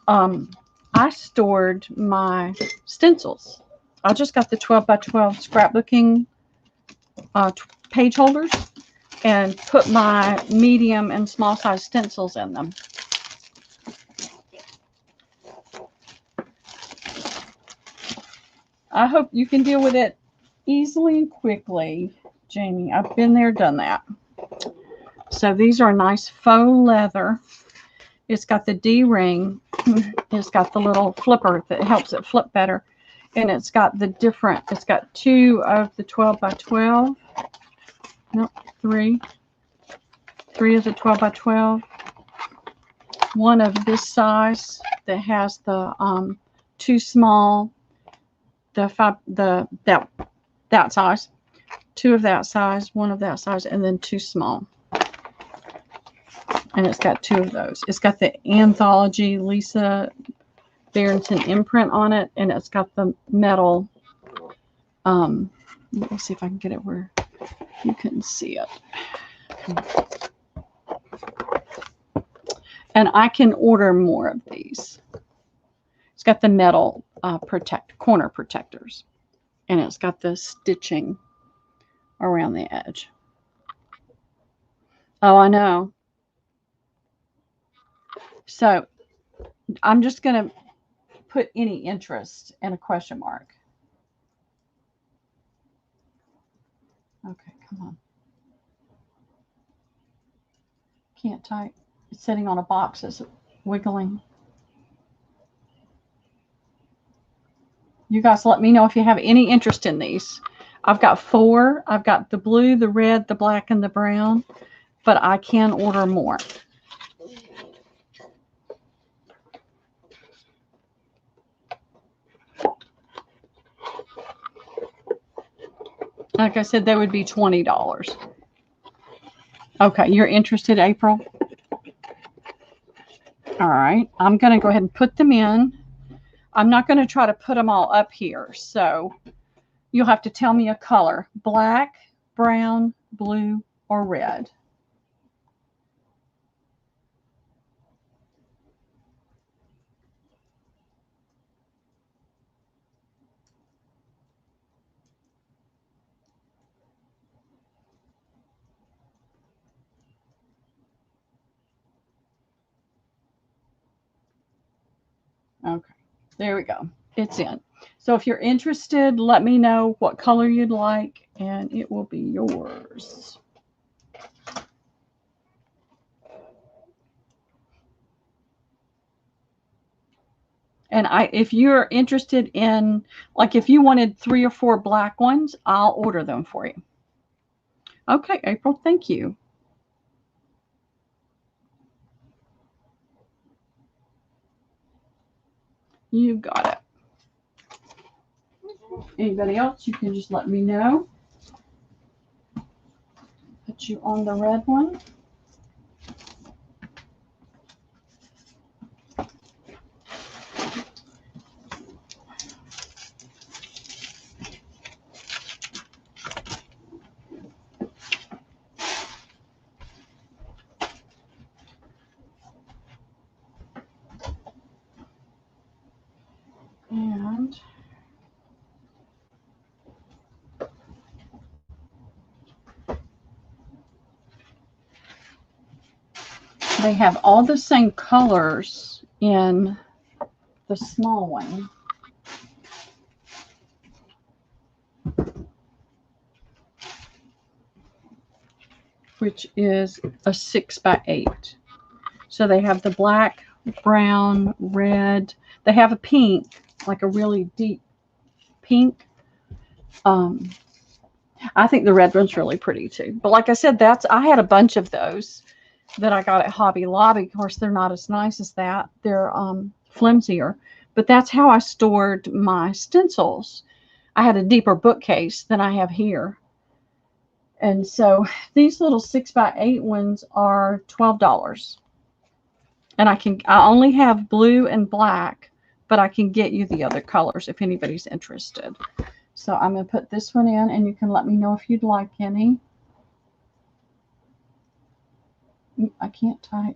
I stored my stencils. I just got the 12 by 12 scrapbooking page holders and put my medium and small size stencils in them. I hope you can deal with it easily and quickly, Jamie. I've been there, done that. So these are a nice faux leather. It's got the D-ring. It's got the little flipper that helps it flip better. And it's got the different, it's got 2 of the 12 by 12. Nope, 3. 3 of the 12 by 12. 1 of this size that has the 2 small, that size. 2 of that size, 1 of that size, and then 2 small. And it's got 2 of those. It's got the Anthology Lisa Berenstein imprint on it, and it's got the metal. Let me see if I can get it where you can see it. And I can order more of these. It's got the metal corner protectors, and it's got the stitching around the edge. Oh, I know. So I'm just going to put any interest in a question mark. Okay, come on. Can't type. It's sitting on a box. It's wiggling. You guys let me know if you have any interest in these. I've got 4. I've got the blue, the red, the black, and the brown, but I can order more. Like I said, they would be $20. Okay, you're interested, April? All right, I'm going to go ahead and put them in. I'm not going to try to put them all up here, so you'll have to tell me a color: black, brown, blue, or red. Okay, there we go. It's in. So if you're interested, let me know what color you'd like, and it will be yours. And if you're interested in, like if you wanted 3 or 4 black ones, I'll order them for you. Okay, April, thank you. You got it. Anybody else, you can just let me know. Put you on the red one. They have all the same colors in the small one. Which is a 6x8. So they have the black, brown, red. They have a pink, like a really deep pink. I think the red one's really pretty too. But like I said, I had a bunch of those that I got at Hobby Lobby. Of course, they're not as nice as that. They're flimsier. But that's how I stored my stencils. I had a deeper bookcase than I have here. And so these little 6x8 ones are $12. And I only have blue and black, but I can get you the other colors if anybody's interested. So I'm going to put this one in, and you can let me know if you'd like any. I can't type.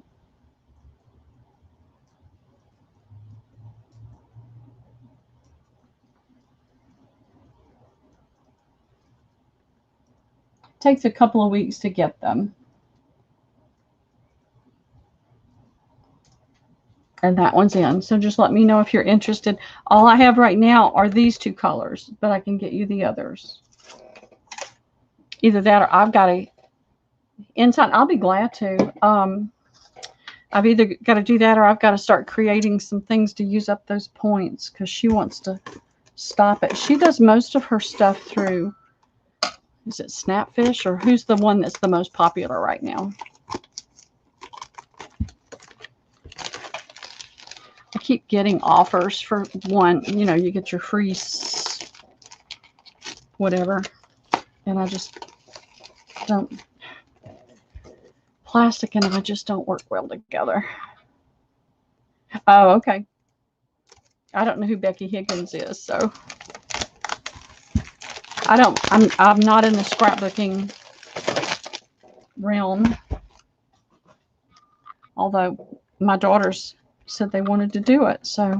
Takes a couple of weeks to get them. And that one's in. So just let me know if you're interested. All I have right now are these two colors, but I can get you the others. Either that or I've got a inside. I'll be glad to. I've either got to do that or I've got to start creating some things to use up those points because she wants to stop it. She does most of her stuff through, is it Snapfish, or who's the one that's the most popular right now? I keep getting offers for one, you know, you get your free whatever, and I just don't, plastic and I just don't work well together. Oh, okay. I don't know who Becky Higgins is, so I'm not in the scrapbooking realm. Although my daughters said they wanted to do it, so.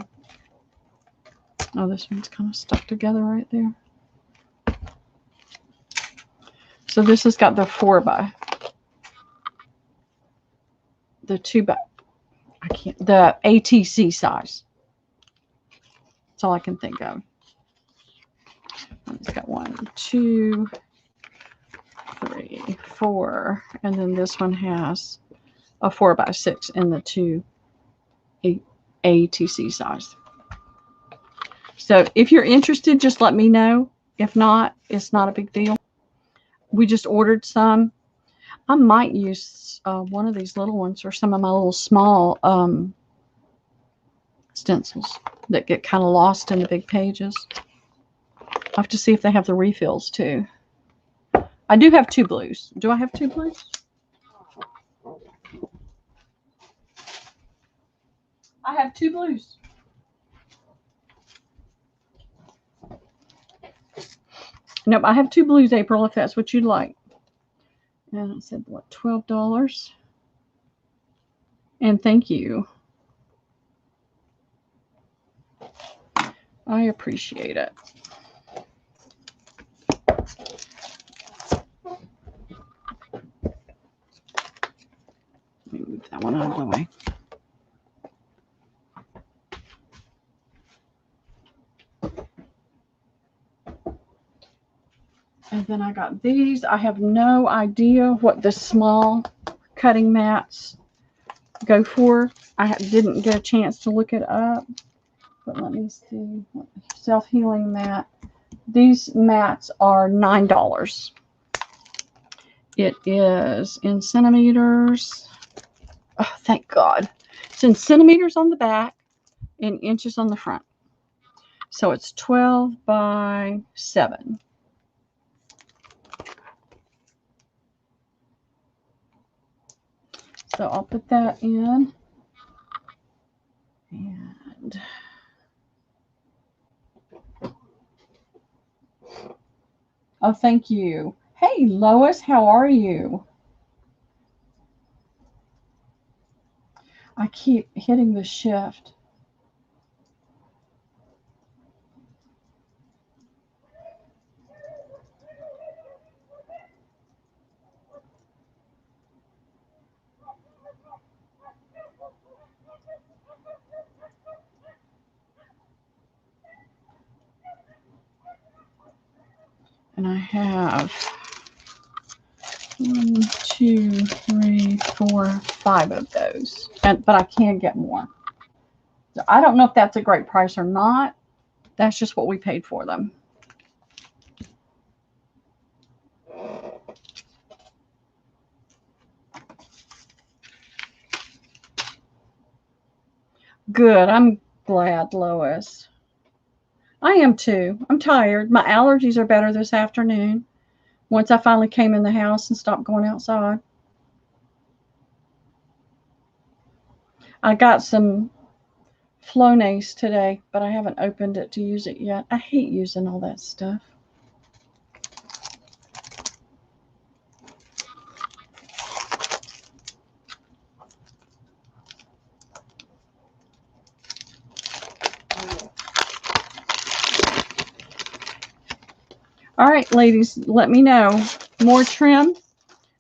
Oh, this one's kind of stuck together right there. So this has got the 4x, the 2x, the ATC size. That's all I can think of. It's got 1, 2, 3, 4, and then this one has a 4x6 in the 2 ATC size. So if you're interested, just let me know. If not, it's not a big deal. We just ordered some. I might use one of these little ones or some of my little small stencils that get kind of lost in the big pages. I have to see if they have the refills too. I do have 2 blues. Do I have 2 blues? I have 2 blues. Nope, I have 2 blues, April, if that's what you'd like. And I said, what, $12? And thank you. I appreciate it. Let me move that one out of the way. And then I got these. I have no idea what the small cutting mats go for. I didn't get a chance to look it up. But let me see. Self-healing mat. These mats are $9. It is in centimeters. Oh, thank God. It's in centimeters on the back and inches on the front. So it's 12 by 7. So I'll put that in. And oh, thank you. Hey, Lois, how are you? I keep hitting the shift. have 1, 2, 3, 4, 5 of those, but I can get more. So I don't know if that's a great price or not. That's just what we paid for them. Good. I'm glad, Lois. I am too. I'm tired. My allergies are better this afternoon once I finally came in the house and stopped going outside. I got some Flonase today, but I haven't opened it to use it yet. I hate using all that stuff. All right, ladies, let me know. More trim,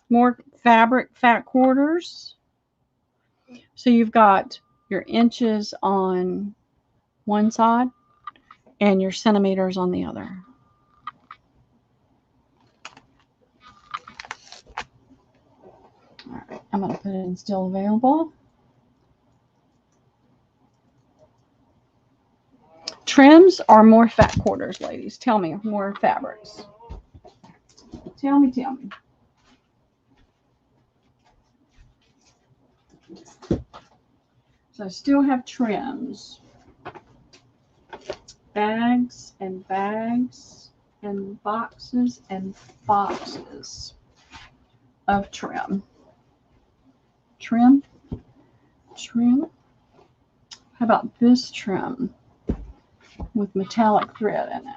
more fabric, fat quarters. So you've got your inches on one side and your centimeters on the other. All right, I'm going to put it in still available. Trims or more fat quarters, ladies? Tell me, more fabrics. Tell me. So I still have trims. Bags and bags and boxes of trim. Trim. How about this trim with metallic thread in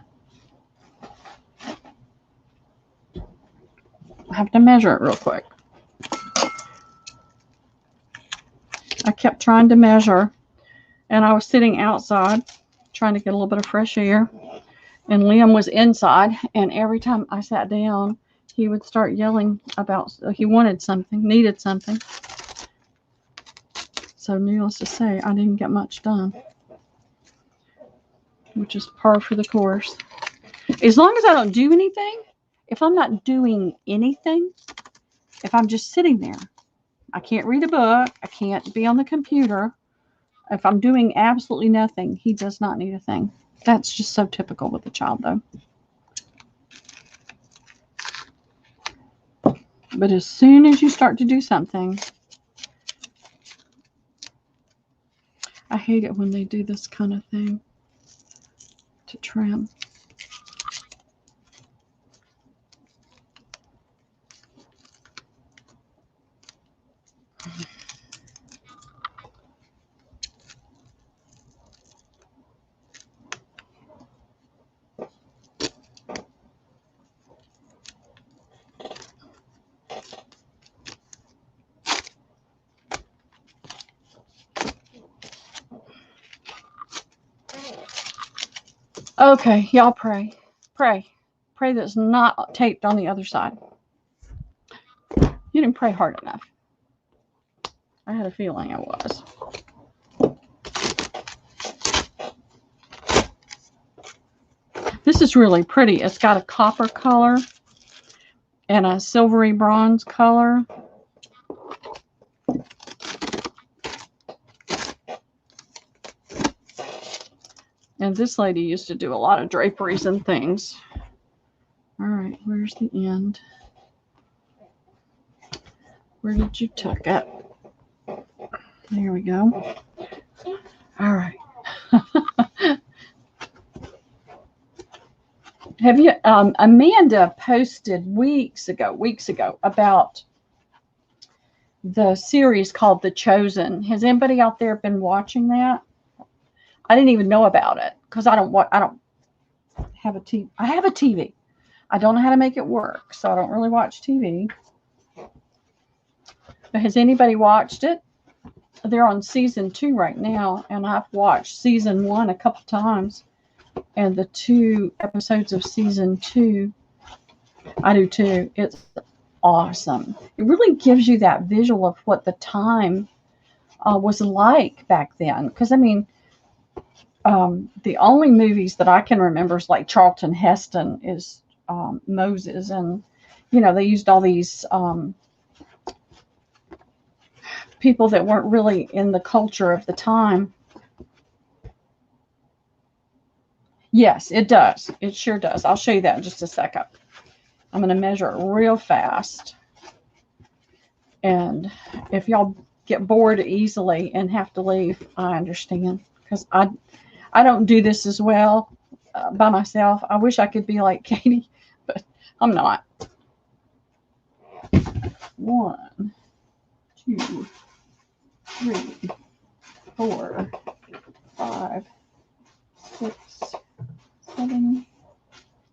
it? I have to measure it real quick. I kept trying to measure, and I was sitting outside trying to get a little bit of fresh air, and Liam was inside, and every time I sat down, he would start yelling about he wanted something, needed something. So needless to say, I didn't get much done, which is par for the course. As long as I don't do anything, if I'm not doing anything, if I'm just sitting there, I can't read a book, I can't be on the computer. If I'm doing absolutely nothing, he does not need a thing. That's just so typical with a child, though. But as soon as you start to do something, I hate it when they do this kind of thing to trim. Okay, y'all pray. Pray that it's not taped on the other side. You didn't pray hard enough. I had a feeling it was. This is really pretty. It's got a copper color and a silvery bronze color. And this lady used to do a lot of draperies and things. All right, where's the end? Where did you tuck it? There we go. All right. Have you, Amanda posted weeks ago about the series called The Chosen. Has anybody out there been watching that? I didn't even know about it because I don't have a TV. I have a TV. I don't know how to make it work, so I don't really watch TV. But has anybody watched it? They're on season 2 right now, and I've watched season 1 a couple times, and the 2 episodes of season 2, I do too. It's awesome. It really gives you that visual of what the time was like back then. Because I mean, the only movies that I can remember is like Charlton Heston is Moses, and they used all these people that weren't really in the culture of the time. Yes, it does. It sure does. I'll show you that in just a second. I'm going to measure it real fast. And if y'all get bored easily and have to leave, I understand, because I don't do this as well by myself. I wish I could be like Katie, but I'm not. 1, 2, 3, 4, 5, 6, 7,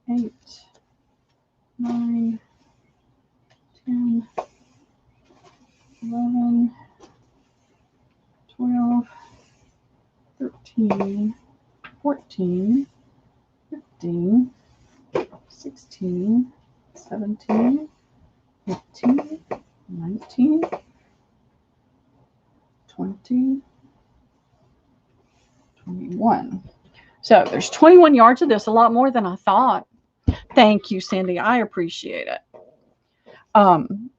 8, 9, 10, 11, 12, 13, 14, 15, 16, 17, 18, 19, 20, 21. So there's 21 yards of this, a lot more than I thought. Thank you, Cindy. I appreciate it.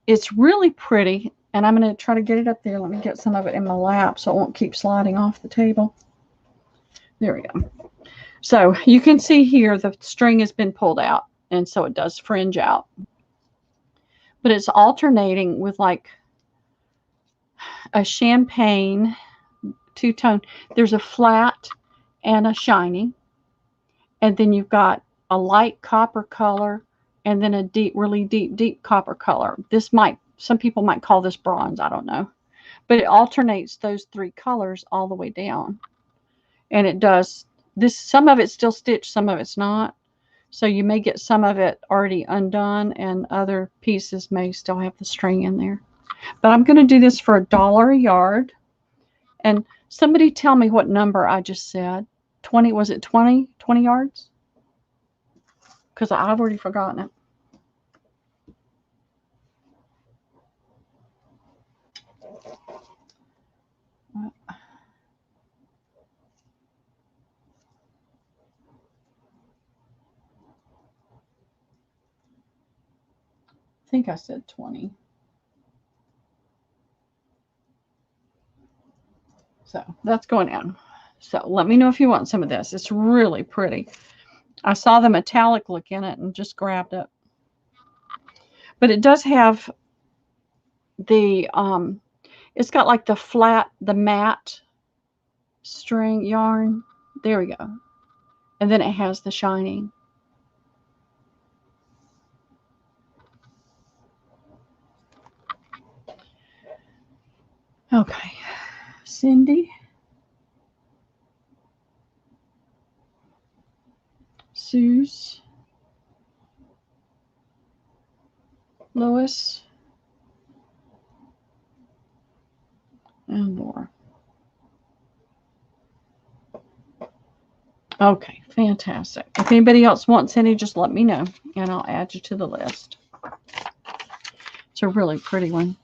It's really pretty, and I'm going to try to get it up there. Let me get some of it in my lap so it won't keep sliding off the table. There we go. So you can see here the string has been pulled out, and so it does fringe out. But it's alternating with like a champagne two-tone. There's a flat and a shiny, and then you've got a light copper color, and then a deep, really deep copper color. Some people might call this bronze, I don't know. But it alternates those 3 colors all the way down. And it does this, some of it's still stitched, some of it's not. So you may get some of it already undone, and other pieces may still have the string in there. But I'm going to do this for $1 a yard. And somebody tell me what number I just said. 20, was it 20? 20 yards? Because I've already forgotten it. I think I said 20. So that's going in. So let me know if you want some of this. It's really pretty. I saw the metallic look in it and just grabbed it. But it does have the, it's got like the flat, the matte string yarn. There we go. And then it has the shiny. Okay. Cindy. Suze. Lois. And Laura. Okay, fantastic. If anybody else wants any, just let me know, and I'll add you to the list. It's a really pretty one.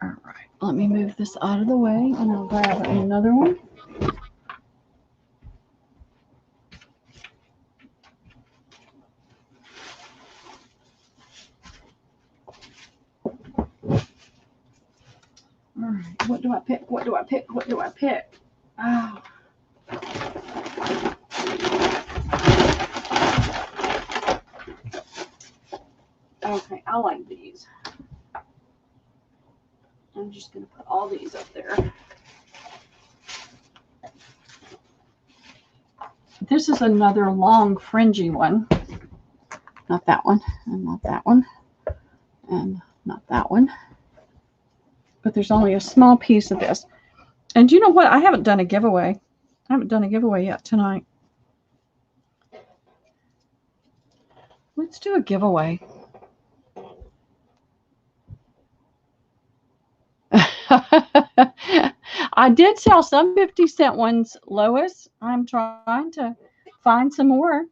All right, let me move this out of the way, and I'll grab another one. All right, what do I pick? What do I pick? What do I pick? Oh. Okay, I like these. I'm just going to put all these up there. This is another long fringy one. Not that one, and not that one, and not that one. But there's only a small piece of this. And you know what? I haven't done a giveaway. I haven't done a giveaway yet tonight. Let's do a giveaway. I did sell some 50-cent ones, Lois. I'm trying to find some more.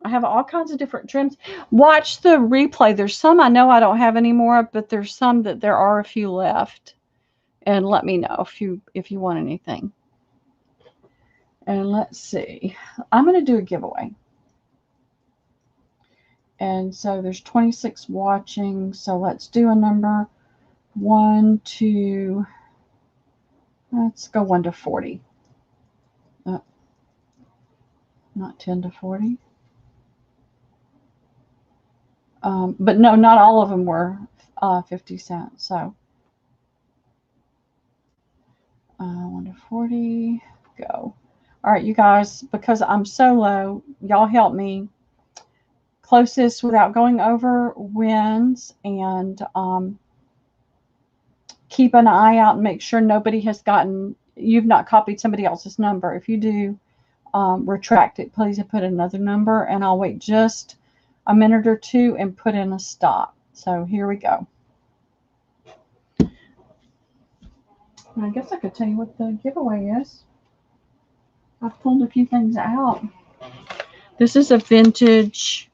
I have all kinds of different trims. Watch the replay. There's some I know I don't have anymore, but there's some that there are a few left. and let me know if you want anything. And let's see. I'm going to do a giveaway. And so there's 26 watching. So let's do a number 1 to, let's go 1 to 40. Not 10 to 40. But no, not all of them were 50 cents. So 1 to 40, go. All right, you guys, because I'm solo, y'all help me. Closest without going over wins, and keep an eye out and make sure nobody has you've not copied somebody else's number. If you do, retract it, please, and put another number, and I'll wait just a minute or two and put in a stop. So here we go. I guess I could tell you what the giveaway is. I've pulled a few things out. This is a vintage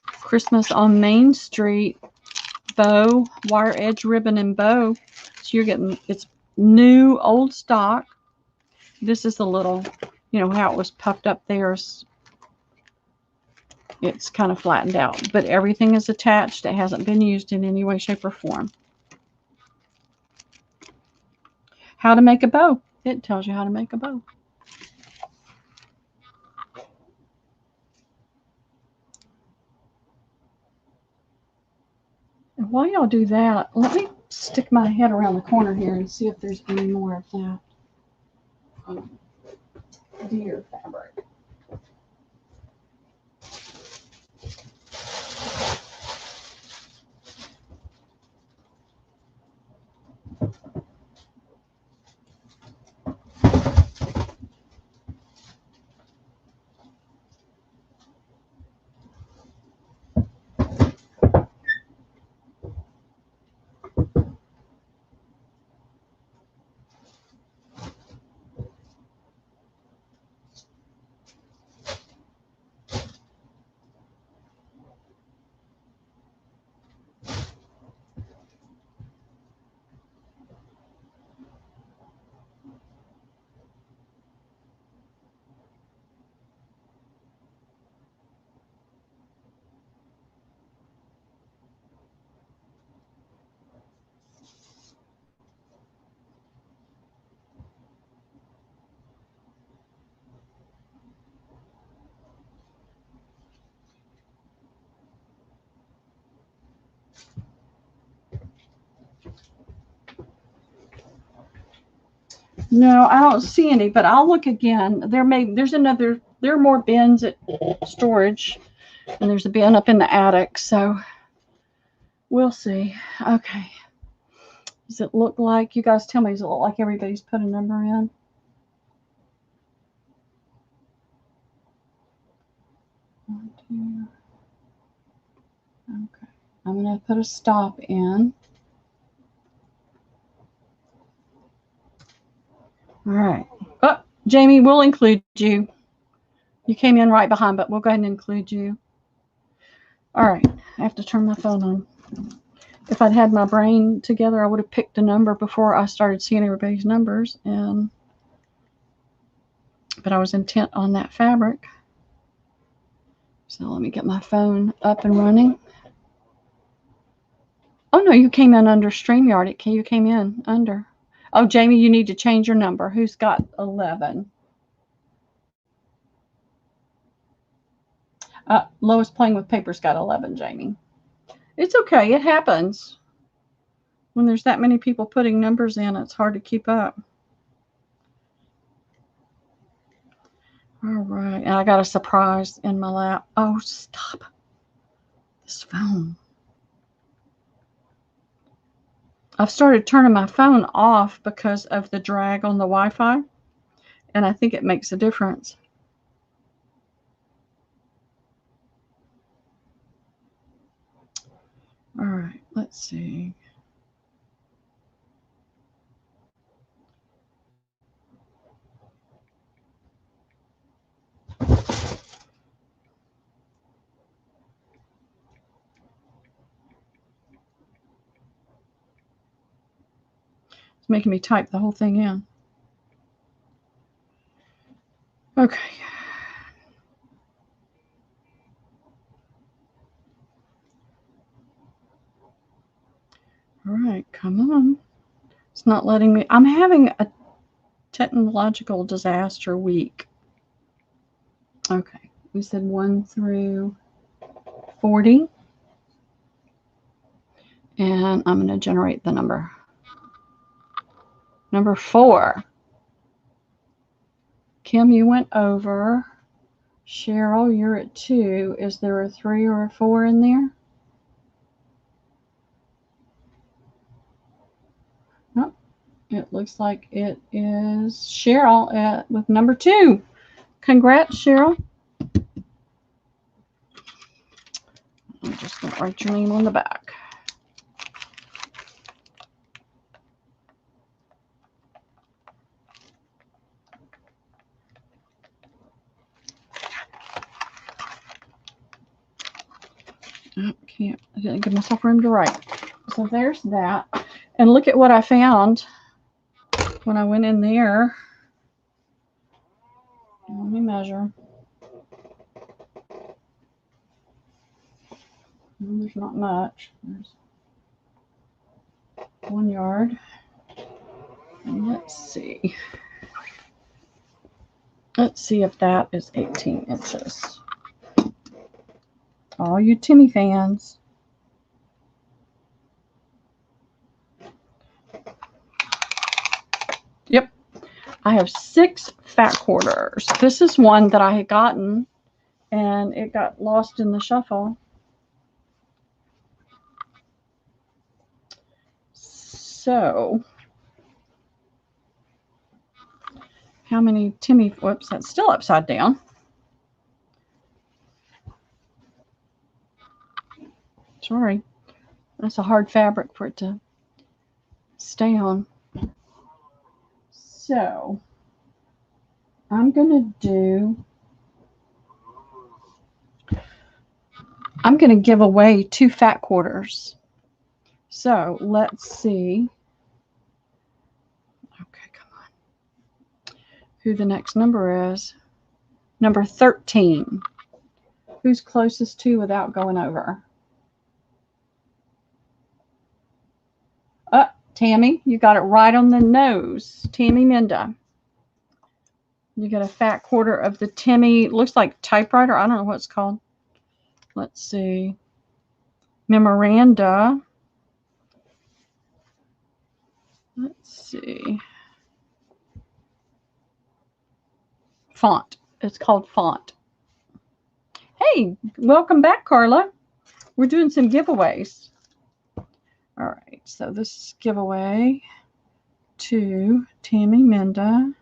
Christmas on Main Street bow, wire edge ribbon and bow. So you're getting, it's new old stock. This is a little, you know how it was puffed up there. It's kind of flattened out, but everything is attached. It hasn't been used in any way, shape, or form. How to make a bow. It tells you how to make a bow. And while y'all do that, let me stick my head around the corner here and see if there's any more of that deer fabric. No, I don't see any, but I'll look again. There are more bins at storage, and there's a bin up in the attic, so we'll see. Okay. Does it look like, you guys tell me, does it look like everybody's put a number in? One, two. Okay. I'm going to put a stop in. All right. Oh, Jamie, we'll include you. You came in right behind, but we'll go ahead and include you. All right. I have to turn my phone on. If I'd had my brain together, I would have picked a number before I started seeing everybody's numbers. But I was intent on that fabric. So let me get my phone up and running. Oh, no, you came in under StreamYard. You came in under. Oh, Jamie, you need to change your number. Who's got 11? Lois Playing with Paper's got 11, Jamie. It's okay. It happens. When there's that many people putting numbers in, it's hard to keep up. All right. And I got a surprise in my lap. Oh, stop. This phone. I've started turning my phone off because of the drag on the Wi-Fi, and I think it makes a difference. All right, let's see. It's making me type the whole thing in. Okay. All right, come on. It's not letting me. I'm having a technological disaster week. Okay, we said 1 through 40. And I'm going to generate the number. Number 4. Kim, you went over. Cheryl, you're at 2. Is there a 3 or a 4 in there? Nope. It looks like it is Cheryl with number 2. Congrats, Cheryl. I'm just going to write your name on the back. I didn't give myself room to write. So there's that. And look at what I found when I went in there. Let me measure. There's not much. There's 1 yard. And let's see. Let's see if that is 18 inches. All you Timmy fans. Yep. I have 6 fat quarters. This is one that I had gotten and it got lost in the shuffle. So, how many Timmy, whoops, that's still upside down. Sorry. That's a hard fabric for it to stay on. So, I'm going to give away 2 fat quarters. So, let's see. Okay, come on. Who the next number is. Number 13. Who's closest to without going over? Tammy, you got it right on the nose. Tammy Minda. You get a fat quarter of the Timmy, looks like typewriter. I don't know what it's called. Let's see. Memoranda. Let's see. Font. It's called font. Hey, welcome back, Carla. We're doing some giveaways. All right, so this is giveaway to Tammy Minda.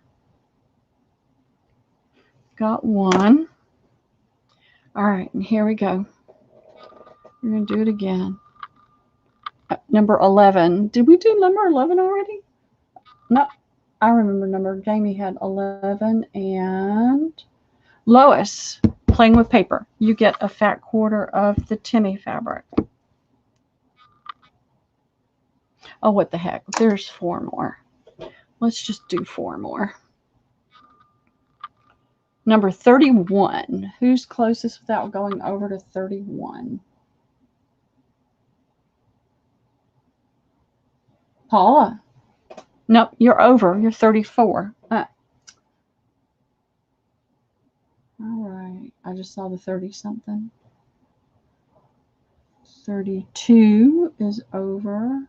Got 1. All right, and here we go. We're going to do it again. Number 11. Did we do number 11 already? No, I remember number. Jamie had 11. And Lois, playing with paper. You get a fat quarter of the Timmy fabric. Oh, what the heck. There's 4 more. Let's just do 4 more. Number 31. Who's closest without going over to 31? Paula. Nope, you're over. You're 34. All right. I just saw the 30-something. 32 is over.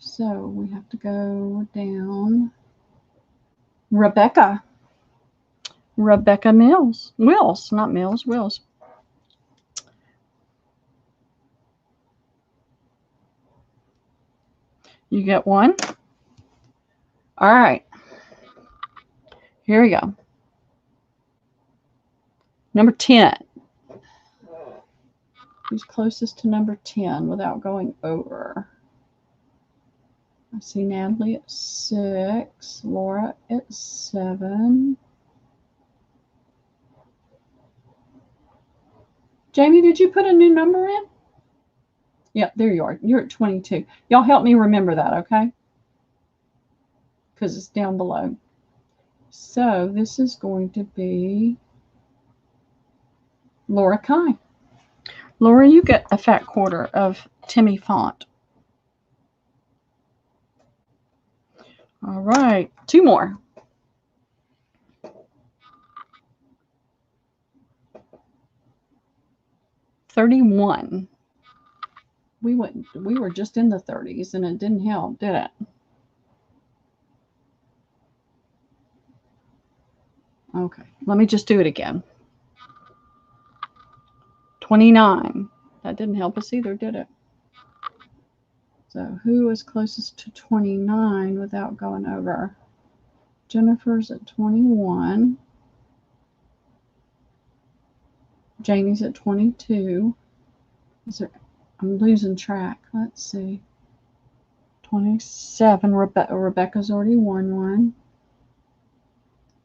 So we have to go down. Rebecca. Rebecca Mills. Wills, not Mills, Wills. You get 1. All right. Here we go. Number 10. Who's closest to number 10 without going over? I see Natalie at 6. Laura at 7. Jamie, did you put a new number in? Yeah, there you are. You're at 22. Y'all help me remember that, okay? Because it's down below. So this is going to be Laura Kai. Laura, you get a fat quarter of Timmy font. All right, 2 more. $31. We were just in the 30s and it didn't help, did it? Okay, let me just do it again. 29. That didn't help us either, did it? So who is closest to 29 without going over? Jennifer's at 21. Jamie's at 22. I'm losing track. Let's see. 27. Rebecca's already won one.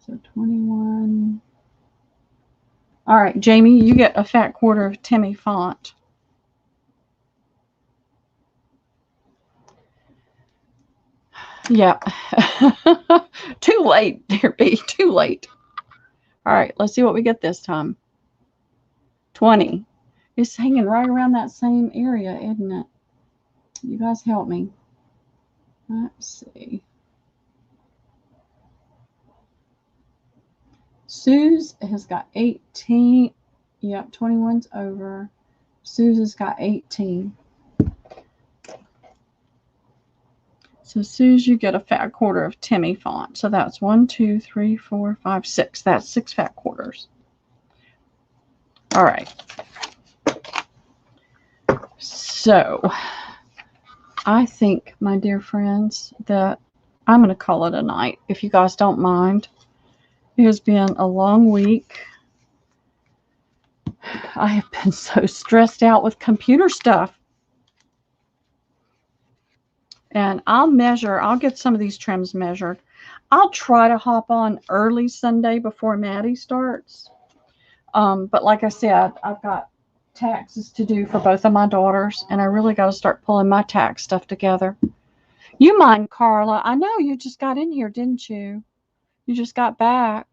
So 21. All right, Jamie, you get a fat quarter of Timmy font. Yeah. Too late, dear B. Too late. All right, let's see what we get this time. 20. It's hanging right around that same area, isn't it? You guys help me. Let's see. Suze has got 18. Yep, 21's over. Suze has got 18. So Suze, you get a fat quarter of Timmy font. So that's 1, 2, 3, 4, 5, 6. That's 6 fat quarters. All right. So I think, my dear friends, that I'm going to call it a night, if you guys don't mind. It has been a long week. I have been so stressed out with computer stuff. And I'll get some of these trims measured. I'll try to hop on early Sunday before Maddie starts. But like I said, I've got taxes to do for both of my daughters, and I really got to start pulling my tax stuff together. You mind, Carla? I know you just got in here, didn't you? You just got back.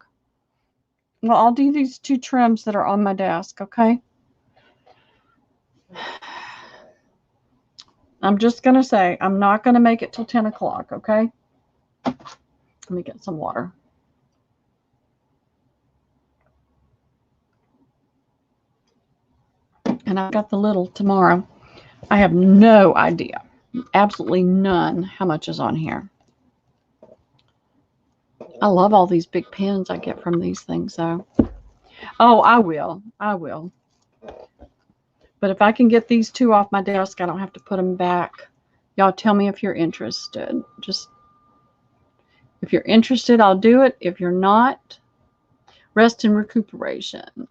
Well, I'll do these 2 trims that are on my desk, okay? I'm just going to say, I'm not going to make it till 10 o'clock, okay? Let me get some water. And I've got the little tomorrow. I have no idea, absolutely none, how much is on here. I love all these big pens I get from these things, though. Oh, I will. But if I can get these 2 off my desk, I don't have to put them back. Y'all tell me if you're interested. Just, if you're interested, I'll do it. If you're not, rest and recuperation.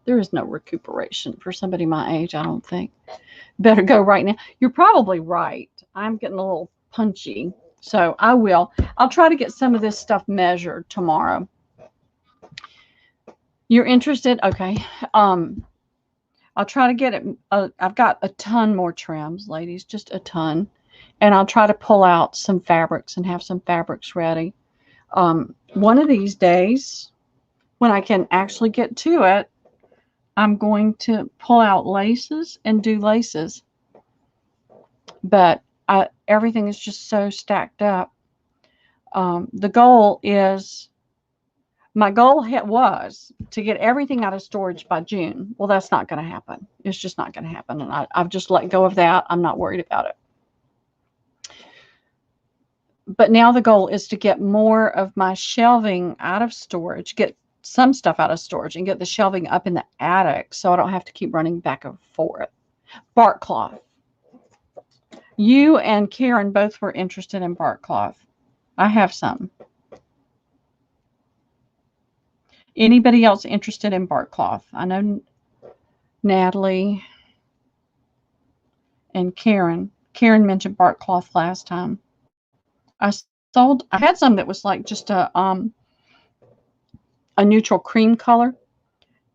There is no recuperation for somebody my age, I don't think. Better go right now. You're probably right. I'm getting a little punchy. So I will. I'll try to get some of this stuff measured tomorrow. You're interested? Okay. I'll try to get it. I've got a ton more trims, ladies, just a ton. And I'll try to pull out some fabrics and have some fabrics ready. One of these days, when I can actually get to it, I'm going to pull out laces and do laces. But everything is just so stacked up. The goal is, my goal was to get everything out of storage by June. Well, that's not going to happen. It's just not going to happen. And I've just let go of that. I'm not worried about it. But now the goal is to get more of my shelving out of storage, get some stuff out of storage, and get the shelving up in the attic so I don't have to keep running back and forth. Bark cloth. You and Karen both were interested in bark cloth. I have some. Anybody else interested in bark cloth? I know Natalie and Karen. Karen mentioned bark cloth last time. I had some that was like just a neutral cream color,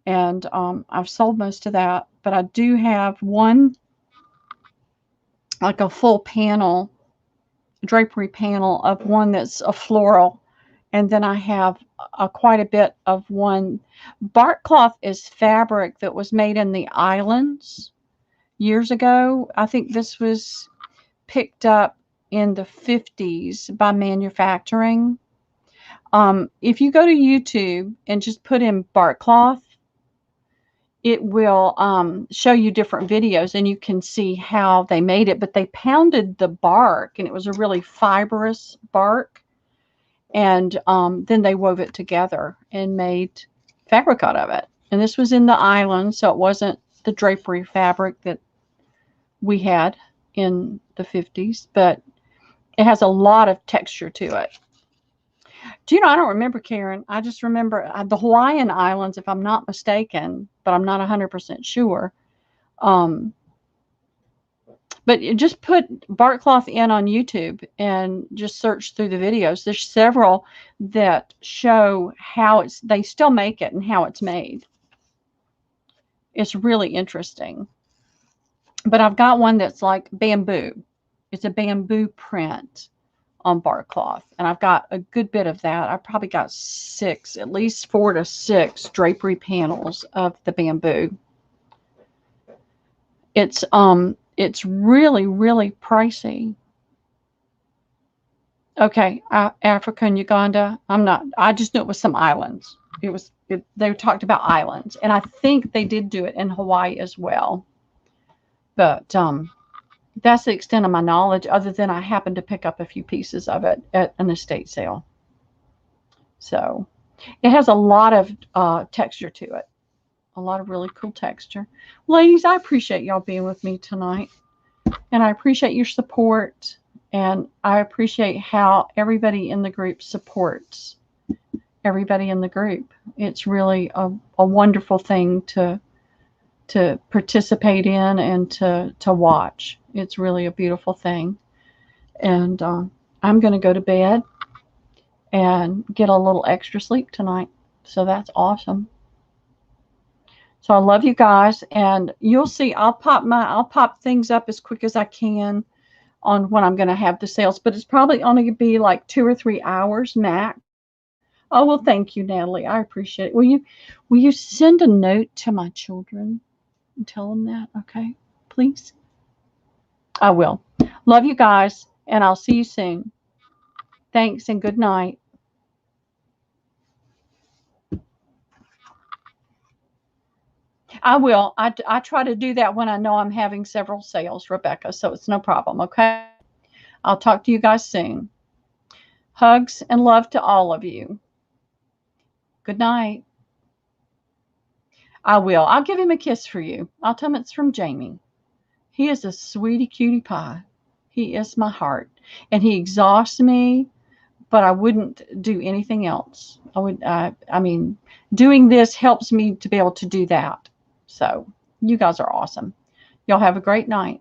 and I've sold most of that, but I do have one like a full panel, drapery panel of one that's a floral. And then I have quite a bit of one. Bark cloth is fabric that was made in the islands years ago. I think this was picked up in the 50s by manufacturing. If you go to YouTube and just put in bark cloth, it will show you different videos and you can see how they made it. But they pounded the bark and it was a really fibrous bark. And then they wove it together and made fabric out of it. And this was in the islands, so it wasn't the drapery fabric that we had in the 50s, but it has a lot of texture to it. Do you know, I don't remember, Karen. I just remember the Hawaiian Islands, if I'm not mistaken, but I'm not 100% sure. But you just put bark cloth in on YouTube and just search through the videos. There's several that show how they still make it and how it's made. It's really interesting. But I've got one that's like bamboo. It's a bamboo print on bark cloth. And I've got a good bit of that. I probably got at least 4 to 6 drapery panels of the bamboo. It's really, really pricey. Okay, Africa and Uganda. I just knew it was some islands. They talked about islands. And I think they did do it in Hawaii as well. But that's the extent of my knowledge, other than I happened to pick up a few pieces of it at an estate sale. So it has a lot of texture to it. A lot of really cool texture. Ladies, I appreciate y'all being with me tonight. And I appreciate your support. And I appreciate how everybody in the group supports everybody in the group. It's really a wonderful thing to participate in and to watch. It's really a beautiful thing. And I'm going to go to bed and get a little extra sleep tonight. So that's awesome. So I love you guys, and you'll see I'll pop things up as quick as I can on when I'm going to have the sales, but it's probably only going to be like 2 or 3 hours max. Oh, well, thank you, Natalie. I appreciate it. Will you send a note to my children and tell them that? Okay, please. I will. Love you guys, and I'll see you soon. Thanks and good night. I will. I try to do that when I know I'm having several sales, Rebecca, so it's no problem, okay? I'll talk to you guys soon. Hugs and love to all of you. Good night. I will. I'll give him a kiss for you. I'll tell him it's from Jamie. He is a sweetie cutie pie. He is my heart. And he exhausts me, but I wouldn't do anything else. I mean, doing this helps me to be able to do that. So you guys are awesome. Y'all have a great night.